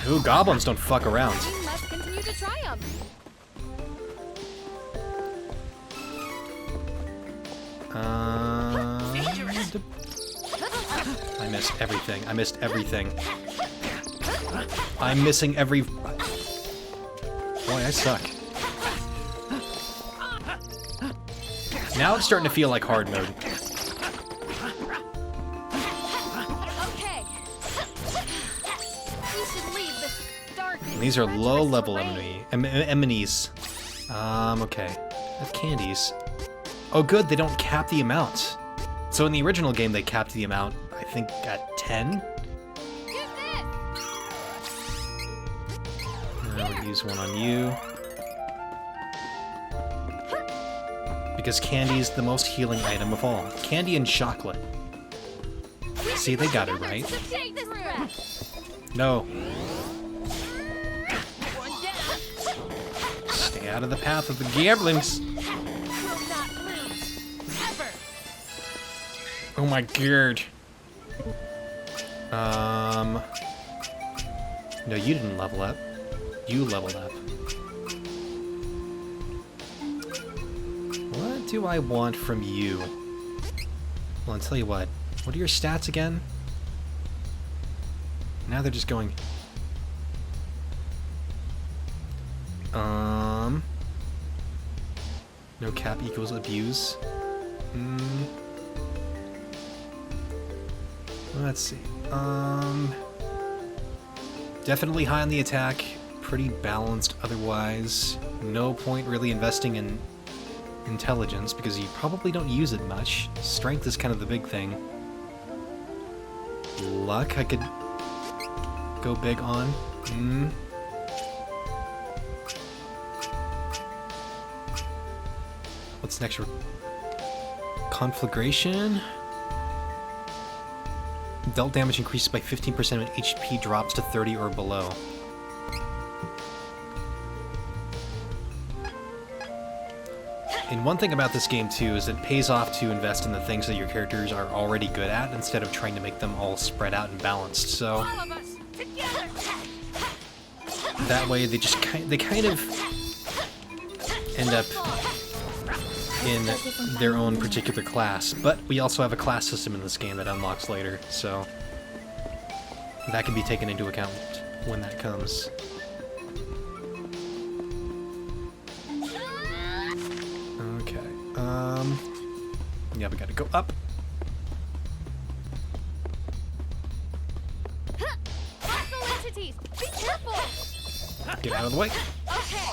Ooh, goblins don't fuck around. We must continue to triumph. I missed everything. I missed everything. I'm missing every... Boy, I suck. Now it's starting to feel like hard mode. Okay. We should leave this dark. And these are low-level enemies. Okay. That's candies. Oh, good, they don't cap the amount. So in the original game, they capped the amount, I think, at 10? I'll use one on you. Because candy is the most healing item of all. Candy and chocolate. See, they got it right. Take this breath. No. Stay out of the path of the gamblings. Oh my god. No, you didn't level up. You leveled up. What? do I want from you? Well, I'll tell you what. What are your stats again? Now they're just going... No cap equals abuse. Let's see. Definitely high on the attack. Pretty balanced otherwise. No point really investing in intelligence because you probably don't use it much. Strength is kind of the big thing. Luck I could go big on. What's next? Conflagration. Dealt damage increases by 15% when HP drops to 30 or below. And one thing about this game too is it pays off to invest in the things that your characters are already good at instead of trying to make them all spread out and balanced. So that way they just kind of end up in their own particular class. But we also have a class system in this game that unlocks later, so that can be taken into account when that comes. Yeah, we gotta go up. Entities, be careful! Get out of the way. Okay.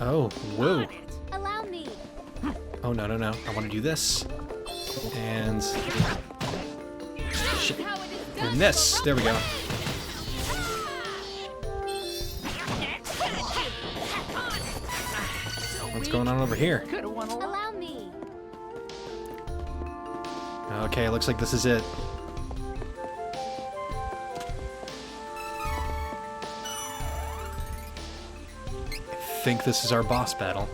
Oh, whoa. Allow me. Oh, no, no, no. I want to do this. And... shit. And this. There we go. What's going on over here? Allow me. Okay, looks like this is it. I think this is our boss battle.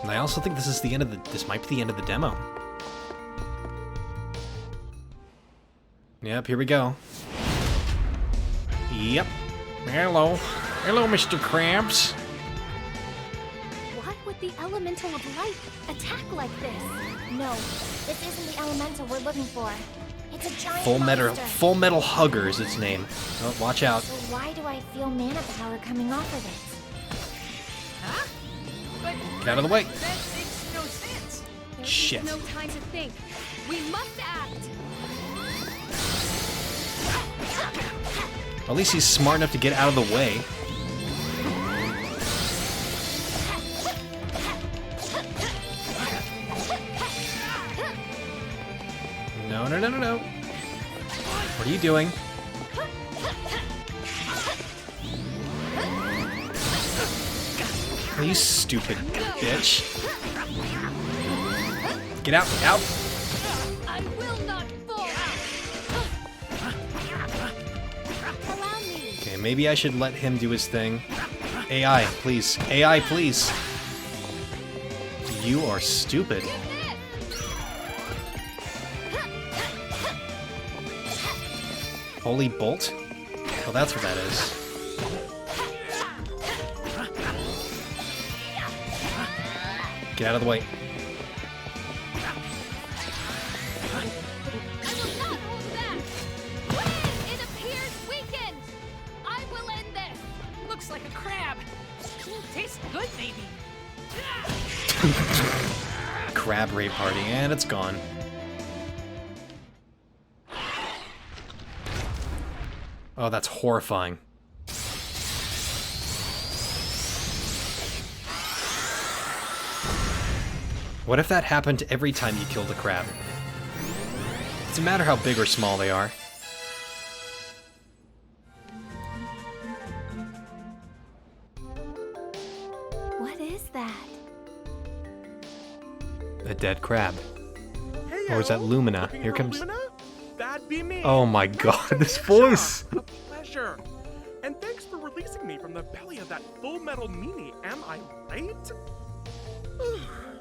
And I also think this is the end of the... this might be the end of the demo. Yep, here we go. Yep. Hello. Hello, Mr. Krabs. Why would the elemental of light attack like this? No, this isn't the elemental we're looking for. It's a giant monster. Full Metal Hugger is its name. Oh, watch out. So why do I feel mana power coming off of it? Huh? But Get out of the way. that makes no sense. There's Shit. no time to think. We must act. At least he's smart enough to get out of the way. No, no, no, no, no. What are you doing? Oh, you stupid bitch. Get out, out. I will not fall. Allow me. Okay, maybe I should let him do his thing. AI, please. AI, please. You are stupid. Holy bolt? Oh, that's what that is. Get out of the way. It appears weakened. I will end this. Looks like a crab. Tastes good, maybe. Crab rape party, and it's gone. Oh, that's horrifying. What if that happened every time you killed a crab? It doesn't matter how big or small they are. What is that? A dead crab. Or is that Lumina? Here comes... That'd be me. Oh my god, this voice! A pleasure. And thanks for releasing me from the belly of that Full Metal meanie, am I right?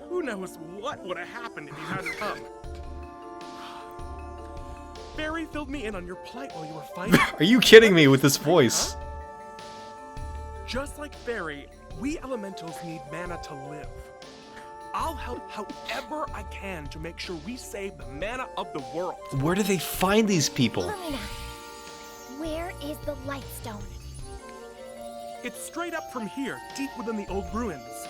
Who knows what would have happened if you hadn't come. Barry filled me in on your plight while you were fighting. Are you kidding me with this voice? Just like Barry, we elementals need mana to live. I'll help however I can to make sure we save the mana of the world. Where do they find these people? Lumina, where is the Lightstone? It's straight up from here, deep within the old ruins.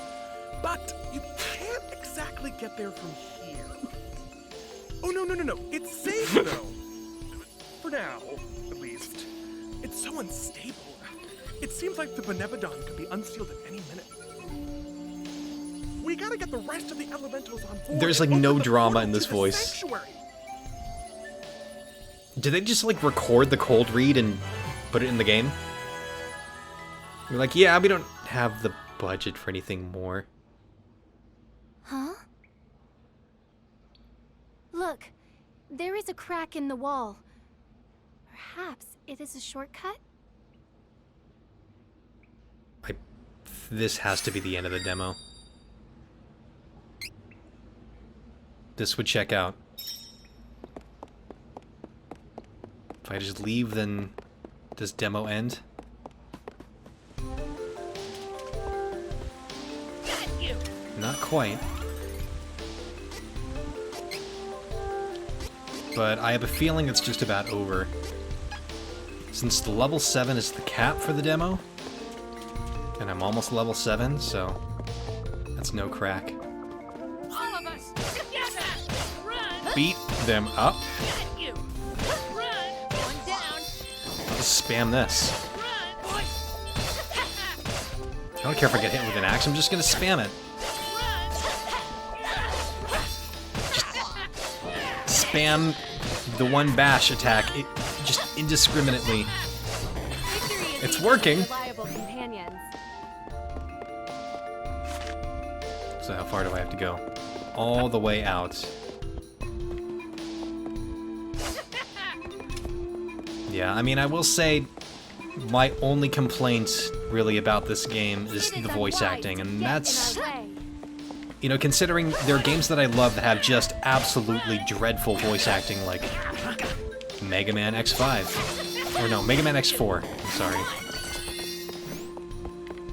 But you can't exactly get there from here. Oh, no. It's safe, though. For now, at least. It's so unstable. It seems like the Benevodon could be unsealed at any minute. We gotta get the rest of the elementals on board. There's like no drama in this voice. Did they just like record the cold read and put it in the game? You're like, yeah, we don't have the budget for anything more. Huh? Look, there is a crack in the wall. Perhaps it is a shortcut? This has to be the end of the demo. This would check out. If I just leave, then does demo end? Not quite. But I have a feeling it's just about over. Since the level 7 is the cap for the demo, and I'm almost level 7, so that's no crack. All of us together! Run! Beat them up. Get you! Run! One down! I'll just spam this. I don't care if I get hit with an axe, I'm just gonna spam it. Just spam the one bash attack, just indiscriminately. It's working. So how far do I have to go? All the way out. Yeah, I mean, I will say my only complaint really about this game is the voice acting, and that's, you know, considering there are games that I love that have just absolutely dreadful voice acting, like Mega Man X5. Or no, Mega Man X4, I'm sorry.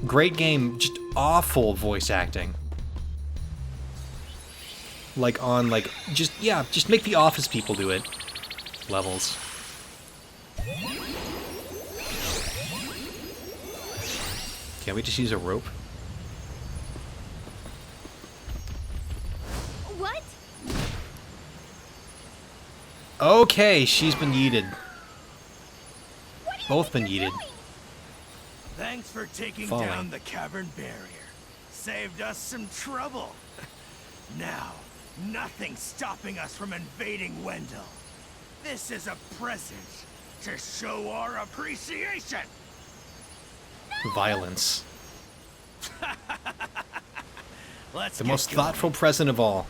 Great game, just awful voice acting. Like on, like, just make the Office people do it. Levels. Can't we just use a rope? What? Okay, she's been yeeted. Both been yeeted. Thanks for taking Falling. down the cavern barrier. Saved us some trouble. Now, nothing's stopping us from invading Wendell. This is a present to show our appreciation. Violence. Let's The get most going. thoughtful present of all.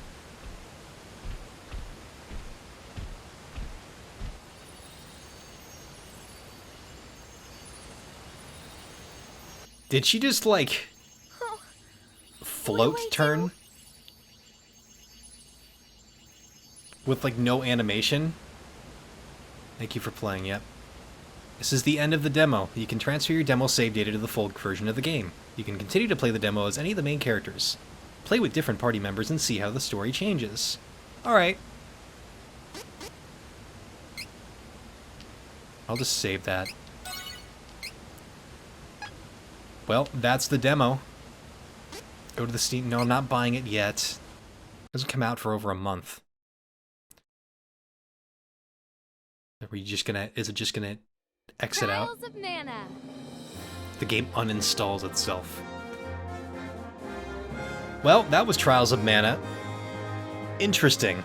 Did she just, like, float turn? With, like, no animation? Thank you for playing, yep. This is the end of the demo. You can transfer your demo save data to the full version of the game. You can continue to play the demo as any of the main characters. Play with different party members and see how the story changes. Alright. I'll just save that. Well, that's the demo. Go to the Steam. No, I'm not buying it yet. It doesn't come out for over a month. Are you just gonna, is it just gonna exit out? Trials of Mana. The game uninstalls itself. Well, that was Trials of Mana. Interesting.